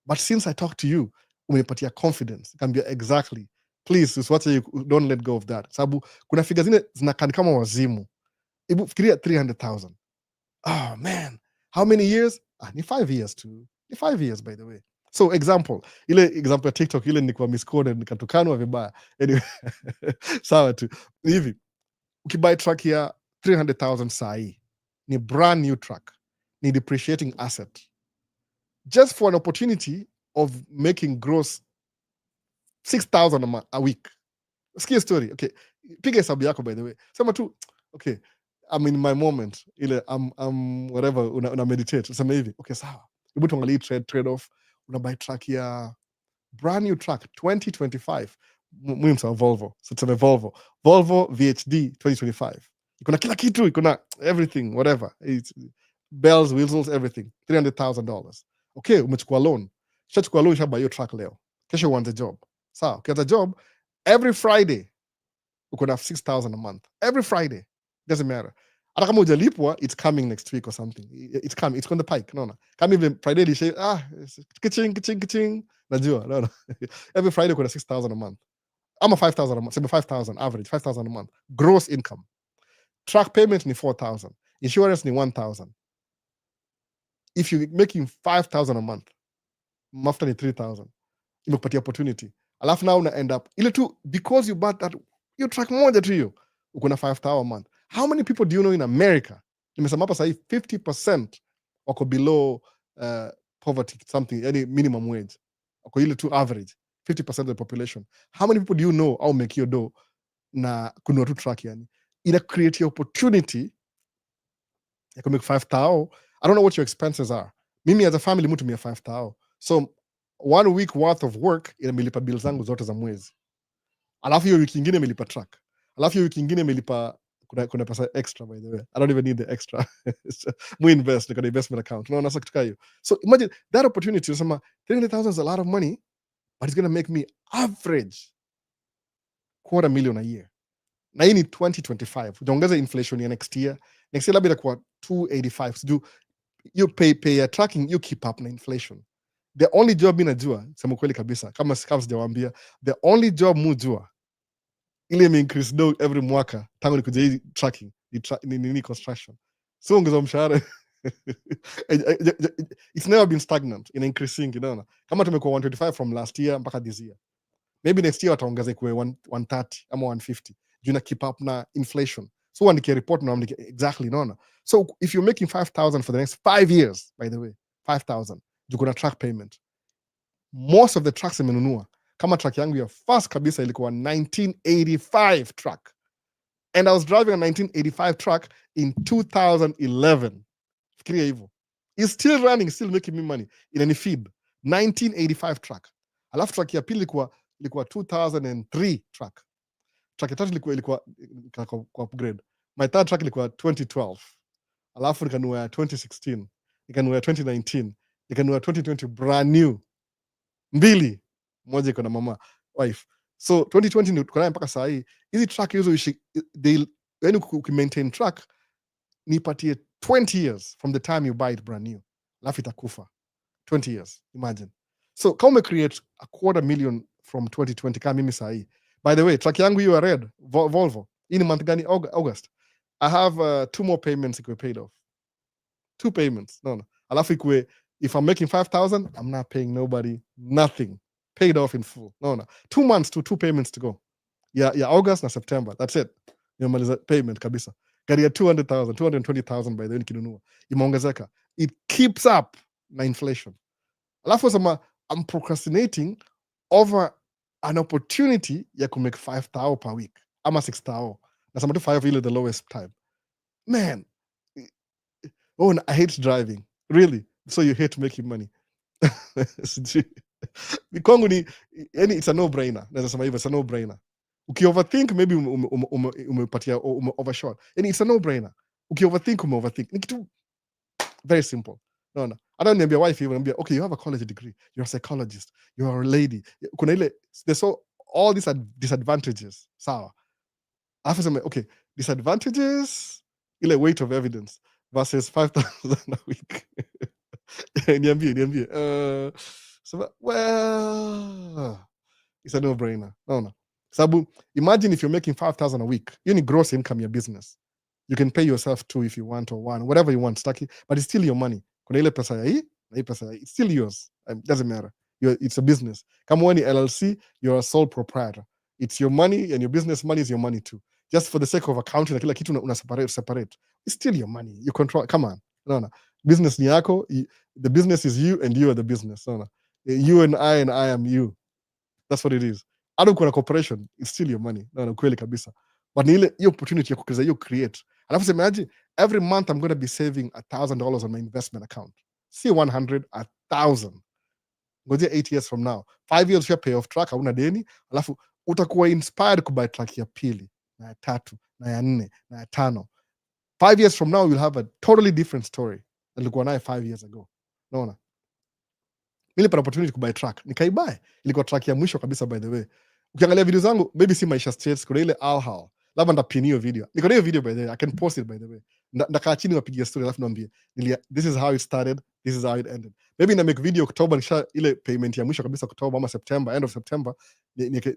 But since I talk to you, umenipatia confidence. Kambia exactly. Please, usiwache, don't let go of that. Sababu kuna figures zingine zinakaa kama wazimu. Hebu fikiria 300,000. Oh man, how many years? Ni 5 years too. Ni 5 years by the way. So example ya TikTok ile nilikuwa miscoded nikatukanwa vibaya. Anyway, sawa tu. Hivi, ukibuy truck ya 300,000 sahi, ni brand new truck. Ni depreciating asset. Just for an opportunity of making gross 6,000 a week. Sikia story. Okay, piga hesabu yako by the way. Sema tu, okay, I'm in my moment. Ile I'm whatever una meditate. Sema hivi. Okay, sawa. Hebu tuangalie trade off. Una buy truck ya brand new truck 2025. Muhimu sana Volvo. So tuseme Volvo VHD 2025. Iko na kila kitu, iko na everything, whatever. It's bells, whistles, everything. $300,000. Okay, umechukua loan. Shachukua loan, shabuy hiyo truck leo. Kesho uanze job. Sawa, ukianza job, every Friday uko na 6,000 a month. Every Friday. Doesn't matter. Hata kama hujalipwa, it's coming next week or something. It's coming. It's on the pike. No. Kama even Friday lishe, kiching. Najua. No. Every Friday uko na 6,000 a month. Ama 5,000 a month. 5,000 average. 5,000 a month. Gross income. Truck payment ni 4,000. Insurance ni 1,000. If you're making 5,000 a month, mafuta ni 3,000. Imekupatia opportunity. Alafu now una end up ile tu because you bought that you truck moja tu hiyo uko na 5,000 a month. How many people do you know in America? Nimesema hapa sasa 50% wako below poverty something, yani minimum wage. Wako ile tu average 50% of the population. How many people do you know au make your dough na kununua tu truck yani? Ina create opportunity ya ku make 5,000. I don't know what your expenses are. Mimi as a family mtu mia 5,000. So 1 week worth of work inamilipa bills zangu zote za mwezi. Alafu hiyo wiki ingine imelipa truck. Alafu hiyo wiki ingine imelipa kuna pesa extra by the way. I don't even need the extra. We invest in an investment account. No, nasa kutuka hiyo. So imagine that opportunity. Unasema 300,000 is a lot of money, but it's going to make me average $250,000 a year. Na hii ni 2025. Utaongeza inflation ya next year. Next year labda itakuwa 285. So you pay your tracking, you keep up na inflation. The only job mimi najua, sema kweli kabisa, kama sijawaambia, the only job mujua ile increase do every mwaka tangu nikuja hii tracking ni construction. So ongeza mshahara. It's never been stagnant in increasing, unaona. Kama tumekuwa 125 from last year mpaka this year. Maybe next year wataongeza ikuwe 130 ama 150. Juna keep up na inflation. So wandikia report na wandikia exactly, unaona. So if you're making 5,000 for the next 5 years, by the way, 5,000, you gonna track payment. Most of the trucks imenunua. Kama truck yangu ya first kabisa ilikuwa 1985 truck. And I was driving a 1985 truck in 2011. Fikiria hivyo. It's still running, still making me money. Inani feed. 1985 truck. Alafu truck ya pili ilikuwa 2003 truck. Truck ya tatu ilikuwa kwa upgrade. My third truck ilikuwa 2012. Alafu nikanunua 2016. Nikanunua 2019. Nikanunua 2020 brand new. Mbili. Moja iko na mama wife. So 2020 ni tuko nayo mpaka saa hii. Hizi truck hizo yani ukimaintain truck nipatie 20 years from the time you buy it brand new. Alafu itakufa. 20 years. Imagine. So kama create $250,000 from 2020 kama mimi saa hii. By the way, truck yangu hiyo red Volvo. Hii ni month gani? August. I have 2 more payments ikuwe paid off. 2 payments. No. Alafu ikuwe if I'm making 5,000, I'm not paying nobody nothing. Paid off in full. No. 2 months to 2 payments to go. Yeah, August na September. That's it. Nimemaliza payment kabisa. Gari ya 200,000, 220,000 by the way nikinunua. Imeongezeka. It keeps up na inflation. Alafu sema I'm procrastinating over an opportunity ya ku make 5,000 per week. Ama 6,000. Nasema tu 5 ile the lowest time. Man. Oh, I hate driving. Really? So you hate making money. Kwangu ni yani it's a no-brainer. Naweza sema hivyo, it's a no-brainer. Ukioverthink maybe umepatia overshot. Yani it's a no-brainer. Ukioverthink umeoverthink. Ni kitu very simple. No. I don't niambia wife even niambia okay, you have a college degree. You're a psychologist. You're a lady. Kuna ile there's all these disadvantages. Sawa. Alafu sema okay, disadvantages ile weight of evidence versus 5,000 a week. Niambie. So, well, it's a no-brainer. No. Sababu, imagine if you're making 5,000 a week, you need gross income your business. You can pay yourself 2 if you want or 1, whatever you want, staki, but it's still your money. Kuna ile pesa ya hii, na hii pesa ya hii, it's still yours. It doesn't matter. It's a business. Kama wewe ni LLC, you're a sole proprietor. It's your money and your business money is your money too. Just for the sake of accounting na kila kitu una separate. It's still your money. You control. Come on. No. Business ni yako. The business is you and you are the business. No. You and I am you. That's what it is. Hata uko na corporation, it's still your money. No, kweli kabisa. But ni ile hiyo opportunity ya kukiza hiyo create. Alafu semaje, every month I'm going to be saving $1,000 on my investment account. Si 100, 1,000. Ngojea 8 years from now. 5 years ya pay off track, hauna deni, alafu utakuwa inspired kubuy track ya pili, na ya tatu, na ya nne, na ya tano. 5 years from now you'll have a totally different story than ulikuwa nayo 5 years ago. Unaona? Nilipata opportunity kubuy track, nikaibuy. Ilikuwa track ya mwisho kabisa, by the way. Ukiangalia video zangu, maybe si Maisha States, kuna ile Alhal. Labda ndapin hiyo video. Niko na hiyo video, by the way. I can post it, by the way. Ndakaa chini wapigia story, alafu niambie, this is how it started, this is how it ended. Maybe na make video October, nisha ile payment ya mwisho kabisa October ama September, end of September,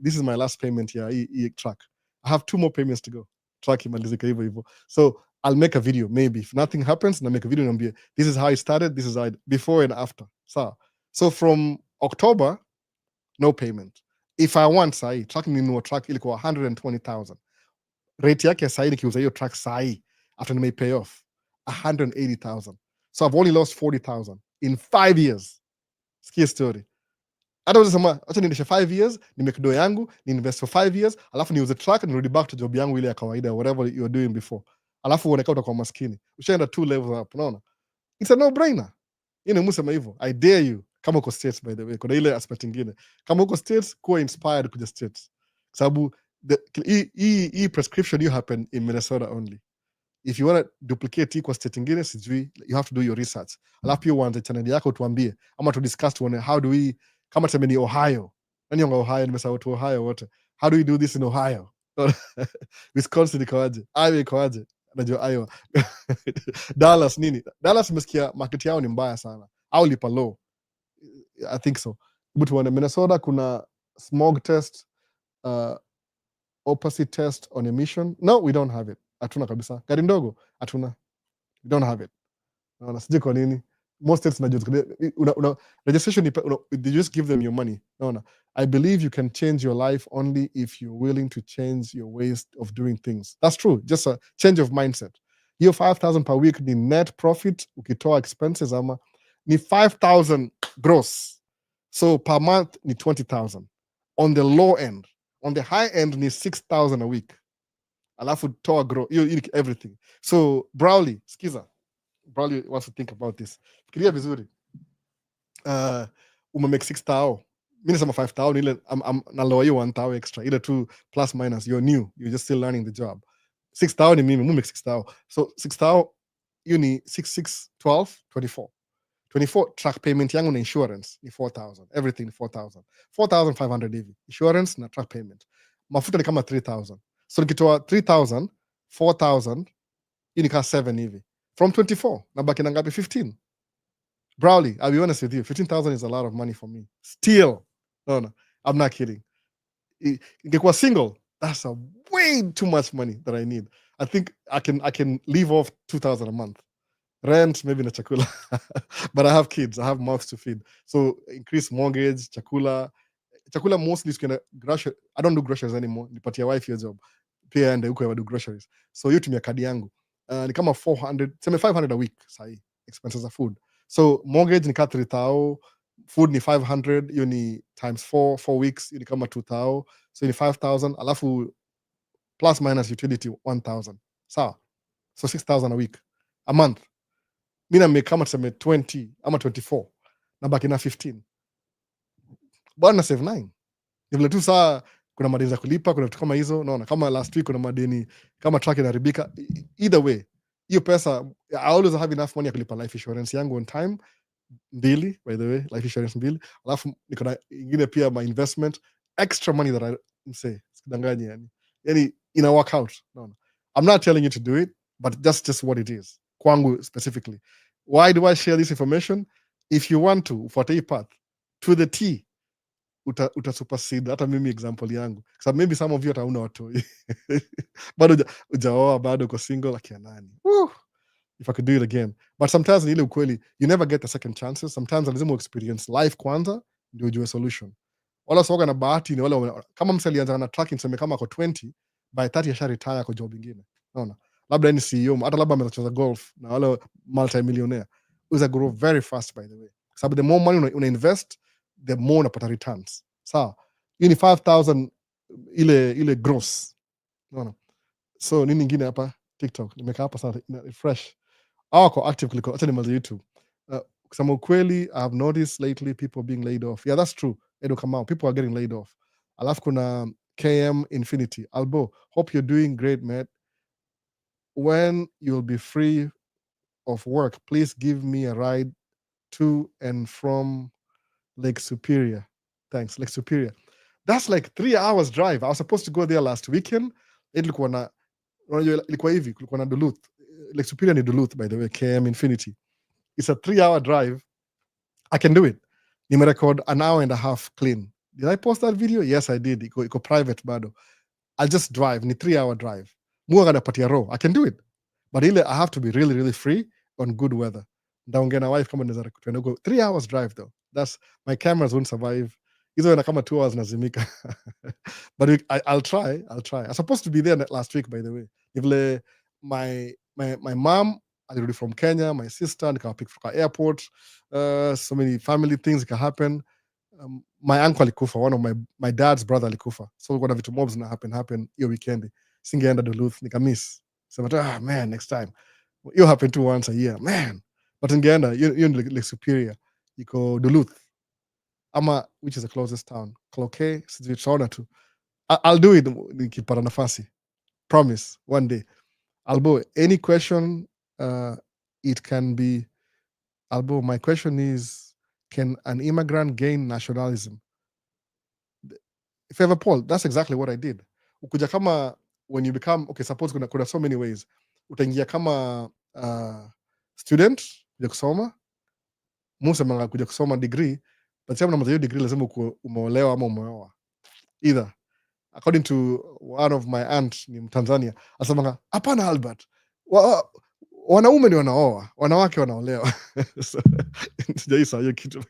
this is my last payment ya hii track. I have 2 more payments to go. Track imalizika hivyo hivyo. So I'll make a video, maybe. If nothing happens, na make a video niambie, this is how it started, this is how it, before and after. So from October, no payment. If I want sahi, track ninunua track ilikuwa 120,000. Rate yake sahi nikiuza hiyo track sahi, after nime pay off, 180,000. So I've only lost 40,000 in 5 years. Sikia story. Hata unasema acha niendeshe 5 years, nimake do yangu, ni invest for 5 years, alafu niuze track nirudi back to job yangu ile ya kawaida, whatever you were doing before. Alafu uonekana utakuwa maskini. Ushaenda 2 levels up, unaona? It's a no-brainer. Yeye musema hivyo. I dare you. Kama uko States, by the way, kuna ile aspect ingine. Kama uko States, kuwa inspired kuja States. Sababu hii prescription you happen in Minnesota only. If you want to duplicate kwa state ingine, sijui, you have to do your research. Alafu pia uanze channel yako tuambie, ama to discuss tuone how do we, kama tuseme ni Ohio. Nani yonga Ohio, nimesahau watu Ohio wote. How do we do this in Ohio? Wisconsin ikawaje? Iowa ikawaje? Najua Iowa. Dallas nini? Dallas nimesikia market yao ni mbaya sana. Au lipa low. I think so. But when Minnesota kuna smog test, opposite test on emission. No, we don't have it. Hatuna kabisa. Gari ndogo, hatuna. We don't have it. Naona sijui kwa nini. Most states najua registration, they just give them your money. Naona. I believe you can change your life only if you're willing to change your ways of doing things. That's true. Just a change of mindset. Hiyo 5,000 per week ni net profit, ukitoa expenses ama ni 5,000 gross. So per month ni 20,000 on the low end. On the high end ni 6,000 a week. Alafu toa grow, everything. So Browley, skiza. Browley wants to think about this. Fikiria vizuri. Umemake 6,000. Mimi nasema 5,000 ile naloa hiyo 1,000 extra. Ile 2 plus minus, you're new. You're just still learning the job. 6,000 ni mimi, make 6,000. So 6,000 you ni 6, 6, 12, 24. 24 track payment yangu na insurance ni 4,000. Everything ni 4,000. 4,500 hivi. Insurance na track payment. Mafuta ni kama 3,000. So nikitoa 3,000, 4,000, hii ni kama 7 hivi. From 24, nabaki na ngapi? 15. Browley, I'll be honest with you, 15,000 is a lot of money for me. Still. No, I'm not kidding. Ingekuwa single, that's a way too much money that I need. I think I can leave off 2,000 a month. Rent, maybe na chakula. But I have kids, I have mouths to feed. So increase mortgage, chakula. Chakula mostly is gonna grocery. I don't do groceries anymore. Nipatia wife your job. Pia ende huko do groceries. So you tumia kadi yangu. Ni kama 400, sema 500 a week sahi. Expenses of food. So mortgage ni kama 3,000, food ni 500, hiyo ni times 4 weeks, hiyo ni kama 2,000. So ni 5,000, alafu plus minus utility 1,000. Sawa. So 6,000 a week. A month. Mimi na kama tuseme 20 ama 24. Na baki na 15. Bwana save 9. Ni vile tu saa kuna madeni za kulipa, kuna vitu kama hizo, naona kama last week kuna madeni kama truck inaharibika. Either way, hiyo pesa, I always have enough money ya kulipa life insurance yangu on time. 2, by the way, life insurance 2. Alafu niko na ingine pia my investment, extra money that I say, sidanganyi yani. Yani ina work out, naona. I'm not telling you to do it, but that's just what it is. Kwangu specifically. Why do I share this information? If you want to, ufuate hii path to the T, uta supersede hata mimi example yangu. Because maybe some of you hatauna watoi. Bado ujaoa, bado uko single, akia nani. Woo! If I could do it again. But sometimes ni ile ukweli, you never get the second chances. Sometimes lazima experience life kwanza ndio ujue solution. Wala soga na bahati ni wale kama msali alianza na tracking sema kama ako 20, by 30 asha retire kwa job nyingine. Unaona? Labda ni CEO, hata labda amecheza golf na wale multi-millionaire. Uza grow very fast, by the way. Sababu the more money una invest, the more unapata returns. Sawa, hiyo ni 5,000 ile gross, unaona. So nini nyingine hapa TikTok nimekaa hapa sana fresh, wako active kuliko acha nimalize YouTube. Kusema ukweli, I have noticed lately people being laid off. Yeah, that's true. Edo Kamau, people are getting laid off. Alafu kuna KM Infinity. Albo, hope you're doing great, man. When you'll be free of work, please give me a ride to and from Lake Superior. Thanks, Lake Superior. That's like 3 hours drive. I was supposed to go there last weekend. Ilikuwa na ilikuwa hivi, kulikuwa na Duluth. Lake Superior ni Duluth, by the way, KM Infinity. It's a 3-hour drive. I can do it. Nimerecord an hour and a half clean. Did I post that video? Yes, I did. Iko private bado. I'll just drive. Ni 3-hour drive. Mua napatia row. I can do it. But ile I have to be really, really free on good weather. Ndaongea na wife kama naweza tuende go 3 hours drive though. That's my cameras won't survive. Hizo na kama 2 hours nazimika. But I'll try. I was supposed to be there last week, by the way. Vile my mom alirudi from Kenya, my sister nikawapick from airport. So many family things can happen. My uncle alikufa, one of my dad's brother alikufa. So kuna vitu mobs na happen hiyo weekend. Singeenda Duluth nikamiss. So man, next time. It'll happen to once a year, man. But ningeenda hiyo ni Lake Superior. Iko Duluth. Ama which is the closest town? Cloquet, sijui tutaona tu. I'll do it nikipata nafasi. Promise, one day. Albo, any question, it can be, Albo, my question is, can an immigrant gain nationalism? If you have a poll, that's exactly what I did. Ukuja kama, when you become, okay, suppose kuna so many ways. Utaingia kama student, kuja kusoma, musemanga kuja kusoma degree, but sema na hiyo degree lazima umeolewa ama umeoa. Either. According to one of my aunt ni Tanzania, asemanga, hapana Albert, wanaume ni wanaoa, wanawake wanaolewa. Sijaisa hiyo kitu.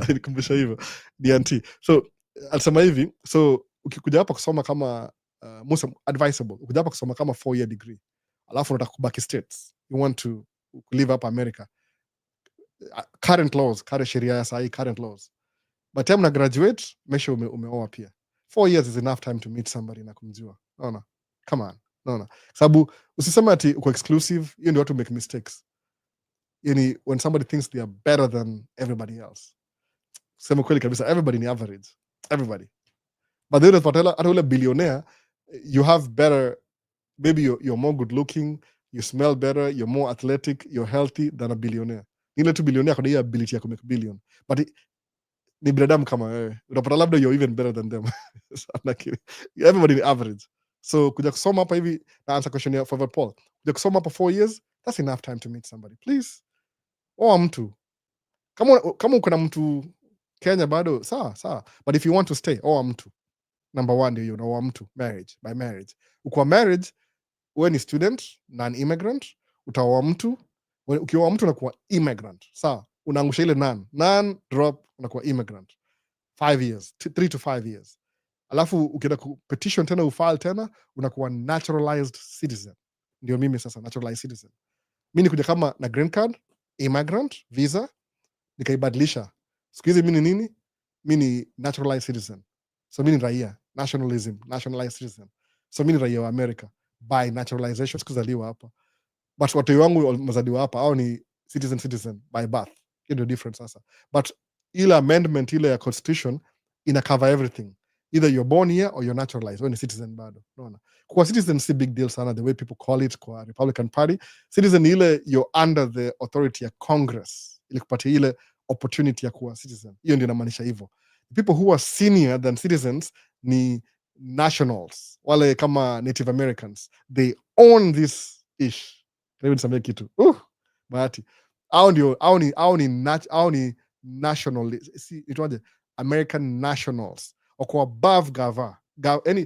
Alikumbusha hivyo DNT. So alisema hivi, so ukikuja hapa kusoma kama most advisable, ukikuja hapa kusoma kama 4-year degree, alafu unataka kubaki States, you want to live up America, current laws, current sheria sahi, current laws, but time na graduate, make sure umeoa pia. 4 years is enough time to meet somebody na kumjua. Naona, come on, naona sababu usisema ati uko exclusive, hiyo ndio watu make mistakes. Yani when somebody thinks they are better than everybody else, sema kweli kabisa, everybody ni average, everybody. But the other ule billionaire, you have better, maybe you're more good looking, you smell better, you're more athletic, you're healthy than a billionaire. Ile tu billionaire kuna hiyo ability ya kumake billion, but ni binadamu kama wewe, unapata labda you're even better than them. Everybody is average. So kuja kusoma hapa hivi, na answer question ya for Paul, kuja kusoma hapa 4 years, that's enough time to meet somebody. Please, oa mtu kama uko na mtu Kenya bado sawa, but if you want to stay, oa mtu. Number 1 ndio unaoa mtu, marriage, by marriage. Ukiwa marriage, wewe ni student na an immigrant, utaoa mtu. Ukioa mtu unakuwa immigrant, sawa, unaangusha ile non drop, unakuwa immigrant 5 years, 3 to 5 years. Alafu ukienda petition tena ufile tena, unakuwa naturalized citizen. Ndio mimi sasa naturalized citizen. Mimi nikuja kama na green card, immigrant visa, nikaibadilisha. Siku hizi mimi ni nini? Mimi ni naturalized citizen. So mimi ni raia, nationalism, nationalized citizen. So mimi ni raia wa America by naturalization, sikuzaliwa hapa. But watu wangu wamezaliwa hapa, au ni citizen by birth. Hiyo ndio difference sasa. But ile amendment ile ya constitution ina cover everything. Either you're born here or you're naturalized. Wewe ni citizen bado. Unaona? Kwa citizen si big deal sana, the way people call it kwa Republican Party. Citizen ile you're under the authority ya Congress. Ili kupatia ile opportunity ya kuwa citizen. Hiyo ndio inamaanisha hivyo. People who are senior than citizens ni nationals. Wale kama Native Americans. They own this ish. Karibu nisamee kitu. Bahati. Au ni national, itwaje? American nationals. Wako above gava. Any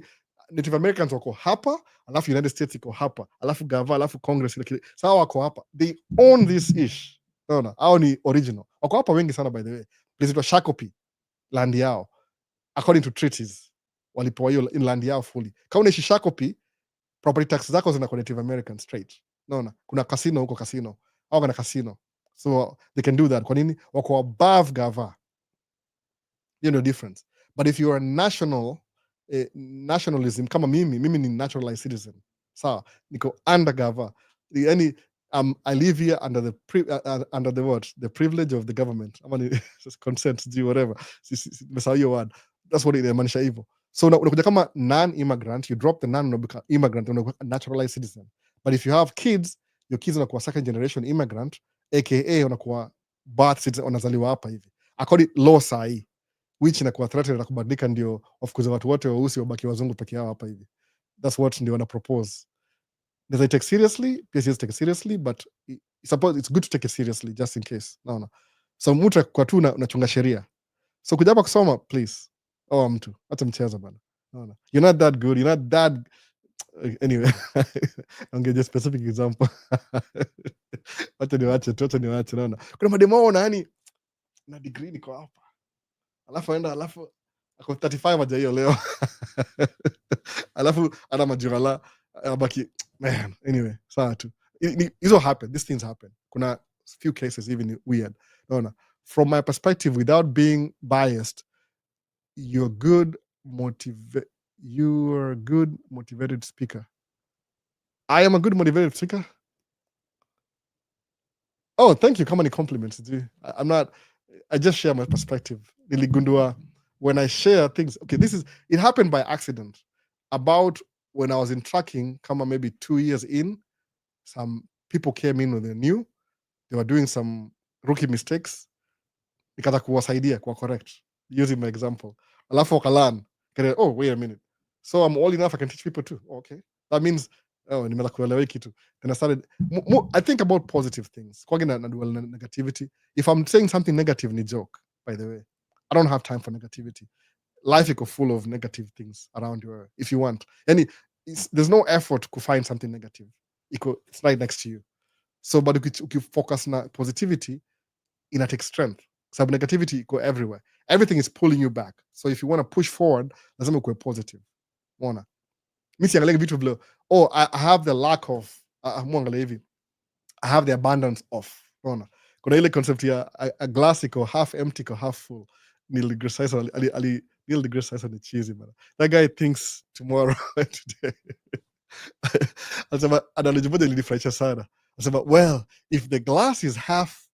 Native Americans wako hapa, alafu United States iko hapa, alafu gava, alafu Congress. Sawa wako hapa. They own this ish. Unaona? Au ni original. Wako hapa wengi sana, by the way. Please Shakopee, land yao. According to treaties, walipewa hiyo land yao fully. Kama unaishi Shakopee, property tax zako zinakuwa Native American straight. Naona? Kuna casino huko, casino. Au kuna casino. So they can do that. Kwa nini? Wako above gava. you know difference. But if you are national nationalism, kama mimi ni naturalized citizen, sawa, niko undercover, yani I live here under the under the what, the privilege of the government, ama ni consent, whatever, nimesahau hiyo word, that's what inamaanisha hivyo. So unakuja kama non-immigrant, you drop the non-immigrant, unakuwa naturalized citizen. But if you have kids, your kids wanakuwa second generation immigrant, aka wanakuwa birth citizen, wanazaliwa hapa hivi according law sahi, which inakuwa threatened na kubadilika, ndio of course watu wote weusi wabaki wazungu peke yao hapa hivi. That's what ndio wana propose. Does I take seriously? Yes, take it seriously, but suppose it's good to take it seriously just in case. Naona. So mtu kwa tu unachunga sheria. So kuja hapa kusoma please. Oh, mtu hata mchezo bana. Naona. You're not that good. You're not that anyway. I'll give you a specific example. Wacha niwache naona. Kuna mademo ona yani na degree niko hapa. Alafu ako 35 aja hiyo leo. Alafu ana majirala abaki man. Anyway, sawa tu. Hizo happen. These things happen. Kuna few cases even weird. Naona. From my perspective, without being biased, you're a good motivated speaker. I am a good motivated speaker. Oh, thank you. How many compliments? I'm not. I just share my perspective. Niligundua when I share things. Okay, it happened by accident. About when I was in tracking, maybe 2 years in, some people came in when they knew they were doing some rookie mistakes. Nikataka kuwasaidia kuwa correct using my example. Alafu wakalan. Oh, wait a minute. So I'm old enough I can teach people too. Okay. That means nimeanza kuelewa kitu. Then I started I think about positive things. Kwa na negativity. If I'm saying something negative ni joke, by the way. I don't have time for negativity. Life is full of negative things around you if you want. And there's no effort to find something negative. It's right next to you. So but if you focus on positivity, it takes strength. So negativity go everywhere. Everything is pulling you back. So if you want to push forward, lazima uwe positive. Unaona? Mimi siangalia vitu vile, I have the lack of muangalia hivi. I have the abundance of. Unaona? Kuna ile concept ya a glass iko half empty or half full. Neil deGrasse Tyson ni cheesy man. That guy thinks tomorrow and today. Anasema analogy moja ilinifurahisha sana. Anasema, well, if the glass is half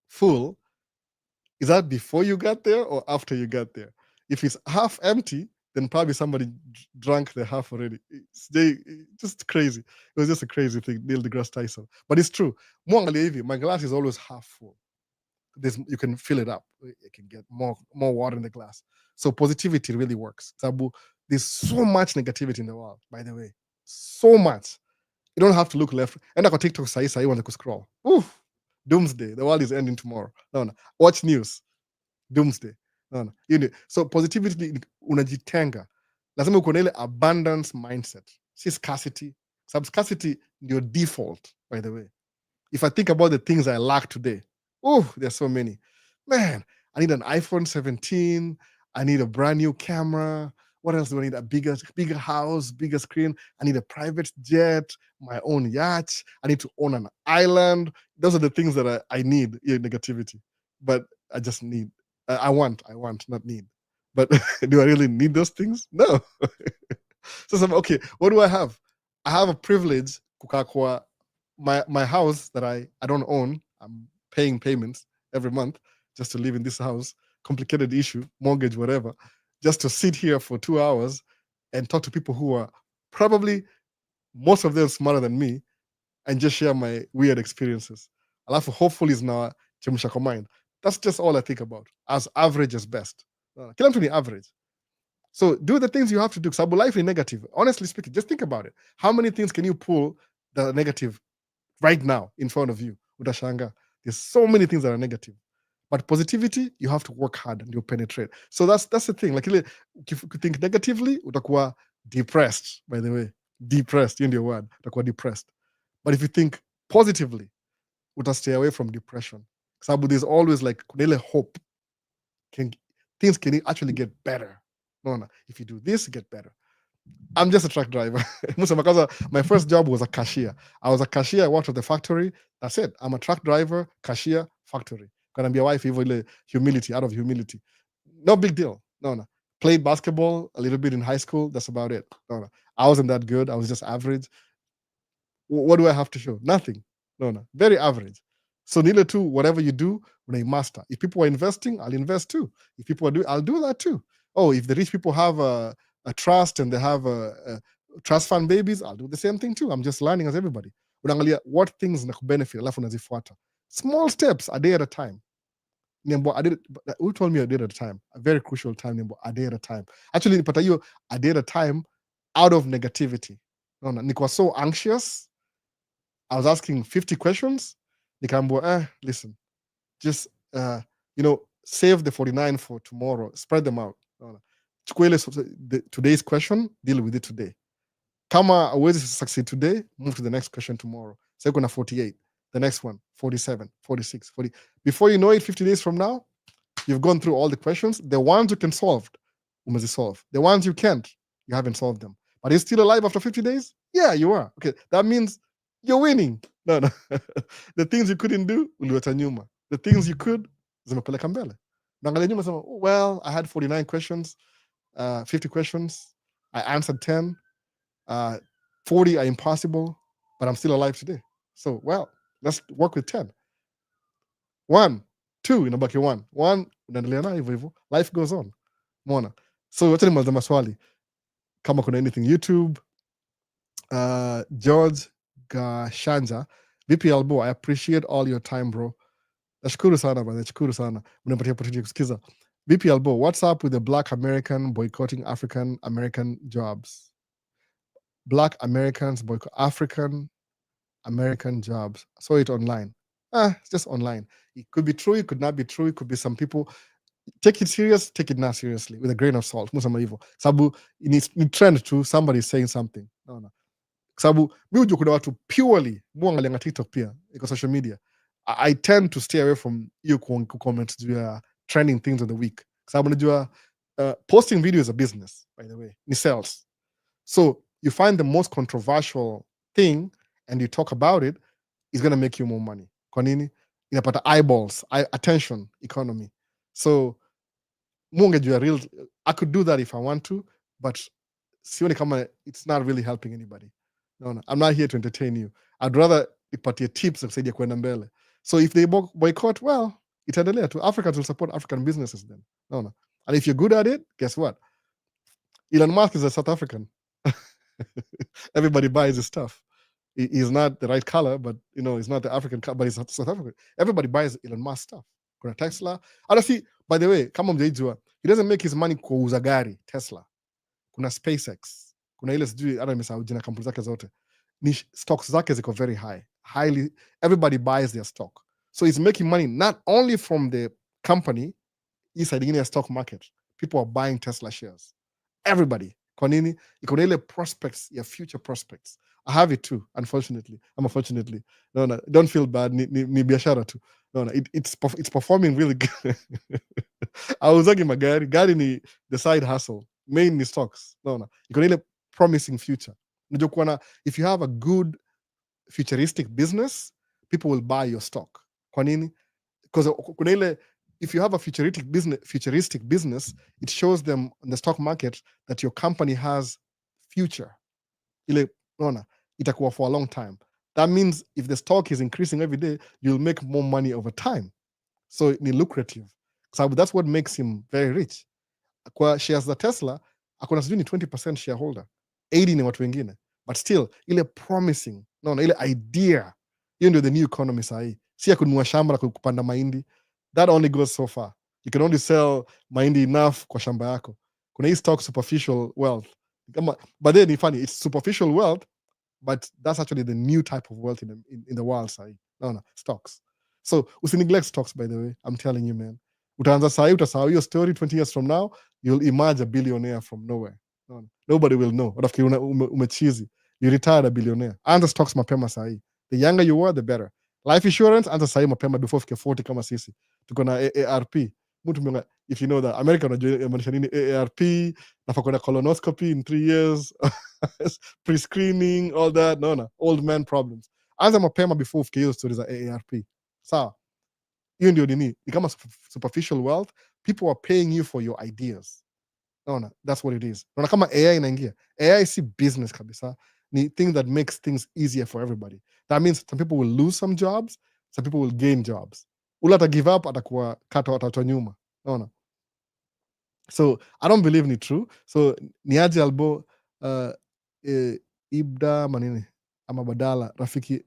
full, is that before you got there or after you got there? If it's half empty, then probably somebody drank the half already. It's just crazy. It was just a crazy thing, Neil deGrasse Tyson. But it's true. My glass is always half full. You can fill it up. You can get more water in the glass. So positivity really works. Sabu, there's so much negativity in the world, by the way. So much. You don't have to look left. And I got TikTok sahi want to scroll. Oof. Doomsday. The world is ending tomorrow. No. Watch news. Doomsday. No. So positivity unajitenga. Lazima uko na ile abundance mindset. Si scarcity. Scarcity your default, by the way. If I think about the things I lack today, there's so many. Man, I need an iPhone 17. I need a brand new camera. What else do I need? A bigger house, bigger screen. I need a private jet, my own yacht. I need to own an island. Those are the things that I need in negativity. But I just need. I want, not need. But do I really need those things? No. So okay, what do I have? I have a privilege, kukakwa, my house that I don't own. I'm paying payments every month just to live in this house. Complicated issue, mortgage, whatever. Just to sit here for 2 hours and talk to people who are probably, most of them smarter than me, and just share my weird experiences. Alafu hopefully is now chemsha kwa mind. That's just all I think about. As average as best. Kila mtu ni average. So do the things you have to do. Sabu life is negative. Honestly speaking, just think about it. How many things can you pull that are negative right now in front of you? Utashanga. There's so many things that are negative. But positivity, you have to work hard and you penetrate. So that's the thing. Like if you think negatively, utakuwa depressed, by the way. Depressed, in your word. Utakuwa depressed. But if you think positively, uta stay away from depression. Sabu there's always like hope. Things can actually get better. No. If you do this, get better. I'm just a truck driver. My first job was a cashier. I was a cashier. I worked at the factory. That's it. I'm a truck driver, cashier, factory. Kanambia wife hivyo ile humility, out of humility. No big deal. No. Played basketball a little bit in high school. That's about it. No. I wasn't that good. I was just average. What do I have to show? Nothing. No. Very average. So neither two, whatever you do, when I master. If people are investing, I'll invest too. If people are doing, I'll do that too. Oh, if the rich people have a trust and they have a trust fund babies, I'll do the same thing too. I'm just learning as everybody. Unaangalia what things na benefit, alafu nazifuata. Small steps, a day at a time. Nimbo, I did it, who told me a day at a time? A very crucial time, Nimbo, a day at a time. Actually, nipata hiyo a day at a time out of negativity. No, niko so anxious. I was asking 50 questions. Nikambo, listen, just save the 49 for tomorrow. Spread them out. Today's question, deal with it today. Kama awezi succeed today, move to the next question tomorrow. So kuna 48. The next one, 47, 46, 40. Before you know it, 50 days from now, you've gone through all the questions. The ones you can solve, solve. The ones you can't, you haven't solved them. But you're still alive after 50 days? Yeah, you are. Okay, that means you're winning. No. The things you couldn't do, uliweta nyuma. The things you could, zimepeleka mbele. Naangalia nyuma sema, well, I had 49 questions, 50 questions. I answered 10. 40 are impossible, but I'm still alive today. So, well, let's work with 10. 1, 2, inabaki 1. 1, unaendelea na hivyo hivyo. Life goes on. Mona. So, wacha nimalize maswali. Kama kuna anything YouTube, George Gashanja, VP Albo, I appreciate all your time, bro. Nashukuru sana, brother. Nashukuru sana. Unapatia opportunity kusikiza. VP Albo, what's up with the Black American boycotting African American jobs? Black Americans boycott African American jobs. I saw it online. It's just online. It could be true, it could not be true. It could be some people take it serious, take it not seriously, with a grain of salt. Musama hivyo. Sabu ni trend to somebody saying something. No. Sabu mi hujua kuna watu purely muangalia TikTok pia, iko social media. I tend to stay away from hiyo comment juu ya trending things of the week. Sabu najua posting video is a business, by the way. Ni sales. So you find the most controversial thing and you talk about it, it's going to make you more money. Kwa nini? Inapata eyeballs, attention economy. So real, I could do that if I want to, but sioni kama it's not really helping anybody. No, I'm not here to entertain you. I'd rather ipatie tips kusaidia kwenda mbele. So if they boycott, well, itaendelea tu. Africans will support African businesses then. No. And if you're good at it, guess what? Elon Musk is a South African. Everybody buys his stuff. He's not the right color, but he's not the African color, but he's South African. Everybody buys Elon Musk stuff. Kuna Tesla. Honestly, by the way, kama mjaijua, he doesn't make his money kuuza gari, Tesla. Kuna SpaceX. Kuna ile sijui, hata nimesahau jina kampuni zake zote. Ni stocks zake ziko very high. Highly, everybody buys their stock. So he's making money not only from the company, he's in a stock market. People are buying Tesla shares. Everybody. Kwa nini? Iko na ile prospects, your future prospects. I have it too, unfortunately. Unfortunately. No, don't feel bad. Ni biashara tu. No, it's performing really good. Auzagi magari. Gari ni the side hustle. Main ni stocks. No. Iko na ile promising future. If you have a good futuristic business, people will buy your stock. Kwa nini? Because kuna ile, if you have a futuristic business, it shows them in the stock market that your company has future. Ile itakuwa for a long time. That means if the stock is increasing every day, you'll make more money over time. So it's lucrative. So that's what makes him very rich. Kwa shares za Tesla, akona sijui ni 20% shareholder. 80 ni watu wengine. But still, ile promising. Ile idea. Hiyo ndio the new economy sahi. Si ya kununua shamba la kupanda mahindi. That only goes so far. You can only sell mahindi enough kwa shamba yako. Kuna hii stock superficial wealth. But then it's funny, it's superficial wealth, but that's actually the new type of wealth in the world sahi. No, stocks. So usineglect stocks, by the way. I'm telling you, man. Utaanza sahi, utasahau hiyo story 20 years from now, you'll emerge a billionaire from nowhere. No. Nobody will know. Watafikiri umechizi. You retired a billionaire. Anza stocks mapema sahi. The younger you are, the better. Life insurance, anza sahi mapema before fike 40 kama sisi. Tuko na AARP. If you know that, America wanamaanisha nini AARP, nafaa kwenda colonoscopy in 3 years, pre-screening, all that. No, old man problems. Anza mapema before ufike hizo stories za AARP. Sawa. Hiyo ndio nini? Ni kama superficial wealth, people are paying you for your ideas. Naona, that's what it is. Naona kama AI inaingia, AI si business kabisa, ni thing that makes things easier for everybody. That means some people will lose some jobs, some people will gain jobs. Ule ata give up, atakuwa kata, atachwa nyuma. Naona. So I don't believe ni true. So niaje albo Ibda manini ama badala rafiki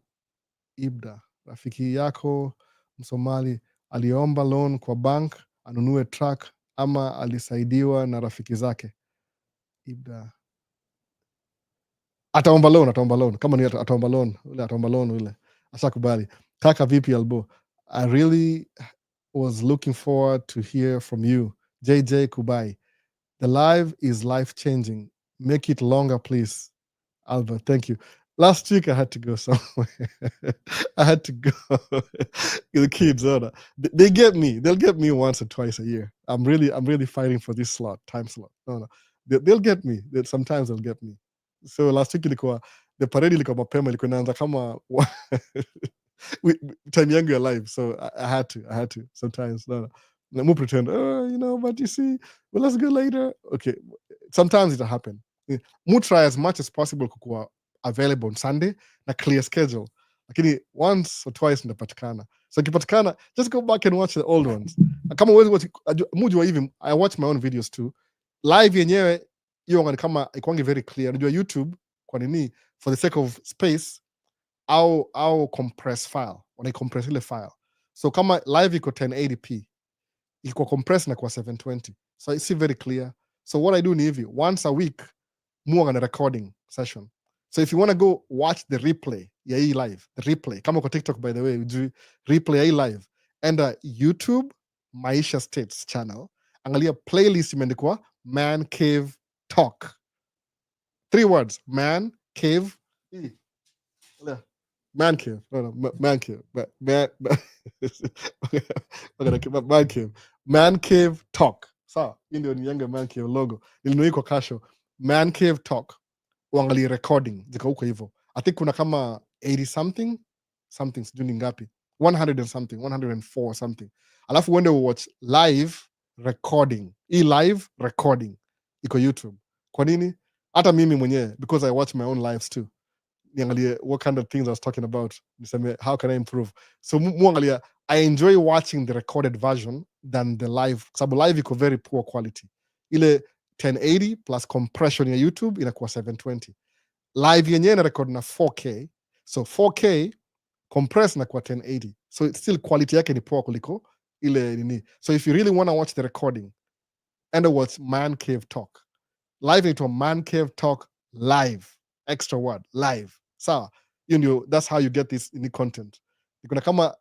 Ibda, rafiki yako Msomali aliomba loan kwa bank anunue truck ama alisaidiwa na rafiki zake. Ibda ataomba loan kama ni ataomba loan ule ashakubali. Kaka vipi albo, I really was looking forward to hear from you. JJ Kubai, the live is life changing, make it longer please. Albert, thank you. Last week I had to go somewhere. I had to go. The kids, they get me. They'll get me once or twice a year. I'm really fighting for this time slot. No. They'll get me. Sometimes they'll get me. So last week ilikuwa the parade ilikuwa mapema, ilikuwa inaanza kama time yangu ya live. So I had to sometimes. No. Mu pretend, but you see, well, let's go later. Okay, sometimes it'll happen. Mu try as much as possible kukuwa available on Sunday na clear schedule, lakini once or twice ndapatikana. So ikipatikana, just go back and watch the old ones. Kama uwezi mujua hivi, I watch my own videos too. Live yenyewe hiyo ngani kama ikwangi very clear. Unajua YouTube kwa nini, for the sake of space au compress file, wana compress ile file. So kama live iko 1080p, iko compress na kwa 720. So it's very clear. So what I do ni hivi, once a week more on a recording session. So if you want to go watch the replay, ya hii live, the replay, kama kwa TikTok by the way, do replay ya hii live, and YouTube Maisha States channel, angalia playlist imeandikwa Man Cave Talk. 3 words, Man Cave, Man Cave, Man Cave, Man Cave, Man Cave Talk. Sawa, hii ndio ni Younger Man Cave logo. Nilinunua kwa kasho. Man Cave Talk. Uangalie recording zika huko hivyo. I think kuna kama 80 something sijui ni ngapi, 100 and something, 104 something. Alafu uende watch live recording. Hii live recording iko YouTube. Kwa nini? Hata mimi mwenyewe, because I watch my own lives too, niangalie what kind of things I was talking about, niseme how can I improve. So muangalia, I enjoy watching the recorded version than the live, sababu live iko very poor quality. Ile 1080 plus compression ya YouTube inakuwa 720. Live yenyewe na record na 4K, so 4K compress na kwa 1080, so it's still quality yake ni poor kuliko ile nini. So if you really want to watch the recording, and watch Man Cave Talk live, inaitwa Man Cave Talk live, extra word live. Sawa, that's how you get this in the content. Kuna kama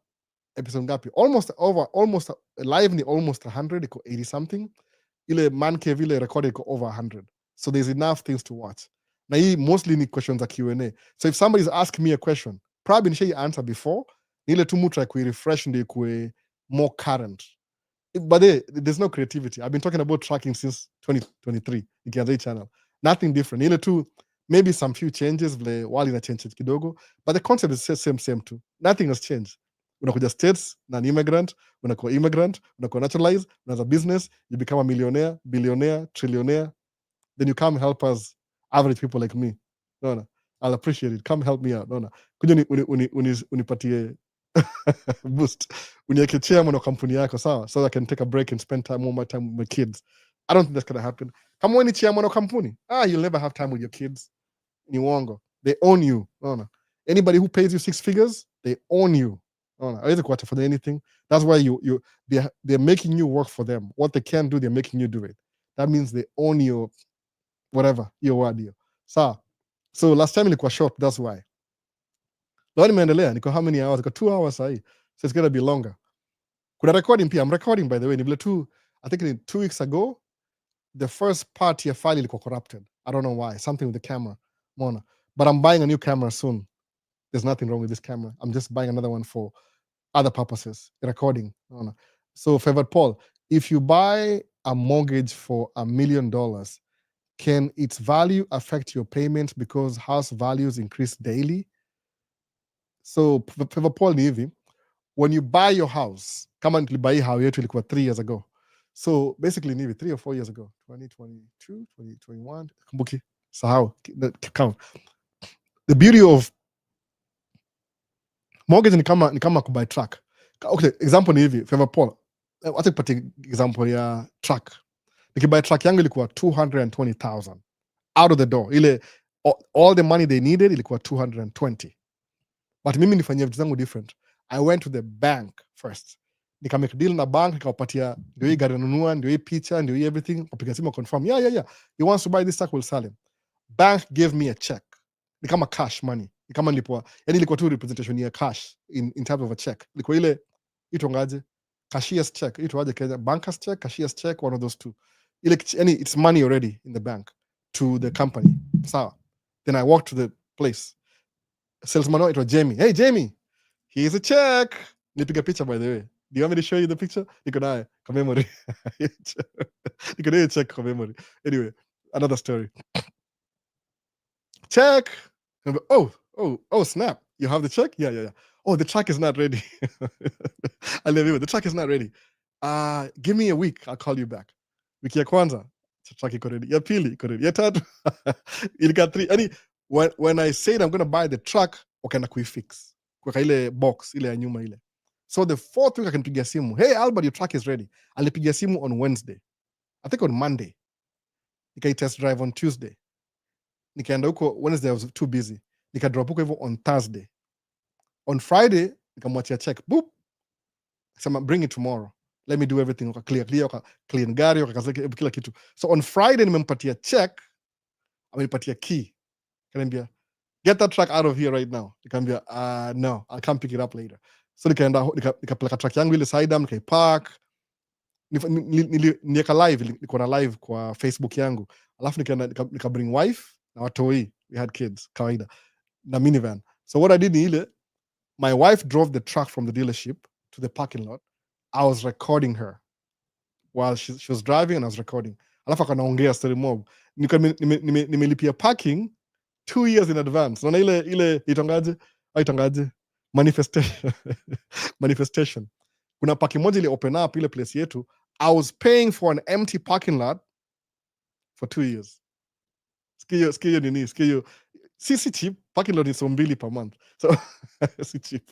episode ngapi, almost live ni almost 100, iko 80 something. Ile Man Cave ile record iko over 100, so there's enough things to watch. Na hii mostly ni questions za Q&A. So if somebody's asking me a question, probably nishai answer before, ni ile tu mu try refresh ndio ikuwe more current. But there's no creativity. I've been talking about tracking since 2023 ikianza hii channel. Nothing different. Ile tu maybe some few changes vile wali na change kidogo, but the concept is same too. Nothing has changed. Unakuja States na ni immigrant, unakuwa immigrant, unakuwa naturalized, unaanza business, you become a millionaire, billionaire, trillionaire, then you come help us average people like me. No, I'll appreciate it. Come help me out. No. Kuja unipatie boost. Unieke chairman wa kampuni yako, sawa, so I can take a break and spend more time with my kids. I don't think that's gonna happen. Kama wewe ni chairman wa kampuni, you'll never have time with your kids. Ni uongo. They own you. No. Anybody who pays you 6 figures, they own you. No. Hawezi kuacha for anything. That's why they're making you work for them. What they can't do, they're making you do it. That means they own your whatever, your word. So last time ilikuwa short, that's why. Leo nimeendelea, niko how many hours? Niko 2 hours sahi. So it's gonna be longer. Kuna recording pia. I'm recording by the way. I think 2 weeks ago, the first part ya file ilikuwa corrupted. I don't know why. Something with the camera. Mona. But I'm buying a new camera soon. There's nothing wrong with this camera. I'm just buying another one for other purposes. Recording. Mona. So Favored Paul, if you buy a mortgage for $1 million, can its value affect your payments because house values increase daily? So Favored Paul ni hivi, when you buy your house, kama nilibai house yetu ilikuwa 3 years ago. So basically maybe 3 or 4 years ago, 2022, 2021, kumbuki, sahau, count. The beauty of mortgage ni kama kubuy truck. Okay, example ni hivi, Favor Paul. Wacha kupatia example ya truck. Nikibuy truck yangu ilikuwa 220,000 out of the door. Ile all the money they needed ilikuwa 220. But mimi nifanyia vitu zangu different. I went to the bank first. Nikamake deal na bank, nikawapatia ndio hii gari nanunua, ndio hii picha, ndio hii everything. Wapiga simu confirm. Yeah. He wants to buy this truck, we'll sell him. Bank gave me a check. Ni kama cash money. Ni kama nilipwa, yani ilikuwa tu representation ya cash in terms of a check. Ilikuwa ile itongaje? Cashier's check. Itoaje Kenya? Banker's check, cashier's check, one of those two. Ile yani it's money already in the bank to the company. Sawa. Then I walked to the place. Salesman it was Jamie. Hey Jamie, here's a check. Nipiga picture, by the way. Do you want me to show you the picture? You can I memory. You can check kwa memory. Anyway, another story. Check. Oh, snap. You have the check? Yeah. Oh, the truck is not ready. I live here. The truck is not ready. Give me a week. I'll call you back. Wiki ya kwanza, truck iko ready. Ya pili iko ready. Ya tatu. Ilika 3. When I said I'm going to buy the truck, wakaenda kuifix. Kwa ile box, ile ya nyuma ile. So the 4th week akanipigia simu. Hey Albert, your truck is ready. Alipigia simu on Wednesday. I think on Monday. Nikai test drive on Tuesday. Nikaenda huko Wednesday, I was too busy. Nika drop huko hivyo on Thursday. On Friday, nikamwachia check. Boop. Sema bring it tomorrow. Let me do everything. Waka clean gari, waka kila kitu. So on Friday nimempatia check. Amenipatia key. Kaniambia, get that truck out of here right now. Nikamwambia, no, I can't pick it up later. So nikapeleka truck yangu ile side down, nikaipark. Nika live, niko na live kwa Facebook yangu. Alafu nika bring wife na watoi. We had kids, kawaida. Na minivan. So what I did ni ile, my wife drove the truck from the dealership to the parking lot. I was recording her while she was driving and I was recording. Alafu akanaongea story mob. Nimelipia parking 2 years in advance. Naona ile itangaje? Manifestation. Kuna parking moja ile open up ile place yetu. I was paying for an empty parking lot for 2 years. Skio. Si cheap. Parking lot is so mbili per month. So si cheap.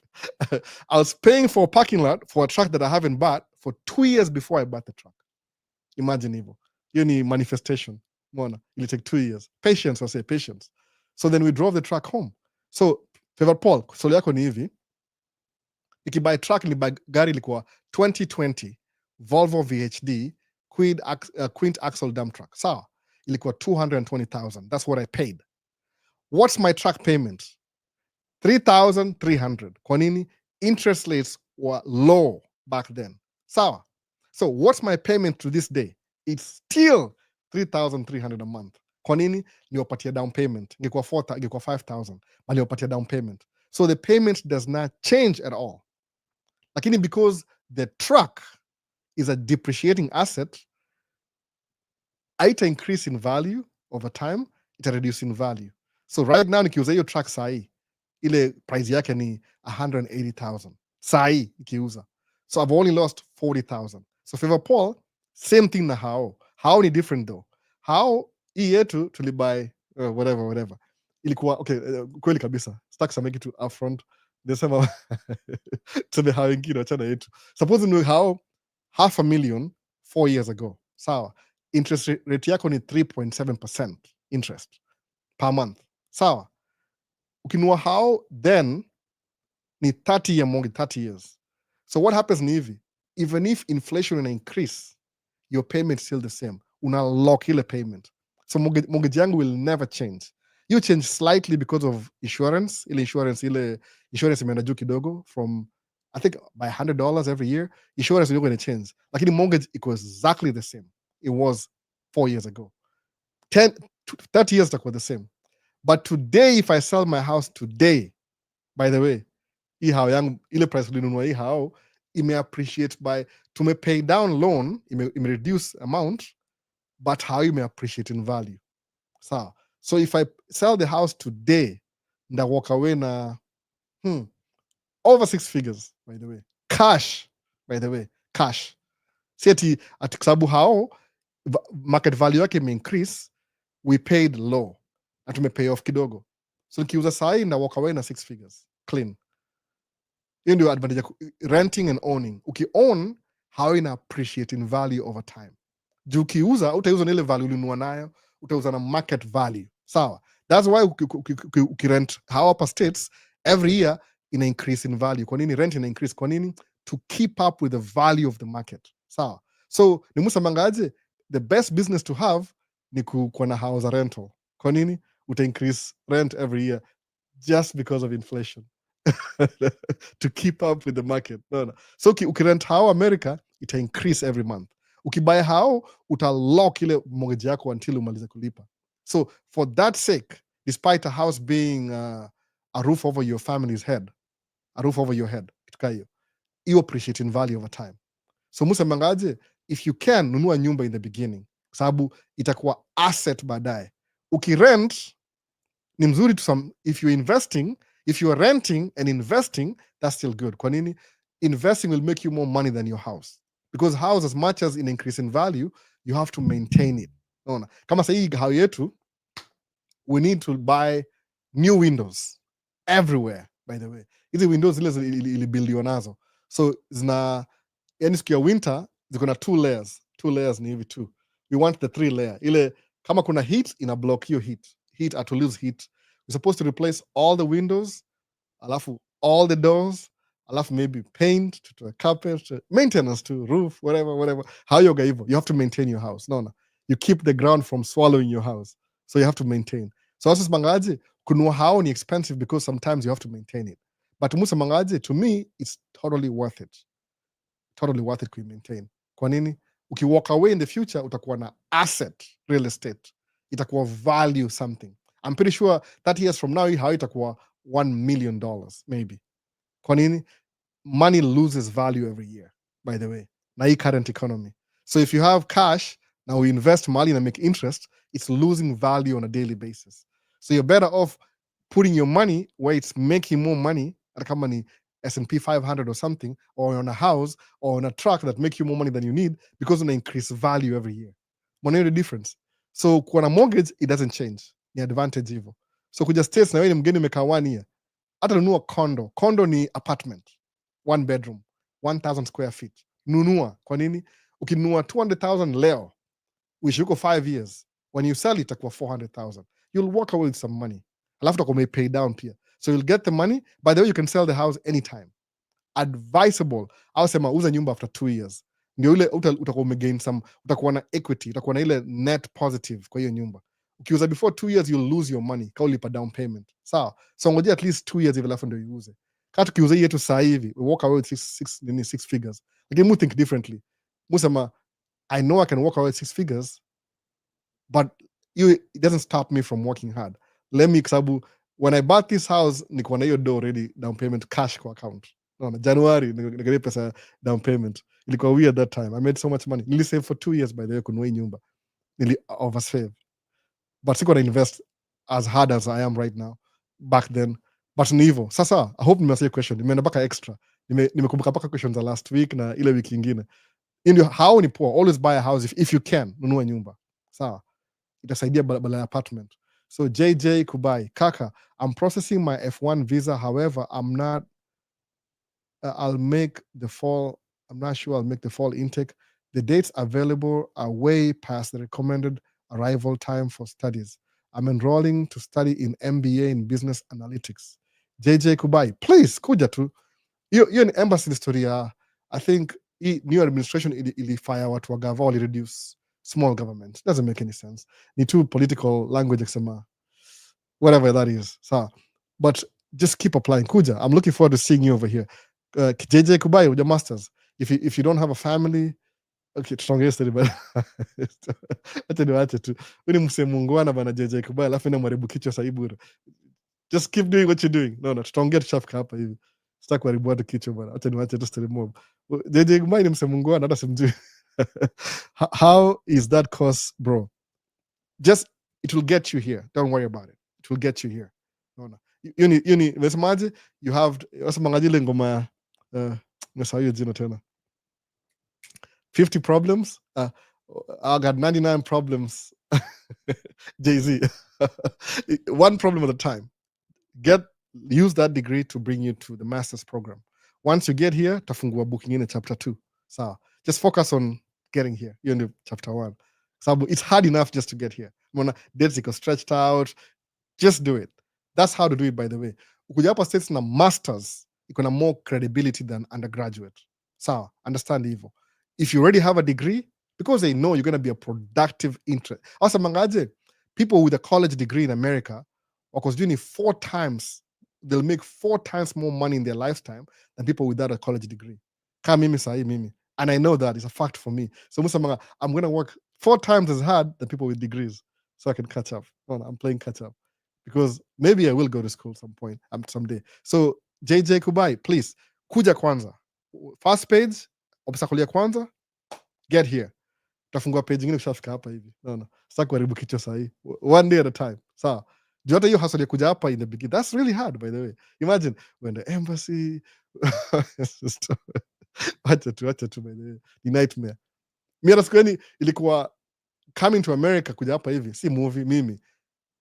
I was paying for a parking lot for a truck that I haven't bought for 2 years before I bought the truck. Imagine hivyo. Hiyo ni manifestation. Mona, it'll take 2 years. Patience, I say patience. So then we drove the truck home. So, Favor Paul, swali yako ni hivi. Nikibuy truck, nibuy gari ilikuwa 2020 Volvo VHD quint axle dump truck. Sawa. Ilikuwa 220,000. That's what I paid. What's my truck payment? 3,300. Kwa nini? Interest rates were low back then. Sawa. So what's my payment to this day? It's still 3,300 a month. Kwa nini? Niwapatia down payment. Ingekuwa 4,000, ingekuwa 5,000. But niwapatia down payment. So the payment does not change at all. Lakini because the truck is a depreciating asset, haita increase in value over time, ita reduce in value. So right now nikiuza hiyo truck sahi, ile price yake ni 180,000. Sahi nikiuza. So I've only lost 40,000. So Favor Paul, same thing na hao. Hao ni different though. Hao hii yetu tulibuy whatever. Ilikuwa okay, kweli kabisa. Sitaki kusema kitu upfront. Nasema tuseme hao wengine wachana yetu. Suppose ni hao 500,000 4 years ago. Sawa. Interest rate yako ni 3.7% interest per month. Sawa. Ukinua hao then ni 30-year mortgage, 30 years. So what happens ni hivi, even if inflation will increase, your payment is still the same. Una lock ile payment. So mortgage yangu will never change. You change slightly because of insurance. Ile insurance imeenda juu kidogo from, I think, by $100 every year. Insurance is going to change. Lakini mortgage equals exactly the same. It was 4 years ago. 30 years itakuwa the same. But today, if I sell my house today, by the way, hii hao yangu, ile price ulinunua hii hao, ime appreciate by, tume pay down loan, ime reduce amount, but how ime appreciate in value. So if I sell the house today, nda walk away na over 6 figures, by the way. Cash, by the way, cash. si ati kwa sababu hao market value yake increase, we paid low na tumepay off kidogo, so nikiuza sahi na walk away na 6 figures clean. Hiyo ndio advantage ya renting and owning. Ukiown, hao ina appreciate in value over time. Juu ukiuza, utauza na ile value ulinunua nayo, utauza na market value. Sawa. That's why ukirent hao hapa states every year ina increase in value. Kwa nini rent ina increase? Kwa nini? To keep up with the value of the market. Sawa. So ni musamangaje, the best business to have ni kuwa na house rental. Kwa nini? Uta increase rent every year just because of inflation. To keep up with the market. No. So ukirent hao America, ita increase every month. Ukibuy hao, uta lock ile mortgage yako until umalize kulipa. So for that sake, despite a house being a roof over your family's head, a roof over your head, you appreciate in value over time. So musemangaje, if you can, nunua nyumba in the beginning, sababu itakuwa asset baadaye. Ukirent, ni mzuri to some, if you're investing, if you are renting and investing, that's still good. Kwa nini? Investing will make you more money than your house. Because house, as much as in increase in value, you have to maintain it. Unaona? Kama sahi hao yetu, we need to buy new windows everywhere, by the way. Hizi windows zile ilibuildiwa nazo. So zina, yani siku ya winter, ziko na 2 layers. 2 layers ni hivi tu. We want the 3 layer. Ile, kama kuna heat, ina block hiyo heat at to lose heat. We're supposed to replace all the windows, alafu all the doors, alafu maybe paint, to a carpet, to maintenance, to roof, whatever. How you hivyo? You have to maintain your house. No. You keep the ground from swallowing your house. So you have to maintain. So also mangaji, kununua hao ni expensive because sometimes you have to maintain it. But musa mangaji, to me, it's totally worth it. Totally worth it to maintain. Kwa nini? Uki walk away in the future, utakuwa na asset, real estate. Itakuwa value something. I'm pretty sure 30 years from now, hao itakuwa $1 million, maybe. Kwa nini? Money loses value every year, by the way. Na hii current economy. So if you have cash, now we invest money and make interest, it's losing value on a daily basis. So you're better off putting your money where it's making more money, at a company S&P 500 or something, or on a house, or on a truck that make you more money than you need, because it increase value every year. Money the difference. So kwa na mortgage, it doesn't change. Ni advantage hivyo. So kuja states na wewe ni mgeni umekaa 1 year, hata nunua condo ni apartment, 1 bedroom, 1,000 square feet, nunua. Kwa nini? Ukinunua 200,000 leo, uishi huko 5 years, when you sell it itakuwa 400,000, you'll walk away with some money, alafu utakuwa pay down pia, so you'll get the money. By the way, you can sell the house anytime. Advisable, au sema uza nyumba after 2 years, ndio ile utakuwa umegain some, utakuwa na equity, utakuwa na ile net positive kwa hiyo nyumba. Ukiuza before 2 years, you'll lose your money kama ulipa down payment. Sawa, so ngojea at least 2 years hivi alafu ndio uuze. Kama tukiuza hii yetu saa hivi, we walk away with 6 figures. Again, we think differently. Musema, I know I can walk away with 6 figures, but it doesn't stop me from working hard. Let me, sababu when I bought this house, niko na hiyo do already down payment cash kwa account. No, January nikalipa pesa down payment. Ilikuwa weird that time. I made so much money. Nili save for 2 years by the way kununua hii nyumba. Nili oversave. But siko na invest as hard as I am right now back then. But ni hivyo. Sasa, I hope nimesaidia question. Nimeenda baka extra. Nimekumbuka baka questions za last week na ile wiki ingine. Ndio, how ni poor, always buy a house if you can, nunua nyumba. Sawa. Itasaidia badala ya apartment. So JJ Kubai, Kaka, I'm processing my F1 visa. However, I'm not sure I'll make the fall intake. The dates available are way past the recommended arrival time for studies. I'm enrolling to study in MBA in business analytics. JJ Kubai, please, kuja tu. Hiyo ni embassy historia. I think new administration ilifire watu wa gava, wali reduce small government. Doesn't make any sense. Ni too political language kusema whatever that is. So, but just keep applying. Kuja, I'm looking forward to seeing you over here. JJ Kubai with your masters. If you don't have a family, okay, tutaongea story but acha niwache tu. Wewe ni msemungwana bana JJ Kubai, alafu mwaribu kichwa saibura. Just keep doing what you're doing. No, tutaongea tuchafika hapa hivi. Sitaki kuharibu watu kichwa bana. Acha niwache tu story mob. JJ Kubai ni msemungwana hata simjui. How is that course, bro? Just, it will get you here. Don't worry about it. It will get you here. No. Yuni, mesemaje? You have, wasemangaji ile ngoma, nasahau jina tena. 50 problems. I got 99 problems. Jay-Z. One problem at a time. Use that degree to bring you to the master's program. Once you get here, tafungua booking in chapter 2. So just focus on getting here. You're in chapter 1. So it's hard enough just to get here. Dates iko stretched out. Just do it. That's how to do it, by the way. Ukuja hapa States na masters, iko na more credibility than undergraduate. So understand hivyo. If you already have a degree, because they know you're going to be a productive interest. Also, mangaje, people with a college degree in America, because doing it 4 times, they'll make 4 times more money in their lifetime than people without a college degree. Kama mimi sahi mimi. And I know that it's a fact for me. So I'm going to work 4 times as hard than people with degrees so I can catch up. No, I'm playing catch up because maybe I will go to school some point someday. So JJ Kubai, please, kuja kwanza. First page, obstacle ya kwanza, get here. Tafungua page ingine ushafika hapa hivi. No. Sasa kuharibu kichwa sahi. One day at a time. Sawa. Juu hata hiyo hustle ya kuja hapa in the beginning, that's really hard, by the way. Imagine when the embassy acha tu by the way. Ni nightmare. Mimi hata siku yani ilikuwa coming to America kuja hapa hivi, si movie mimi.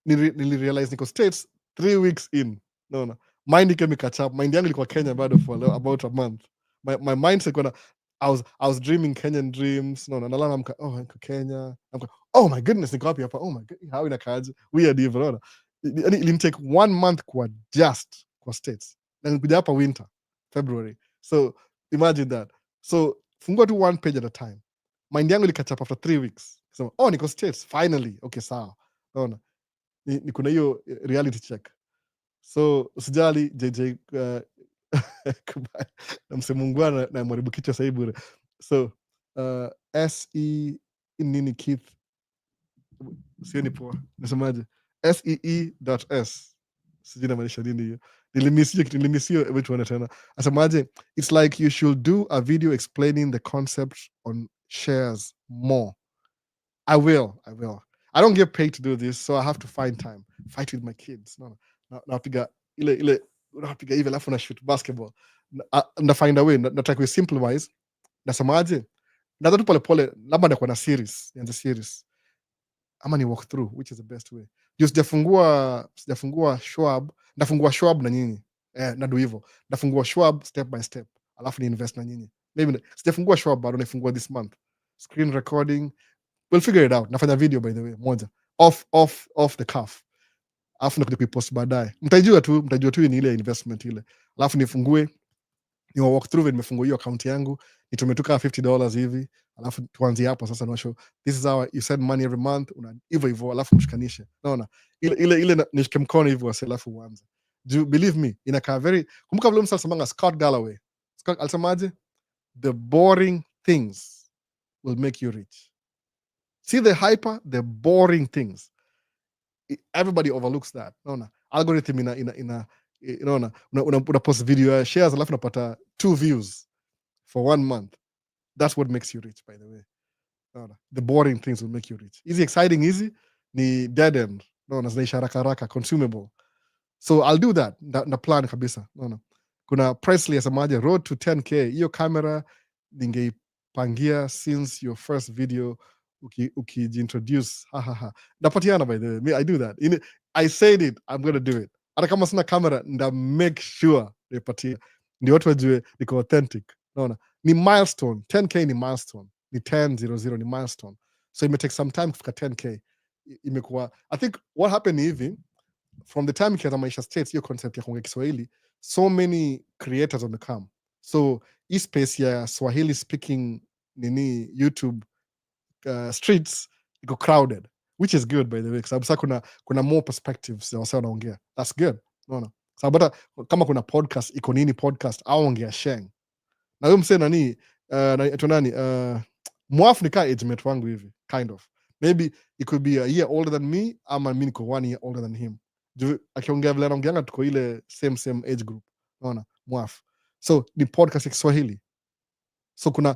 Nilirealize niko States 3 weeks in. No. Mind came catch up. Mind yangu ilikuwa Kenya bado for about a month. My mindset gonna I was dreaming Kenyan dreams. No, nalala namka, oh, niko Kenya. Oh my goodness, niko wapi hapa? Oh my god, how inakaje? Weird hivyo, unaona? It take 1 month kuadjust kwa States. Na nikuja hapa winter, February. So imagine that. So fungua tu 1 page at a time. Mind yangu catch up after 3 weeks. So, oh, niko States finally. Okay, sawa. Unaona? Ni kuna hiyo reality check. So usijali JJ namsemungwana na mwaribu kichwa sahi bure. So SE nini Keith sioni poa nasemaje SEE.S sijui namaanisha nini hiyo nilimisio emetuona tena asemaje it's like you should do a video explaining the concept on shares more. I will. I don't get paid to do this, so I have to find time. Fight with my kids. No. Napiga ile unapiga hivi alafu na shoot basketball. Na find a way. Nataka ku simplify. Nasemaje? Ndio tu pole pole labda ndakuwa na series, nianze series. Ama ni walk through, which is the best way. Just sijafungua Schwab, ndafungua Schwab na nyinyi. Nado hivyo. Ndafungua Schwab step by step. Alafu ni invest na nyinyi. Maybe sijafungua Schwab bado naifungua this month. Screen recording. We'll figure it out. Nafanya video by the way, moja. Off the cuff. Alafu nakuja kuipost baadaye. Mtajua tu ni ile investment ile. Alafu nifungue ni walk through nimefungua hiyo account yangu. Nitumetoka $50 hivi. Alafu tuanze hapo sasa na show. This is how you send money every month. Una hivyo alafu mshikanishe. Naona. Ile nishike mkono hivyo alafu uanze. Do you believe me? Inakaa very kumbuka vile msasa Scott Galloway. Scott alisemaje? The boring things will make you rich. See the boring things. Everybody overlooks that. Naona algorithm una post video shares alafu unapata 2 views for 1 month. That's what makes you rich, by the way. Naona the boring things will make you rich. Easy ni dead end. Naona zinaisha haraka consumable. So I'll do that. Na plan kabisa. Naona kuna Presley asemaje road to 10k. Hiyo camera ningeipangia since your first video ukiintroduce napatiana by the way. I do that. I said it, I'm going to do it. Hata kama sina camera nda make sure nipatia ndio watu wajue niko authentic. Naona ni milestone. 10k ni milestone. Ni 1000 ni milestone. So it may take some time kufika 10k. Imekuwa I think what happened hivi from the time ikianza Maisha States hiyo concept ya kuongea Kiswahili so many creators wamecome. So hii space ya Swahili speaking nini YouTube streets iko crowded, which is good by the way, kwa sababu kuna more perspectives ya wasao wanaongea. That's good. Unaona? Sababu hata kama kuna podcast iko nini podcast au ongea sheng. Na huyo msee nani mwafu ni kaa age mate wangu hivi kind of. Maybe it could be a year older than me ama mimi niko 1 year older than him. Akiongea vile anaongeanga tuko ile same age group. Unaona? Mwafu. So ni podcast ya Kiswahili. So kuna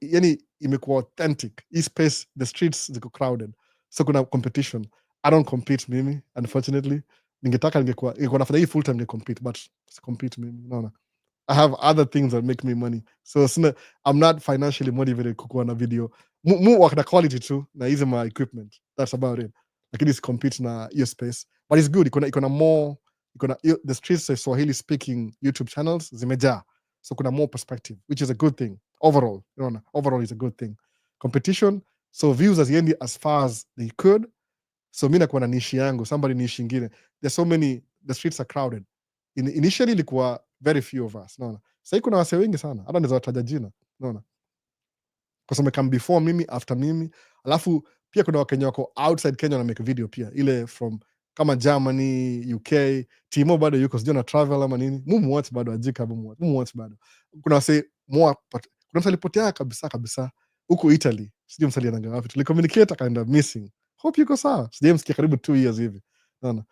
yani imekuwa authentic. Hii space the streets ziko crowded. So kuna competition. I don't compete mimi unfortunately. Ningekuwa nafanya hii full time ningecompete but si compete mimi. Unaona? I have other things that make me money. So I'm not financially motivated kukuwa na video. Mu work na quality too, na hizi my equipment. That's about it. Lakini is compete na hiyo space. But it's good. Ikona more, the streets of Swahili speaking YouTube channels zimejaa. So kuna more perspective, which is a good thing. Overall, overall is a good thing. Competition, so views haziendi as far as they could. So mi nakuwa na nishi yangu, somebody nishi ingine. There's so many, the streets are crowded. Initially ilikuwa very few of us, naona. Sahii kuna wase wengi sana, hata naweza wataja jina, naona. Kwa sababu come before mimi, after mimi. Alafu pia kuna wakenya wako outside Kenya na make video pia, ile from kama Germany, UK, Timo bado yuko sijui na travel ama nini. Mumuwatch bado ajika, mumuwatch bado. Kuna wase more, kuna msali potea kabisa huko Italy, sijui msali anaga wapi. Tulicommunicate akaenda missing. Hope yuko sawa. Sijamsikia karibu 2 years hivi. Naona.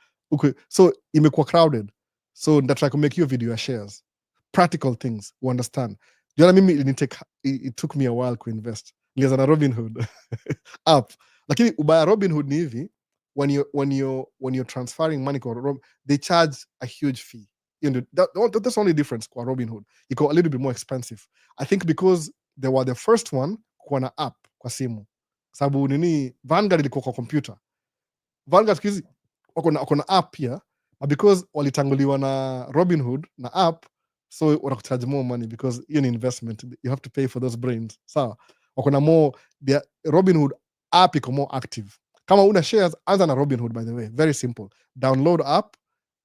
So imekuwa crowded. So ndatry to make you a video ya shares. Practical things, you understand. Jana mimi it took me a while to invest. Nilianza na Robinhood app. Lakini ubaya Robinhood ni hivi, when you're transferring money kwa they charge a huge fee. That's the only difference kwa Robinhood. It got a little bit more expensive. I think because they were the first one kuwa na app kwa simu. Sababu nini, Vanguard ilikuwa kwa computer. Vanguard kizi wako na app pia, but because walitanguliwa na Robinhood na app, so wanakucharge more money because you're an investment, you have to pay for those brains. Sawa, wako na more, the Robinhood app iko more active. Kama una shares, anza na Robinhood, by the way, very simple. Download app,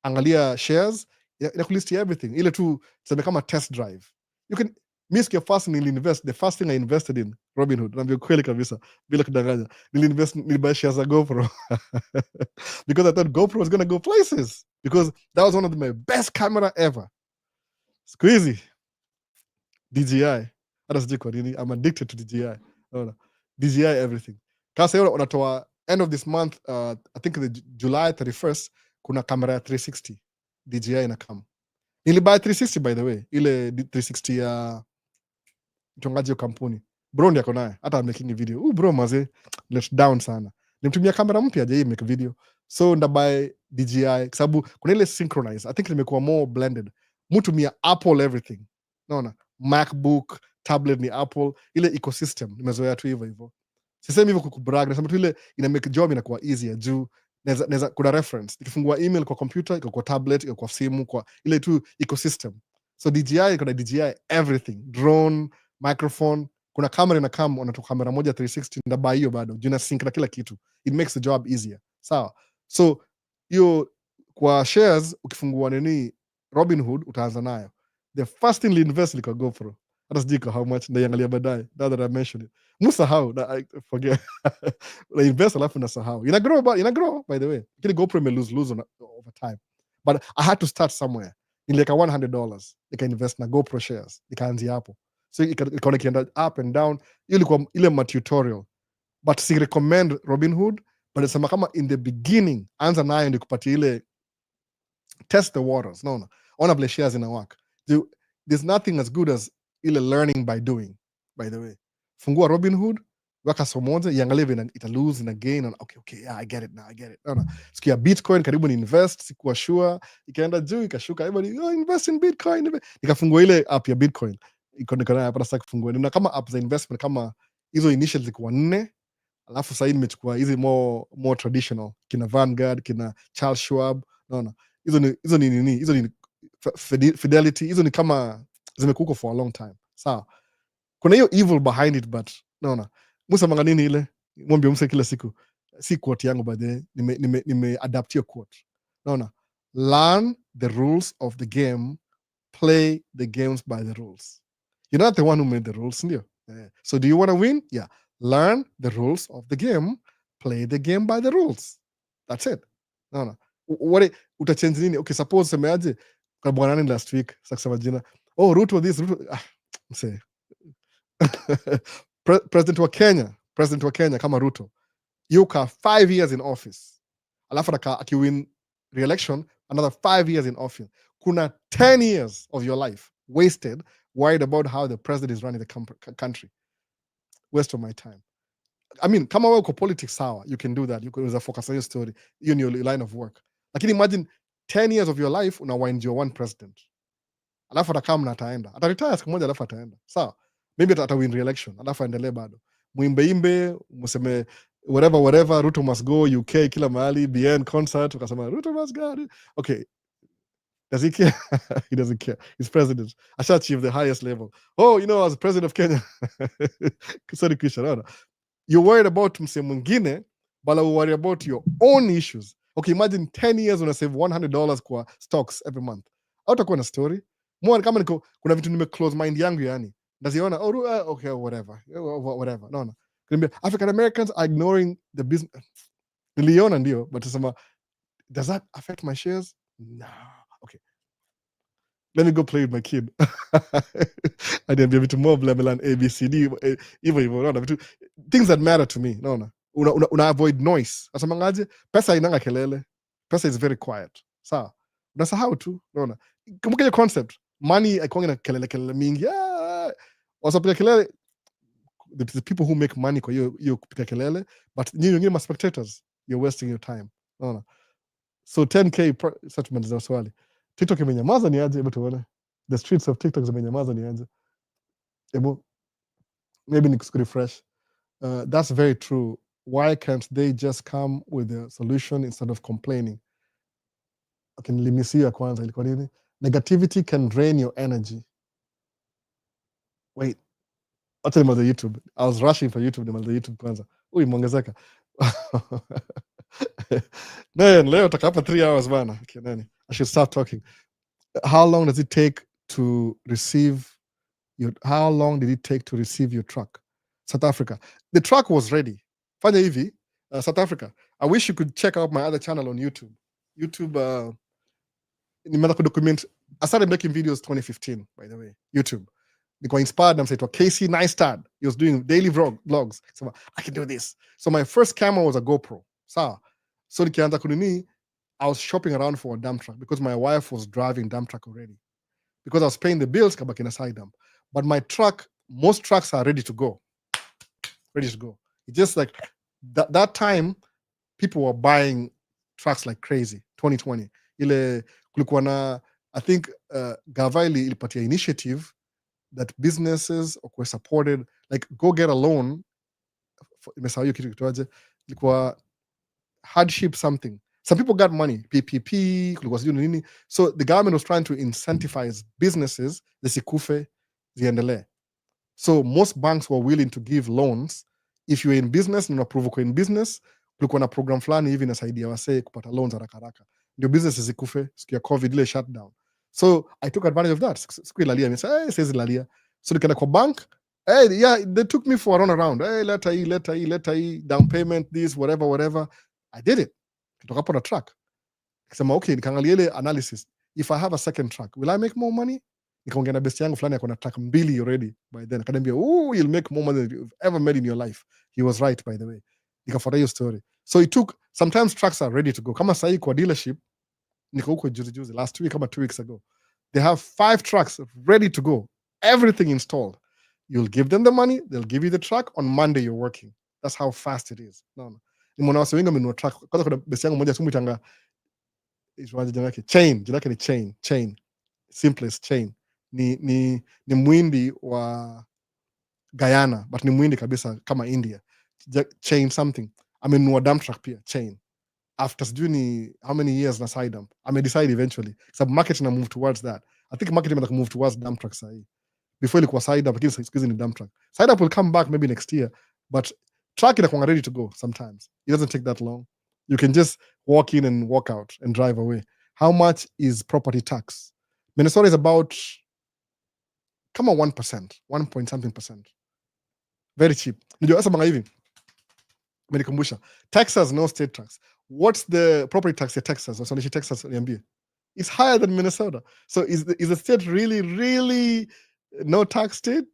angalia shares, inakulistia everything. Ile tu tuseme kama test drive. You can miss your first invest. The first thing I invested in Robinhood, naambia kweli kabisa bila kudanganya, nilibuy shares za GoPro because I thought GoPro was going to go places, because that was one of my best camera ever. Squeezy DJI, hata sijui kwa nini, I'm addicted to DJI. DJI everything. Kasa hiyo unatoa end of this month, I think the July 31st, kuna kamera ya 360 DJI inakam. Nilibuy 360 by the way, ile 360 ya mchongaji wa kampuni. Bro ndiye ako naye, hata making video. Bro maze, let down sana. Nimtumia kamera mpya je make video. So ndabuy DJI kwa sababu kuna ile synchronize. I think nimekuwa more blended. Mtumia Apple everything. Naona MacBook, tablet ni Apple, ile ecosystem nimezoea tu hivyo. Sisemi hivyo kukubrag, nasema tu ile ina make job inakuwa easier juu naweza kuna reference. Nikifungua email kwa computer, iko kwa tablet, iko kwa simu, kwa ile tu ecosystem. So DJI kuna DJI everything, drone, microphone, kuna camera na unatoka kamera moja 360 ndabuy hiyo bado. Juu na sync na kila kitu. It makes the job easier. Sawa. So hiyo kwa shares ukifungua nini Robinhood utaanza nayo. The first thing invest liko GoPro. Hata sijui how much ndaiangalia baadaye. Now that I mentioned it. Musahau, I forget. Na invest alafu nasahau. Ina grow by the way. Kile GoPro may lose over time. But I had to start somewhere. Niliweka $100 nika-invest na GoPro shares. Nikaanzia hapo. So ikaona kienda up and down. Hiyo ilikuwa ile tutorial. But si recommend Robinhood. But nasema kama in the beginning, anza nayo ndio kupatia ile test the waters. No. Ona vile shares ina work. There's nothing as good as ile learning by doing, by the way. Fungua Robinhood, weka somoja, iangalie vile ita lose na gain. Okay, yeah, I get it now, I get it. No. Sikia Bitcoin, karibu ni invest, sikuwa sure. Ikaenda juu, ikashuka, everybody, invest in Bitcoin. Nikafungua ile app ya Bitcoin. Ikaonekana hapa sasa kufungua. Na kama app za investment, kama hizo initial zilikuwa 4, alafu sasa nimechukua hizi more traditional, kina Vanguard, kina Charles Schwab, naona. Hizo ni Fidelity, hizo ni kama zimekuko for a long time. Sawa. Kuna hiyo evil behind it, but naona. Musa manganini ile, mwambie mse kila siku. Si quote yangu by the way, nime adapt your quote. Naona. Learn the rules of the game, play the games by the rules. You're not the one who made the rules, ndio. So do you want to win? Yeah. Learn the rules of the game, play the game by the rules. That's it. Naona. Utachange nini? Okay, suppose semeaje kwa bwana nani last week, sasa jina. Ruto this, Ruto. Mse. President wa Kenya kama Ruto. Yuka 5 years in office. Alafu akiwin re-election, another 5 years in office. Kuna 10 years of your life wasted worried about how the president is running the country. Waste of my time. I mean, kama wewe uko politics sawa, you can do that. You can focus on your story, your line of work. Lakini imagine 10 years of your life una wind your one president. alafu atakaa na ataenda, ataretire siku moja alafu ataenda, sawa. Maybe atawin re-election alafu aendelee bado, muimbe museme whatever, Ruto must go UK, kila mahali, BN concert, ukasema Ruto must go. Okay, does he care? He doesn't care. He's president. I shall achieve the highest level. Oh, as president of Kenya. Sorry, Kisha. You're worried about mse mwingine, but you worry about your own issues. Okay, imagine 10 years when I save $100 kwa stocks every month. Hautakuwa na story. More kama kuna vitu close mind yangu yani. Naziona, okay, whatever. No. African Americans are ignoring the business. Niliona ndio, but does that affect my shares? No. Okay. Let me go play with my kid. Adiambia vitu more level and ABCD hivyo vitu, things that matter to me. Una avoid noise. Asamangaje pesa inanga kelele. Pesa is very quiet. Sawa. Unasahau tu. Kumbuka your concept. Money aikonge na kelele mingi. Wasapiga kelele, the people who make money kwa hiyo kupiga kelele, but nyinyi wengine spectators, you're wasting your time. So 10k settlement za swali. TikTok imenyamaza ni aje? Hebu tuone. The streets of TikTok zimenyamaza ni aje? Hebu maybe refresh. That's very true. Why can't they just come with a solution instead of complaining? Okay, nilimisia kwanza ilikuwa nini? Negativity can drain your energy. Wait. Acha nimalize YouTube. I was rushing for YouTube, nimalize YouTube kwanza. Imeongezeka. Man, leo takapa 3 hours bana. Okay, nani? I should start talking. How long does it take to receive how long did it take to receive your truck? South Africa. The truck was ready. Fanya hivi, South Africa. I wish you could check out my other channel on YouTube. Nimeanza document. I started making videos 2015, by the way. YouTube. Niko inspired na msaitwa Casey Neistat. He was doing daily vlogs. So I can do this. So my first camera was a GoPro. So nikianza kunini, I was shopping around for a dump truck because my wife was driving dump truck already. Because I was paying the bills, kabaki na side dump. But my truck, most trucks are ready to go. Ready to go. It's just like that time, people were buying trucks like crazy. 2020. Ile kulikuwa na, I think Gavaili ilipatia initiative that businesses were supported, like go get a loan. Imesahau hiyo kitu kitoaje. Ilikuwa hardship something. Some people got money, PPP, kulikuwa sijui nini. So the government was trying to incentivize businesses zisikufe, ziendelee. So most banks were willing to give loans. If you're in business, na unaprove uko in business, kulikuwa na program fulani hivi inasaidia wasee kupata loans haraka haraka. Ndio business zisikufe, siku ya COVID ile shutdown. So I took advantage of that. Siku ilalia, I said, says ilalia. So nikaenda kwa bank, they took me for a run around. Leta hii, down payment, this, whatever. I did it. Kutoka hapo na truck. Nikasema okay, nikaangalia ile analysis. If I have a second truck, will I make more money? Nikaongea na best yangu fulani akona truck 2 already by then. Akaniambia, you'll make more money than you've ever made in your life. He was right, by the way. Nikafuata hiyo story. So it took, sometimes trucks are ready to go. Kama sahi kwa dealership, niko huko juzi, last week, kama 2 weeks ago. They have 5 trucks ready to go. Everything installed. You'll give them the money, they'll give you the truck. On Monday, you're working. That's how fast it is. No. Nimeona wase wengi wamenunua truck. Kwanza kuna best yangu moja sumuitanga jina yake ni chain. Simplest chain. Ni mwindi wa Guyana, but ni mwindi kabisa kama India. Chain something. Amenunua dump truck pia, chain. After sijui how many years na side dump. Decide eventually. Sababu market na move towards that. I think market inataka move towards dump truck sahi. Before ilikuwa side dump, lakini siku hizi ni dump truck. Side dump will come back maybe next year, but truck inakuwa ready to go sometimes. It doesn't take that long. You can just walk in and walk out and drive away. How much is property tax? Minnesota is about, come on, 1%, 1 point something percent. Very cheap. Ndio sasa hivi. Menikumbusha. Texas, no state tax. What's the property tax in Texas? Or Texas, niambie. It's higher than Minnesota. So is the state really no tax state?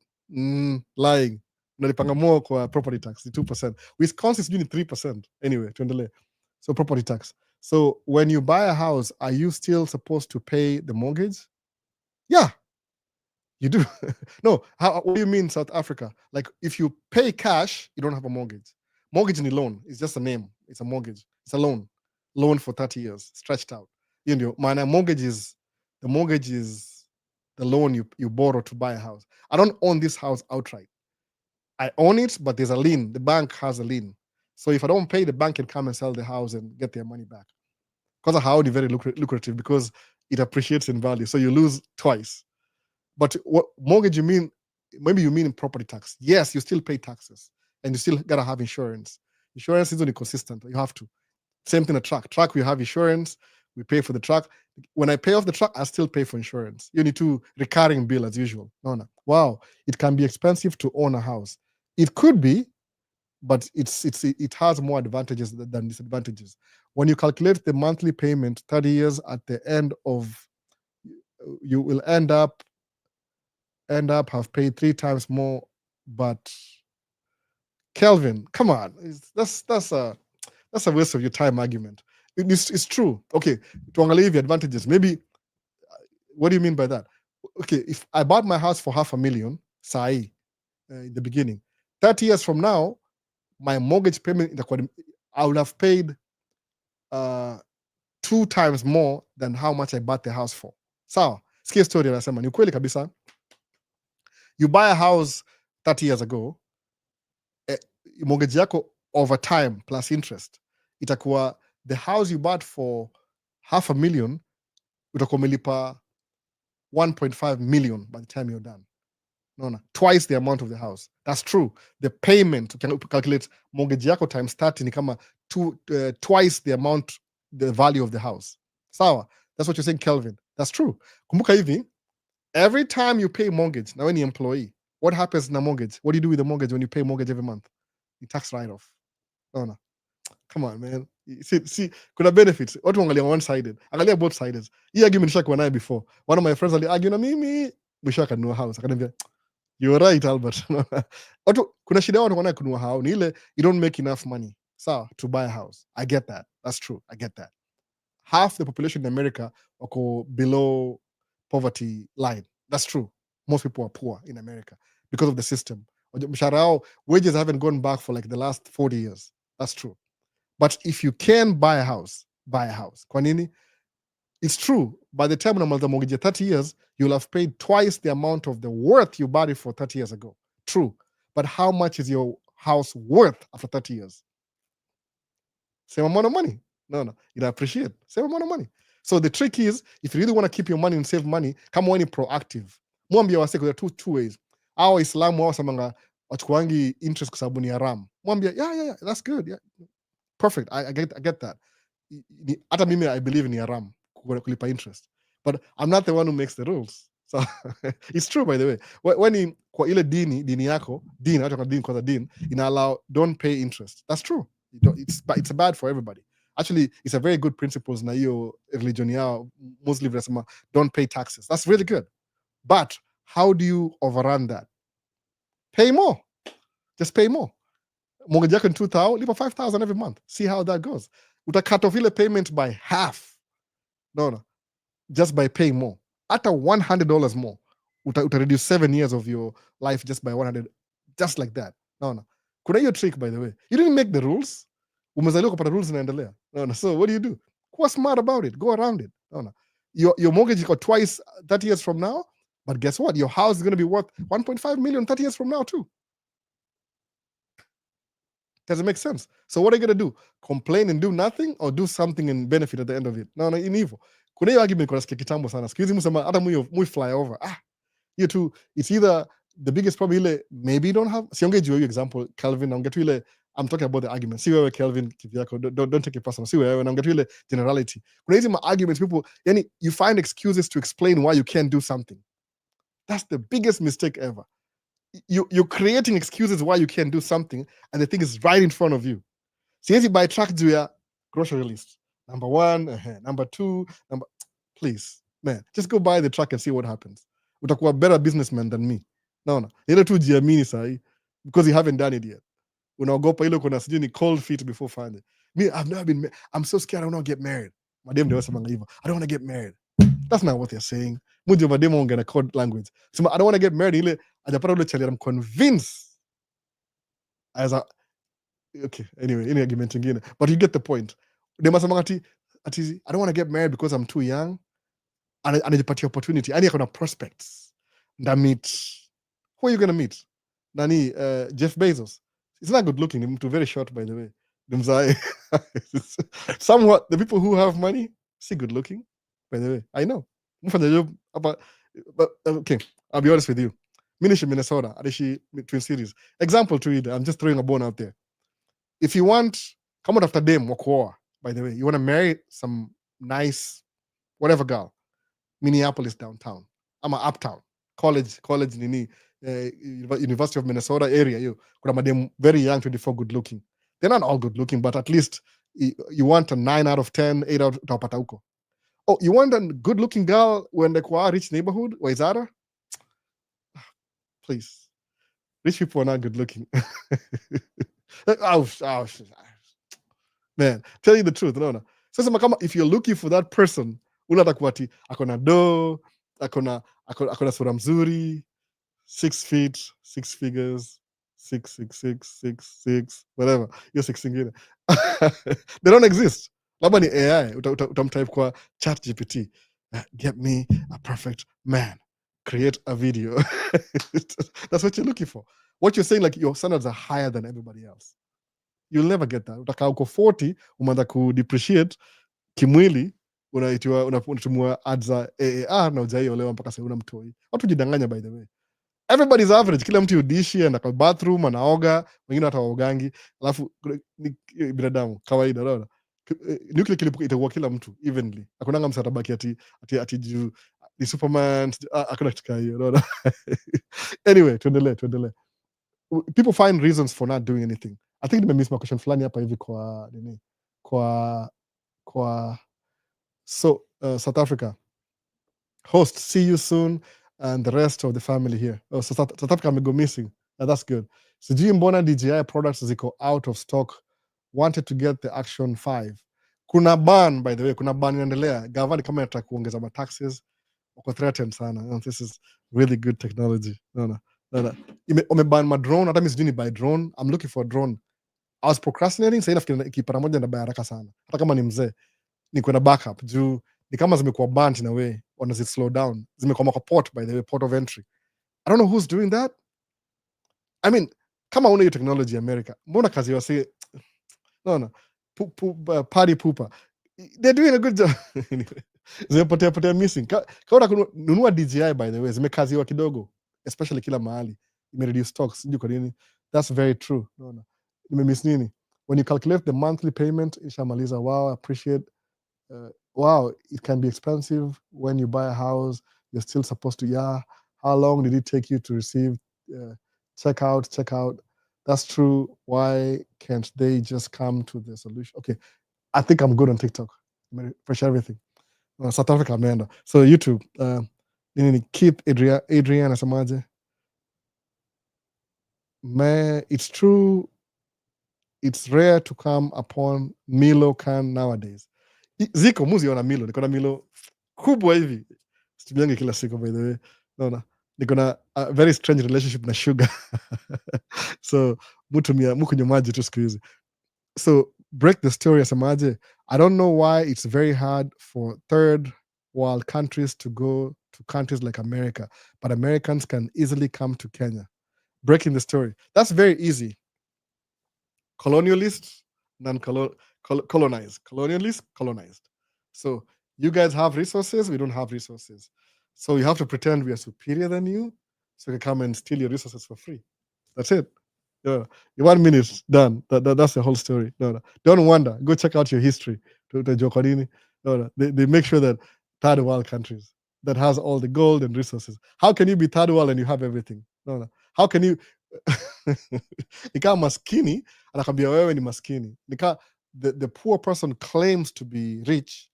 Lying. Unalipanga more kwa property tax, 2%. Wisconsin is doing 3%. Anyway, tuendelee. So property tax. So when you buy a house, are you still supposed to pay the mortgage? Yeah, you do. No, what do you mean South Africa? Like if you pay cash, you don't have a mortgage. Mortgage ni loan. It's just a name. It's a mortgage. It's a loan. Loan for 30 years, stretched out. You know, my mortgage is the loan you borrow to buy a house. I don't own this house outright. I own it, but there's a lien. The bank has a lien. So if I don't pay, the bank can come and sell the house and get their money back. Because a house is very lucrative because it appreciates in value. So you lose twice. But what mortgage you mean? Maybe you mean property tax. Yes, you still pay taxes and you still gotta have insurance. Insurance isn't consistent. You have to. Same thing a truck. Truck, we have insurance. We pay for the truck. When I pay off the truck, I still pay for insurance. You need to recurring bill as usual. No. Wow, it can be expensive to own a house. It could be, but it has more advantages than disadvantages. When you calculate the monthly payment, 30 years at the end of, you will end up have paid 3 times more. But Kelvin, come on, that's a waste of your time argument. It's true. Okay, tuangalie the advantages. Maybe, what do you mean by that? Okay, if I bought my house for $500,000, sai, in the beginning, 30 years from now, my mortgage payment, I would have paid 2 times more than how much I bought the house for. Sawa, sikia story anasema ni ukweli kabisa. You buy a house 30 years ago, mortgage yako over time plus interest itakuwa, the house you bought for $500,000 utakuwa umelipa 1.5 million by the time you're done. No, twice the amount of the house. That's true. The payment, you can calculate mortgage yako times 30 ni kama twice the amount, the value of the house. Sawa, that's what you're saying, Kelvin. That's true. Kumbuka hivi, every time you pay mortgage, now any employee, what happens na mortgage? What do you do with the mortgage when you pay mortgage every month? You tax write-off. No. Come on, man. See, kuna benefits. Watu wangalia one-sided. Angalia both sides. Hii argument nishakuwa nayo before. One of my friends ali-argue na mimi, mwisho akanunua house. Akaniambia, you're right, Albert. Watu, kuna shida watu wanaye kununua house. Ni ile, you don't make enough money, sawa, to buy a house. I get that. That's true. I get that. Half the population in America wako below poverty line. That's true. Most people are poor in America because of the system. Mshahara yao, wages haven't gone back for like the last 40 years. That's true. But if you can buy a house, buy a house. Kwa nini? It's true. By the time unamaliza mortgage 30 years, you'll have paid twice the amount of the worth you bought it for 30 years ago. True. But how much is your house worth after 30 years? Same amount of money. No. You'd appreciate. Same amount of money. So the trick is, if you really want to keep your money and save money, come on, proactive. Mwambie waseko, there are two ways. Our Islam wao samanga wachukuangi interest kwa sababu ni haram. Mwambie, yeah, that's good. Yeah. Perfect. I get that. Hata mimi, I believe in haram kulipa interest. But I'm not the one who makes the rules. So it's true, by the way. When kwa ile dini yako, dini ina allow don't pay interest. That's true. It's bad for everybody. Actually, it's a very good principles na hiyo religion yao, Muslim nasema don't pay taxes. That's really good. But how do you overrun that? Pay more. Just pay more. Mortgage yako in 2,000, lipa 5,000 every month. See how that goes. Uta cut off ile payment by half. No. Just by paying more. Hata $100 more. Uta reduce 7 years of your life just by 100. Just like that. No. Kuna hiyo trick, by the way. You didn't make the rules. Umezaliwa kupata rules inaendelea. No. So what do? Go smart about it. Go around it. No. Your mortgage got twice 30 years from now. But guess what? Your house is going to be worth 1.5 million 30 years from now too. Does it make sense? So what are you going to do? Complain and do nothing, or do something and benefit at the end of it? No, in evil. Kuna hiyo argument kwa kitambo sana. Siku hizi msema hata muy fly over. You too. It's either the biggest problem ile, maybe you don't have. Siongee juu hiyo example, Calvin. Naongea tu ile, I'm talking about the argument. Si wewe Calvin kivyako, don't take it personal. Si wewe, naongea tu ile generality. Kuna hizi arguments, people, yani you find excuses to explain why you can't do something. That's the biggest mistake ever. You're creating excuses why you can't do something, and the thing is right in front of you. Siwezi buy truck juu ya grocery list. Number 1, number 2, please, man, just go buy the truck and see what happens. Utakuwa a better businessman than me. No. Ile tu jiamini sahi, because you haven't done it yet. Unaogopa ile kuna sijui ni cold feet before finding. Me, I've never been, I'm so scared I don't want to get married. Madem ndio wasemanga hivyo. I don't want to get married. That's not what they're saying. Mujo mademo ongea na code language. So I don't want to get married ile ajapata ule chali, I'm convinced. Okay, anyway, any argument ingine. But you get the point. They must ati I don't want to get married because I'm too young. anajipatia opportunity, yani akona prospects. Nda meet, who are you gonna meet? Nani, Jeff Bezos. He's not good looking, ni mtu very short by the way. Ni mzae. Somewhat, the people who have money, see good looking, by the way. I know. Mfanya job, but okay, I'll be honest with you. Minishi Minnesota, Adishi Twin Cities. Example to it, I'm just throwing a bone out there. If you want, come out after them, wakuoa, by the way, you want to marry some nice, whatever girl, Minneapolis downtown, I'm a uptown, college nini, University of Minnesota area, you kuna madem very young, 24, good looking. They're not all good looking, but at least you want a 9 out of 10, 8 out utapata huko. Oh, you want a good looking girl when they kwa rich neighborhood, Waizara? Please. Rich people are not good looking. Man, tell you the truth, no. Sasa kama if you're looking for that person, unatakuwa ati akona do, akona sura mzuri, 6 feet, 6 figures, 66666, whatever. You're 6 ingine. They don't exist. Labda ni AI, utamtype kwa chat GPT. Get me a perfect man. Create a video. That's what you're looking for. What you're saying, like your standards are higher than everybody else. You'll never get that. Utakaa uko 40, umeanza kudepreciate kimwili, unatumua ads za AAR na hujaiolewa mpaka sasa una mtoi. Watu jidanganya by the way. Everybody's average. Kila mtu yudishi, anaenda kwa bathroom, anaoga, wengine hata waogangi. Alafu binadamu kawaida, unaona? Nuclear kilipuka itakuwa kila mtu evenly. Hakunanga mtu atabaki ati juu ni Superman, hakuna kitu kama hiyo, unaona? Anyway, tuendelee. People find reasons for not doing anything. I think nimemiss my question fulani hapa hivi kwa nini? Kwa South Africa. Host, see you soon, and the rest of the family here. Oh, so South Africa may go missing. That's good. Sijui mbona DJI products ziko out of stock. Wanted to get the Action 5. Kuna ban, by the way, kuna ban inaendelea. Gavana kama inataka kuongeza ma taxes, wako threatened sana. And this is really good technology. No. Umeban ma drone, hata mimi sijui ni buy drone. I'm looking for a drone. I was procrastinating, sasa nafikiri ikipata moja na haraka sana. Hata kama ni mzee, ni kwenda backup juu ni kama zimekuwa banned in a way, wanazi slow down. Zimekuwa kwa port, by the way, port of entry. I don't know who's doing that. I mean, kama una hiyo technology America, mbona kazi wasi no. Party pooper. They're doing a good job. Zimepotea missing. Kaona kununua DJI, by the way, zimekaziwa kidogo, especially kila mahali. Imereduce stocks, sijui kwa nini. That's very true. No. Nimemiss nini? When you calculate the monthly payment, ishamaliza. Wow, I appreciate. Wow, it can be expensive when you buy a house. You're still supposed to, how long did it take you to receive? Check out. That's true. Why can't they just come to the solution? Okay, I think I'm good on TikTok. Fresh everything. South Africa, Amanda. So YouTube, Keith Adrian asemaje? Man, it's true. It's rare to come upon Milo can nowadays. Ziko muziona Milo, niko na Milo kubwa hivi. Situmiangi kila siku, by the way. Naona niko na a very strange relationship na sugar. So mukunywa maji tu siku hizi. So break the story asemaje. I don't know why it's very hard for third world countries to go to countries like America, but Americans can easily come to Kenya. Breaking the story. That's very easy. Colonialists, colonized. Colonialists, colonized. So you guys have resources, we don't have resources. So you have to pretend we are superior than you, so you can come and steal your resources for free. That's it. Yeah. In 1 minute, done. That's the whole story. No. Don't wonder. Go check out your history. No. They make sure that third world countries that has all the gold and resources. How can you be third world and you have everything? No. How can you nika maskini anakwambia wewe ni maskini. Nika the poor person claims to be rich,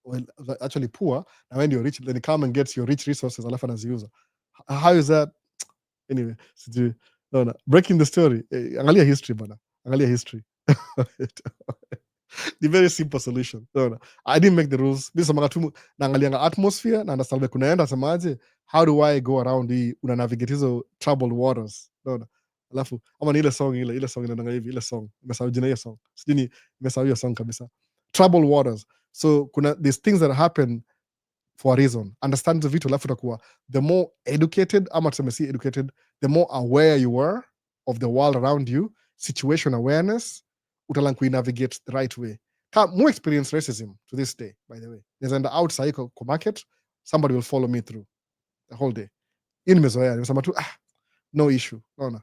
well actually poor, and when you're rich then he come and gets your rich resources alafu anaziuza. How is that? Anyway, no. Breaking the story. Angalia history bana. Angalia history. The very simple solution. No. I didn't make the rules. Mimi sema tu naangalia atmosphere na understand kunaenda semaje. How do I go around hii una navigate hizo troubled waters? No. Alafu ama ni ile song inaenda hivi, ile song. Nimesahau jina hiyo song. Sijui nimesahau hiyo song kabisa. Troubled waters. So kuna these things that happen for a reason. Understand the vitu, alafu utakuwa the more educated, ama tuseme si educated, the more aware you were of the world around you, situation awareness, utalan kuinavigate the right way. More experience racism to this day, by the way. There's an outside market, somebody will follow me through the whole day. Nimezoea, nimesema tu, no issue. No.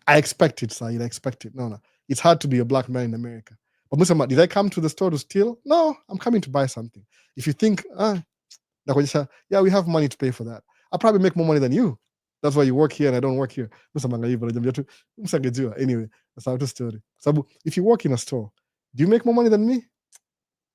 I expect it, sir. I expect it. No. It's hard to be a black man in America. But Musama, did I come to the store to steal? No, I'm coming to buy something. If you think, yeah, we have money to pay for that. I'll probably make more money than you. That's why you work here and I don't work here. Anyway, that's our story. So if you work in a store, do you make more money than me?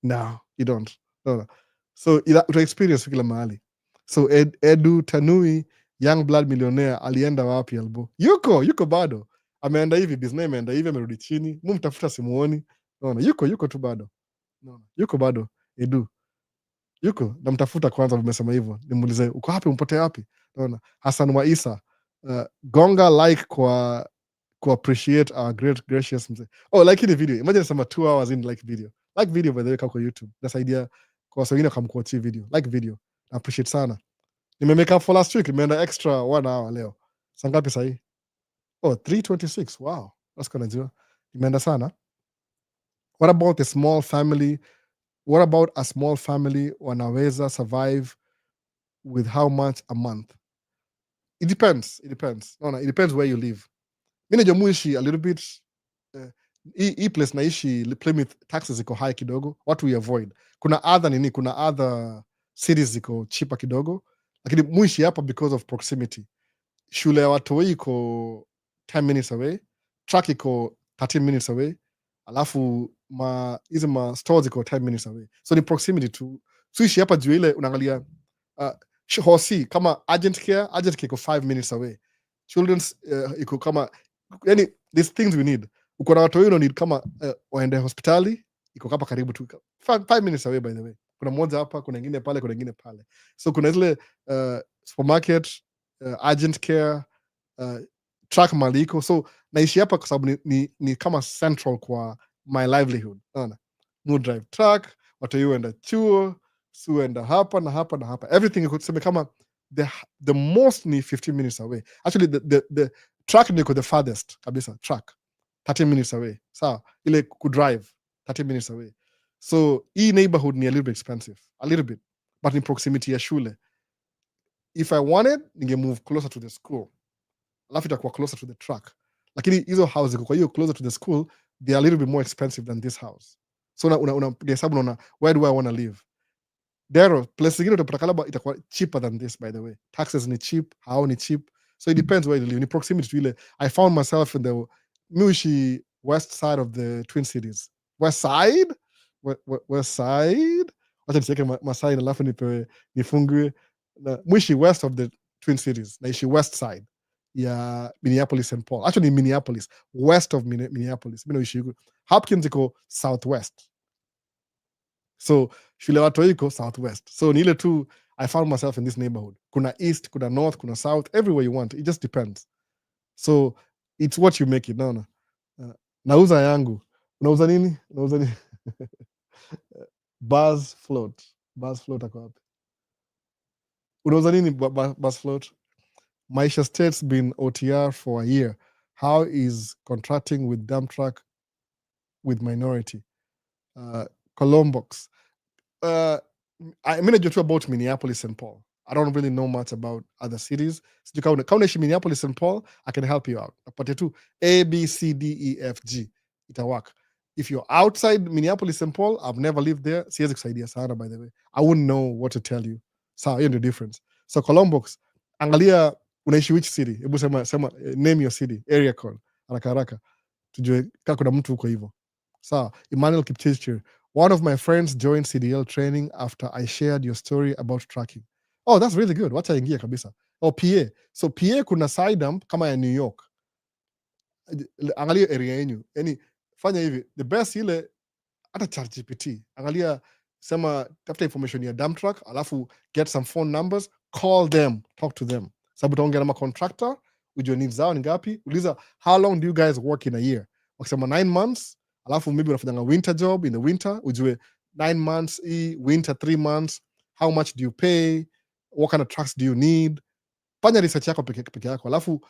No, you don't. No. So to experience kila mahali. So Edu Tanui, young blood millionaire, alienda wapi albo? Yuko bado. Ameenda hivi, business ameenda hivi, amerudi chini. Mumtafuta simuoni. No, yuko tu bado. No, yuko bado. Edu. Yuko, namtafuta kwanza, umesema hivyo. Nimuulize, uko wapi, umpotea wapi? Naona Hassan wa Isa, gonga like kwa appreciate our great gracious mzee. Oh, like the video. Imagine some 2 hours in like video. Like video by the way kwa YouTube. That's idea kwa wengine kamkuachia video. Like video. I appreciate sana. Nimemake up for last week, nimeenda extra 1 hour leo. Sangapi sahi? Oh, 3:26. Wow. That's gonna do. Nimeenda sana. What about a small family? What about a small family wanaweza survive with how much a month? It depends. No, it depends where you live. Mimi najua muishi a little bit hii place naishi Plymouth, taxes ziko high kidogo. What we avoid. Kuna other cities ziko cheaper kidogo. Lakini muishi hapa because of proximity. Shule ya Watoi iko 10 minutes away. Truck iko 13 minutes away. Alafu hizi stores iko 10 minutes away. So ni proximity to. So ishi hapa juu ile unaangalia hosi kama urgent care iko 5 minutes away. Children's iko kama, yani these things we need. Uko na watu wao need kama waende hospitali iko hapa karibu tu 5 minutes away, by the way. Kuna moja hapa, kuna nyingine pale, kuna nyingine pale. So kuna zile supermarket, urgent care, truck maliko. So naishi hapa kwa sababu ni kama central kwa my livelihood. Unaona? Mu drive truck, watu wao waenda chuo, suenda hapa na hapa na hapa. Everything iko tuseme kama the most ni 15 minutes away. Actually the truck niko the farthest kabisa, truck 30 minutes away. Sawa, ile ku drive 30 minutes away. So hii neighborhood ni a little bit expensive, a little bit, but in proximity ya shule. If I wanted, ninge move closer to the school, alafu itakuwa closer to the truck. Lakini hizo houses kwa hiyo closer to the school, they are a little bit more expensive than this house. So unapiga hesabu unaona, where do I want to live? There place zingine utapata kalaba itakuwa cheaper than this, by the way. Taxes ni cheap, hao ni cheap. So it depends where you live. Ni proximity to ile. I found myself in the Muishi west side of the Twin Cities. West side? West side? Wacha niseke masai alafu nifungue. Muishi west of the Twin Cities. Naishi west side ya Minneapolis St. Paul. Actually Minneapolis, west of Minneapolis. Mimi naishi huko. Hopkins iko southwest. So shule watu iko southwest. So ni ile tu I found myself in this neighborhood. Kuna east, kuna north, kuna south, everywhere you want. It just depends. So it's what you make it. No. Nauza yangu. Unauza nini? Buzz float. Buzz float ako wapi? Unauza nini buzz float? Maisha State's been OTR for a year. How is contracting with dump truck with minority? Colombox. I mean, I about Minneapolis St. Paul. I don't really know much about other cities. So you count Minneapolis St. Paul, I can help you out. But two A, B, C, D, E, F, G. It'll work. If you're outside Minneapolis St. Paul, I've never lived there. Siwezi idea sana, by the way. I wouldn't know what to tell you. So here's the difference. So Colombox, angalia unaishi which city? Hebu sema name your city, area code. Haraka. Tujue kama kuna mtu uko hivyo. So Emmanuel Kipchirchir. One of my friends joined CDL training after I shared your story about tracking. Oh, that's really good. Wacha ingia kabisa. Oh, PA. So PA kuna side dump kama ya New York. Angalia area yenu. Yani fanya hivi. The best ile hata ChatGPT. Angalia sema tafuta information ya dump truck, alafu get some phone numbers, call them, talk to them. Sababu utaongea na contractor, ujue needs zao ni ngapi. Uliza, how long do you guys work in a year? Wakisema 9 months, alafu maybe unafanya winter job in the winter, ujue 9 months, winter 3 months, how much do you pay, what kind of trucks do you need. Fanya research yako peke yako, alafu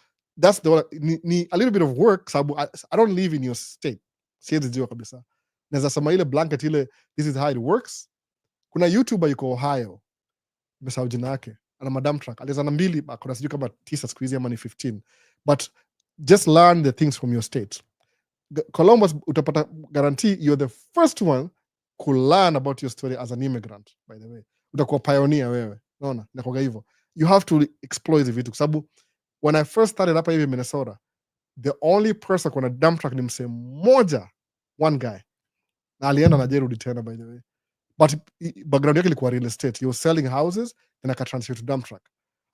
that's the ni a little bit of work sababu I don't live in your state, siwezi jua kabisa. Naweza sema ile blanket ile, this is how it works. Kuna YouTuber yuko Ohio, nimesahau jina yake, ana madam truck, alianza na 2, kuna sijui kama 9 siku hizi ama ni 15, but just learn the things from your state. Columbus utapata guarantee you're the first one to learn about your story as an immigrant, by the way. Utakuwa pioneer wewe, unaona, inakuwa hivyo. You have to explore hizi vitu kwa sababu when I first started hapa hivi Minnesota, the only person kuna dump truck ni msee mmoja, one guy, na alienda na jerudi tena, by the way, but background yake ilikuwa real estate. He was selling houses and akatransfer to dump truck,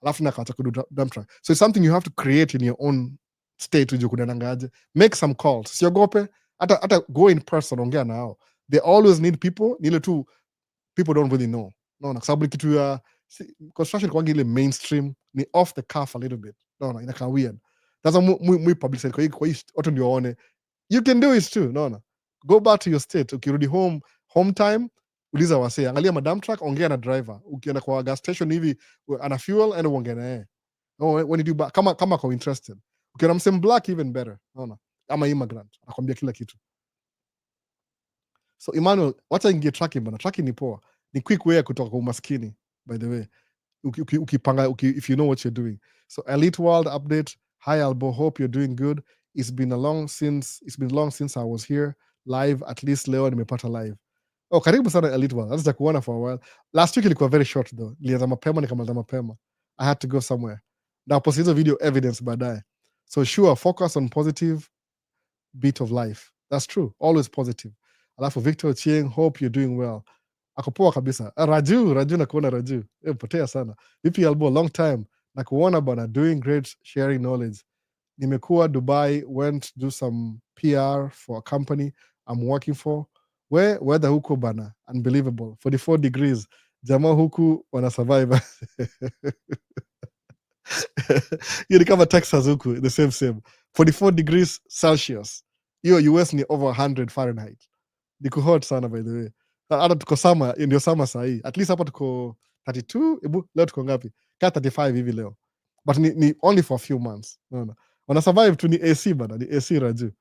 alafu na akaacha kudu dump truck. So it's something you have to create in your own state, ujue kudanangaje. Make some calls, siogope, hata go in person, ongea nao. They always need people, ni ile tu people don't really know, naona, kwa sababu kitu ya construction kwa ile mainstream ni off the cuff a little bit, naona, inakaa weird. Sasa mwi publicity kwa hii watu ndio waone you can do it too, naona. Go back to your state, ukirudi home time, uliza wasee, angalia madam truck, ongea na driver. Ukienda kwa gas station hivi ana fuel, and uongea na yeye. When you do back, kama kwa interested, ukiona msem black even better, naona, ama immigrant anakwambia kila kitu. So Emmanuel, wacha ingie tracking bana. Tracking ni poa, ni quick way ya kutoka kwa umaskini, by the way, ukipanga if you know what you're doing. So Elite World update. Hi Albo, hope you're doing good. It's been long since I was here live. At least leo nimepata live. Oh, karibu sana Elite World. That's kuona for a while. Last week ilikuwa very short though. Nilianza mapema nikamaliza mapema. I had to go somewhere. Na post hizo video evidence baadaye. So sure, focus on positive beat of life. That's true. Always positive. Alafu Victor Chieng, hope you're doing well. Ako poa kabisa. Raju nakuona Raju. Potea sana. VP Albo, long time. Nakuona bana, doing great, sharing knowledge. Nimekuwa Dubai, went to do some PR for a company I'm working for. Weather huko bana, unbelievable. 44 degrees. Jamaa huku wana survive. Hiyo ni kama Texas huku, the same. 44 degrees Celsius. Hiyo US ni over 100 Fahrenheit. Niko hot sana, by the way. Hata tuko summer, ndio summer saa hii. At least hapa tuko 32, leo tuko ngapi? Ka 35 hivi leo. But ni only for a few months. Unaona. Wana survive tu, ni AC bana, ni AC Raju.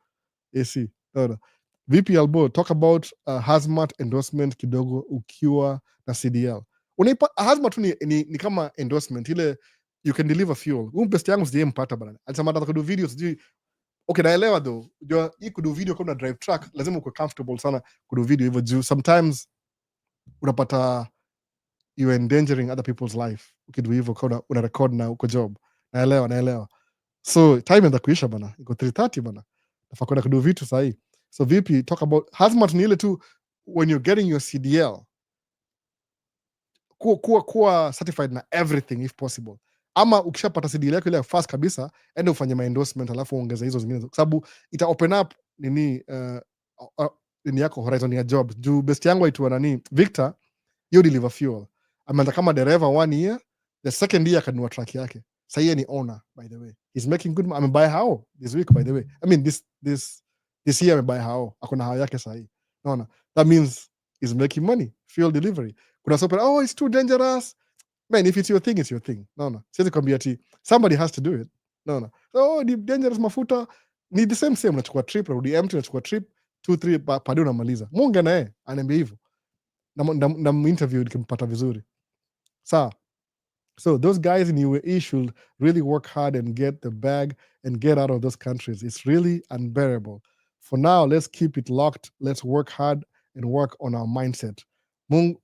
AC. Unaona. VP Albo, talk about hazmat endorsement kidogo ukiwa na CDL. Hazmat tu ni kama endorsement ile you can deliver fuel. Best yangu sije mpata bana. Alisema nataka kudu videos sijui. Okay, naelewa though. Unajua hii kudu video kama drive truck lazima uko comfortable sana kudu video hivyo juu sometimes unapata you are endangering other people's life. Ukidu hivyo kwa una record na uko job. Naelewa. So time enda kuisha bana. Iko 3:30 bana. Nafaa kwenda kudu vitu sahi. So VP, talk about hazmat ni ile tu when you're getting your CDL. Kuwa certified na everything if possible. Ama ukishapata CDL yako ile fast kabisa, ende ufanye my endorsement alafu ongeza hizo zingine kwa sababu ita open up nini yako horizon ya job. Juu best yangu aitwa nani Victor, you deliver fuel. Ameanza kama dereva 1 year, the second year akanunua truck yake. Sasa yeye ni owner, by the way. He's making good money. Amebuy how this week, by the way. I mean this year amebuy how. Akona how yake sasa hii. Unaona? That means he's making money. Fuel delivery. Kuna super, oh, it's too dangerous. Man, if it's your thing, it's your thing. No. Siwezi kwambia ati somebody has to do it. No. Oh, ni dangerous mafuta. Ni the same. Unachukua trip, rudi empty, unachukua trip 2-3 padi unamaliza. Munga na yeye anaambia hivyo. Na interview nikimpata vizuri. So those guys in UAE should really work hard and get the bag and get out of those countries. It's really unbearable. For now, let's keep it locked. Let's work hard and work on our mindset.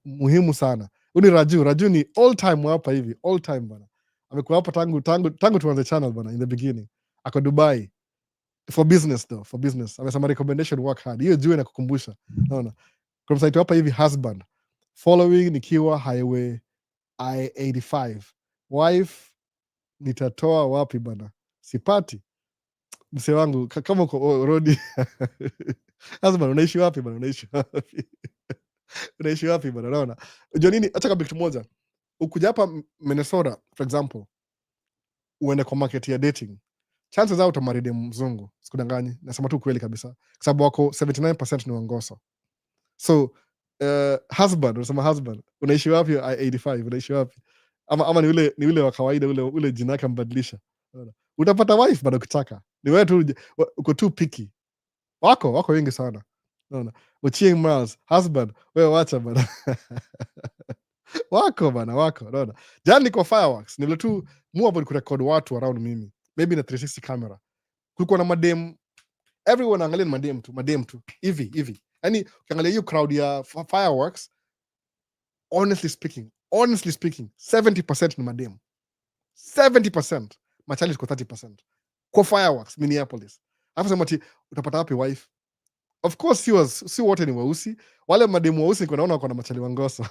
Muhimu sana. Uni Raju ni all time hapa hivi, all time bana. Amekuwa hapa tangu tuanze channel bana in the beginning. Ako Dubai for business though, for business. Amesema recommendation work hard. Hiyo juu na kukumbusha. Unaona. Kwa msaitu hapa hivi husband. Following nikiwa highway I-85. Wife nitatoa wapi bana? Sipati. Mse wangu kama uko road. Husband unaishi wapi bana? Unaishi wapi bana? Unaona? Unajua nini? Acha kabla kitu moja. Ukuja hapa Minnesota for example, uende kwa market ya dating. Chances out utamaridi mzungu. Sikudanganyi. Nasema tu kweli kabisa. Kwa sababu wako 79% ni Wangoso. So husband, unasema husband. unaishi wapi 85, unaishi wapi? Ama ni ule wa kawaida, ule jina yake ambadilisha. Unaona? Utapata wife bado ukitaka. Ni wewe tu uko too picky. Wako wengi sana. Unaona? Ochieng Miles, husband, wewe wacha bana. Wako bana, wako, unaona? Jana niko fireworks, ni vile tu hapo kurecord watu around mimi. Maybe na 360 camera. Kulikuwa na madem, everyone angalia ni madem tu. Hivi. Yaani ukiangalia hiyo crowd ya fireworks, honestly speaking, 70% ni madem. 70%. Machali tuko 30%. Kwa fireworks Minneapolis. Alafu sema ati utapata wapi wife? Of course si wote ni weusi. Wale mademu weusi niko naona wako na machali wangoso.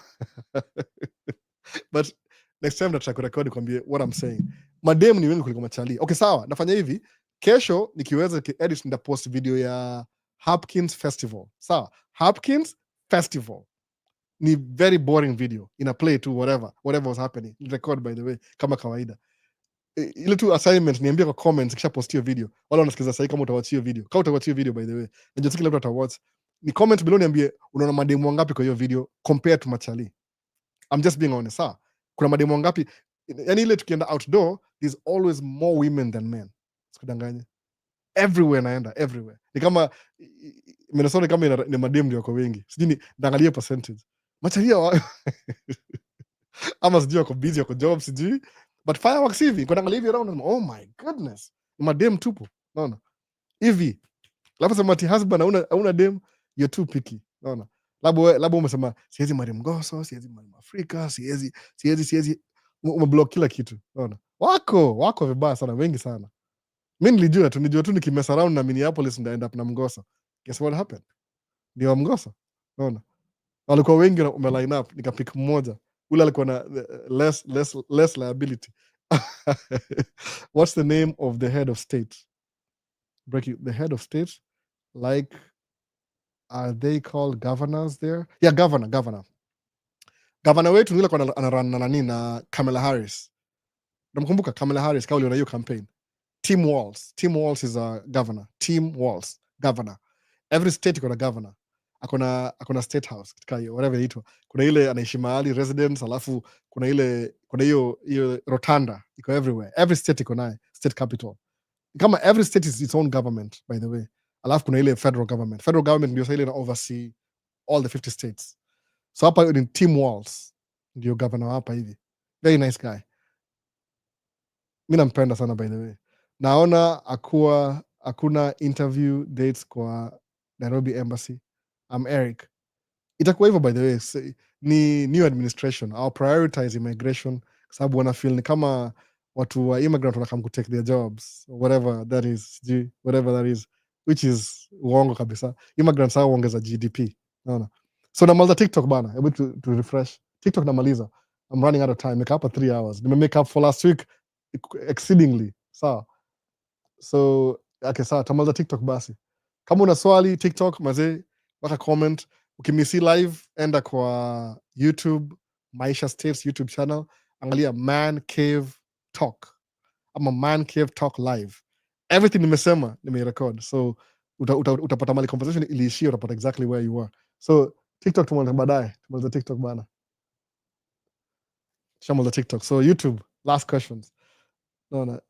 But next time nataka kurekodi kwambie what I'm saying. Mademu ni wengi kuliko machali. Okay, sawa. Nafanya hivi. Kesho nikiweza edit nda post video ya Hopkins Festival. Sawa. Hopkins Festival. Ni very boring video. Ina play to whatever was happening. Record by the way kama kawaida. Ile tu assignment niambie kwa comments kisha post hiyo video. Wala unasikiza sasa kama utawatch hiyo video. Kama utawatch hiyo video by the way. Najua kila mtu atawatch. Ni comment below niambie unaona mademu wangapi kwa hiyo video compared to machali. I'm just being honest. Sawa. Kuna mademu wangapi? Yani ile tukienda outdoor, there's always more women than men. Sikudanganya. Everywhere naenda, everywhere. Ni kama Minnesota kama ni mademu ndio wako wengi. Sijui naangalia percentage. Machalia ama sijui wako busy, wako job sijui. But fireworks hivi, kwa naangalia hivi around, oh my goodness. Mademu tupo. Unaona? Hivi. Labda sema ati husband hauna dem, you're too picky. Unaona? Labda umesema siwezi marry Mgoso, siwezi marry Afrika, siwezi umeblock kila kitu. Unaona? Wako vibaya sana, wengi sana. Mimi nilijua tu nikimess around na Minneapolis ndio end up na Mgoso. Guess what happened? Ndio Mgoso. Unaona? Walikuwa wengi umeline up, nikapick mmoja. Ule alikuwa na less liability. What's the name of the head of state? The head of state, like, are they called governors there? Yeah, governor. Governor wetu yule kwa anarun na nani na Kamala Harris. Namkumbuka Kamala Harris kauli na hiyo campaign. Tim Walz is a governor. Tim Walz, governor. Every state iko na governor. Akona state house katika hiyo whatever inaitwa. Kuna ile anaishi mahali residence, alafu kuna hiyo rotunda iko everywhere. Every state iko nayo state capital. Kama every state is its own government by the way. Alafu kuna ile federal government. Federal government ndio ile ina oversee all the 50 states. So hapa ni Tim Walz ndio governor hapa hivi. Very nice guy. Mimi nampenda sana by the way. Naona hakuna interview dates kwa Nairobi Embassy. I'm Eric. Itakuwa hivyo by the way. Ni new administration. I'll prioritize immigration kwa sababu wana feel ni kama watu wa immigrant wanakam take their jobs, whatever that is, which is uongo kabisa. Immigrants hao huongeza GDP. Unaona? So namaliza TikTok bana. Able to refresh. TikTok namaliza. I'm running out of time. Make up for 3 hours. Nime make up for last week exceedingly. So okay, sawa, tamaliza TikTok basi. Kama una swali TikTok mazee, weka comment. Ukimisi live enda kwa YouTube, Maisha States YouTube channel, angalia Man Cave Talk ama Man Cave Talk live. Everything nimesema nimerecord, so utapata mali conversation iliishia, utapata exactly where you were. So TikTok tumaliza baadaye, tumaliza TikTok bana. Shamaliza TikTok. So YouTube, last questions. No.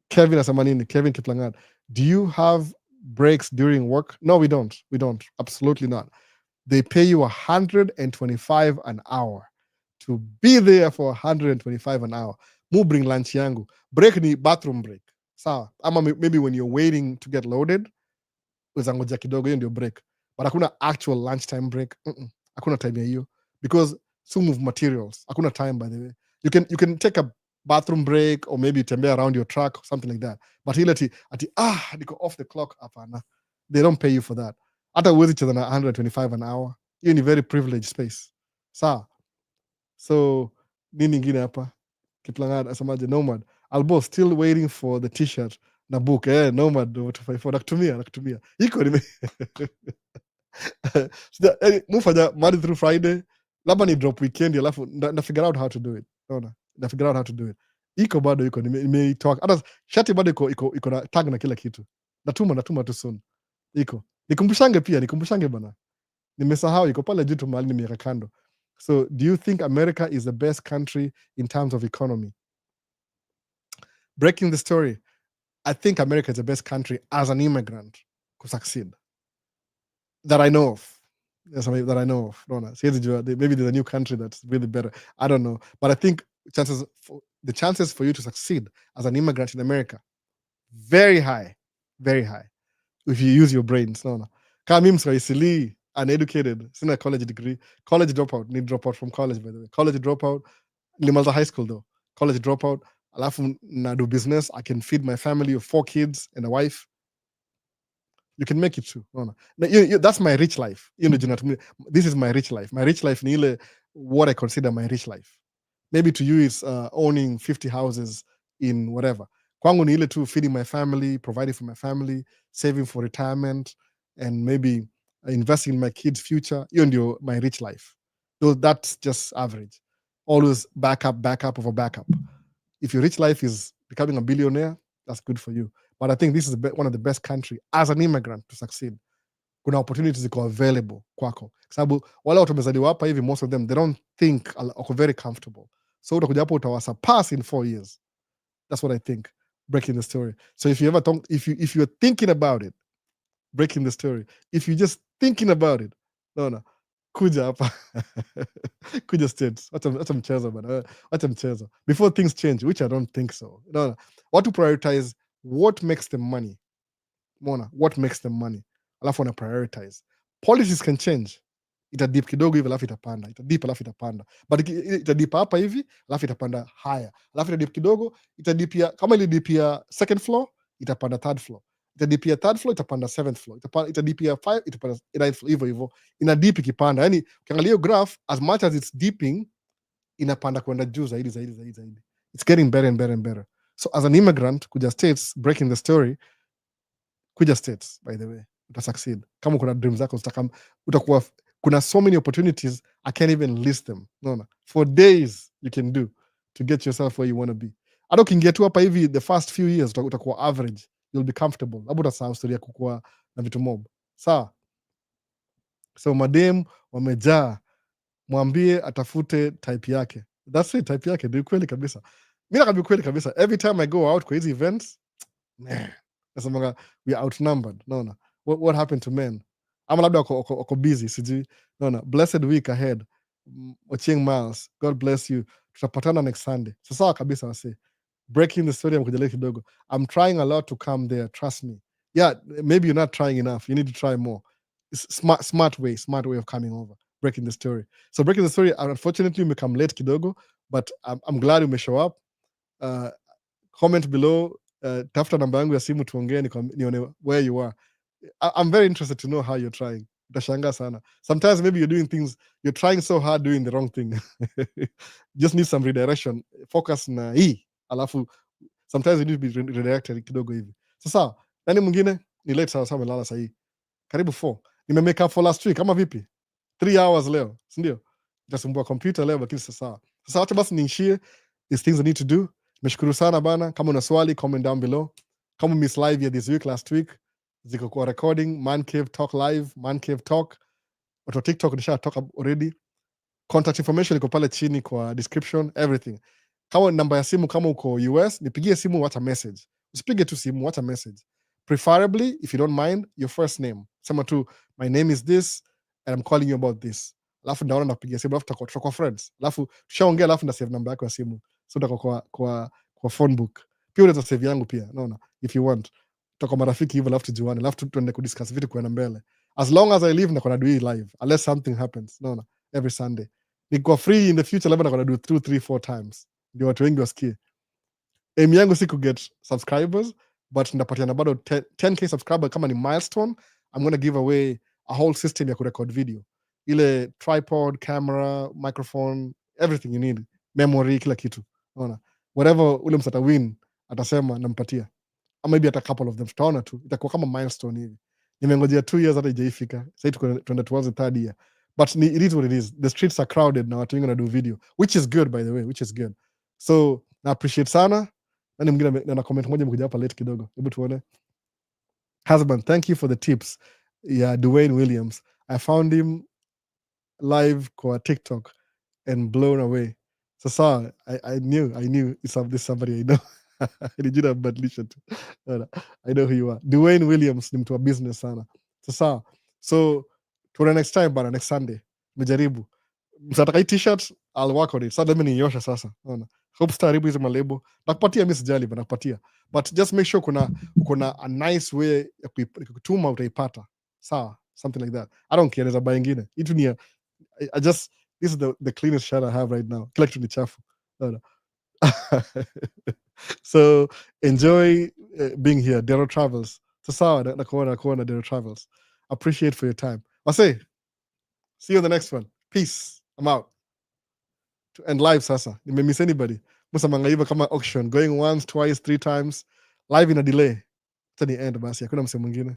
Kevin asema nini? Kevin Kiplangat, do you have breaks during work? No, we don't. Absolutely not. They pay you $125 an hour to be there for $125 an hour. Mu bring lunch yangu. Break ni bathroom break. Sawa. Ama maybe when you're waiting to get loaded, uzangoja kidogo, hiyo ndio break. But hakuna actual lunchtime break. Hakuna time ya hiyo. Because some move materials. Hakuna time by the way. You can take a bathroom break or maybe tembea around your truck or something like that. But ile ati niko off the clock, hapana. They don't pay you for that. Hata uwezi cheza na $125 an hour. Hiyo ni very privileged space. Sawa. So nini ingine hapa? Kiplangat asemaje? Nomad. Albo still waiting for the t-shirt na book. Nomad 254 nakutumia. Iko nime mufanya Monday through Friday. Labda ni drop weekend alafu na figure out how to do it. Unaona? Na figure out how to do it. Iko bado iko nimeitoa. Hata shati bado iko na tag na kila kitu. Natuma tu soon. Iko. Nikumbushange bana. Nimesahau iko pale juu tu mahali nimeweka kando. So do you think America is the best country in terms of economy? Breaking the story, I think America is the best country as an immigrant to succeed that I know of. Yes, that I know of. Maybe there's a new country that's really better. I don't know, but I think the chances for you to succeed as an immigrant in America, very high, very high. If you use your brains. Kama mimi mswaisili, uneducated, sina college degree, college dropout, need dropout from college by the way. College dropout, nilimaliza high school though. College dropout, alafu na do business, I can feed my family of 4 kids and a wife. You can make it too. That's my rich life. This is my rich life. My rich life ni ile what I consider my rich life. Maybe to you it's owning 50 houses in whatever. Kwangu ni ile too, feeding my family, providing for my family, saving for retirement, and maybe investing in my kids' future. Hiyo ndio my rich life. So that's just average. Always backup over backup. If your rich life is becoming a billionaire, that's good for you. But I think this is one of the best country as an immigrant to succeed. Kuna opportunities ziko available kwako, sababu wale watu wamezaliwa hapa hivi, most of them they don't think, wako very comfortable, so utakuja hapo utawasurpass in 4 years. That's what I think. Breaking the story. So if you ever talk, if you're thinking about it, breaking the story, if you're just thinking about it, no, kuja hapa kuja states, wacha mchezo bana, wacha mchezo before things change, which I don't think so. No, what to prioritize, what makes them money. Mona, what makes them money, alafu wana prioritize. Policies can change, itadip kidogo hivi alafu itapanda, itadip alafu itapanda, but itadip hapa hivi alafu itapanda higher, alafu itadip kidogo, itadipia kama ilidipia second floor itapanda third floor, itadipia third floor itapanda seventh floor, itadipia 5 itapanda ninth floor, hivyo hivyo inadip ikipanda. Yani ukiangalia hiyo graph, as much as it's dipping, inapanda kwenda juu zaidi zaidi zaidi zaidi. It's getting better and better and better. So as an immigrant kuja States, breaking the story, kuja States, by the way, utasucceed. Kama kuna dreams zako utakuwa, kuna so many opportunities I can't even list them. No, for days you can do to get yourself where you want to be. Hata ukiingia tu hapa hivi the first few years utakuwa average, you'll be comfortable, labda utasahau story ya kukua na vitu mob. Sawa, so madem wamejaa, mwambie atafute type yake. That's it, type yake. Ndio kweli kabisa, mimi nakwambia kweli kabisa, every time I go out kwa hizi events, man, nasemaga we are outnumbered. No, what happened to men, ama labda wako busy, sijui. No, blessed week ahead. Ochieng Miles, God bless you, tutapatana next Sunday. Sawa kabisa wase. Breaking the story, amkujalia kidogo, I'm trying a lot to come there, trust me. Yeah, maybe you're not trying enough, you need to try more. It's smart way of coming over. Breaking the story. So breaking the story, unfortunately umekam late kidogo, but I'm glad you may show up. Comment below, tafuta namba yangu ya simu tuongee, nione where you are. I'm very interested to know how you're trying. Utashangaa sana. Sometimes maybe you're trying so hard doing the wrong thing. Just need some redirection. Focus na hii. Alafu sometimes you need to be redirected kidogo hivi. Sasa nani mwingine ni late sawa sawa, melala sahi. Karibu 4. Nimemake up for last week kama vipi? 3 hours leo, si ndio? Nitasumbua computer leo lakini sasa. Sasa wacha basi niishie these things I need to do. Nimeshukuru sana bana. Kama una swali, comment down below. Kama miss live ya this week, last week, ziko kwa recording, Man Cave Talk Live, Man Cave Talk. Watu wa TikTok nisha talk already. Contact information iko pale chini kwa description, everything. Kama namba ya simu, kama uko US, nipigie simu, wacha message. Usipige tu simu, wacha message. Preferably, if you don't mind, your first name. Sema tu, my name is this, and I'm calling you about this. Alafu ndaona nakupigia simu, alafu tutakuwa friends. Alafu tushaongea, alafu nda save namba yako ya simu. So utakuwa kwa phone book. Pia unaweza save yangu pia. No, if you want. Tutakuwa marafiki hivyo, alafu tujuane, alafu tuende kudiscuss vitu kwenda mbele. As long as I live, nakuwa na do hii live. Unless something happens. No, every Sunday. Niko free in the future, labda nakuwa na do 2, 3, 4 times. Ndio watu wengi wasikie. Aim yangu si kuget subscribers, but ndapatiana bado 10k subscriber kama ni milestone. I'm going to give away a whole system ya kurecord video. Ile tripod, camera, microphone, everything you need. Memory, kila kitu. Unaona? Whatever ule msata win, atasema nampatia. Or maybe at a couple of them. Tutaona tu. Itakuwa kama milestone hivi. Nimengojea 2 years hata ijaifika. Sasa tuende towards the 3rd year. But it is what it is. The streets are crowded now. Watu wengi wanadu video. Which is good, by the way. Which is good. So, na appreciate sana. Nani mwingine na comment moja mkuja hapa late kidogo. Hebu tuone. Husband, thank you for the tips. Yeah, Dwayne Williams. I found him live kwa TikTok. and blown away. Sasa, I knew this somebody I know. Nilijua nabadilisha tu. I know who you are. Dwayne Williams ni mtu wa business sana. Sasa, so tuna next time bana, next Sunday. Mejaribu. Msataka hii t-shirt, I'll work on it. Sasa mimi niosha sasa. Unaona. Hope staribu hizo malebo. Nakupatia mimi sijali bana, nakupatia. But just make sure kuna a nice way ya kutuma utaipata. Sawa, something like that. I don't care, there's a buy ingine. Itu ni I just, this is the cleanest shirt I have right now. Kila kitu ni chafu. Unaona. So enjoy being here. Dero Travels. Sawa, nakuona Dero Travels. Appreciate for your time. Wase, see you on the next one. Peace. I'm out. To end live sasa. Nimemiss anybody. Musa mangaiva kama auction. Going once, twice, 3 times. Live in a delay. Tani end basi. Hakuna mse mwingine.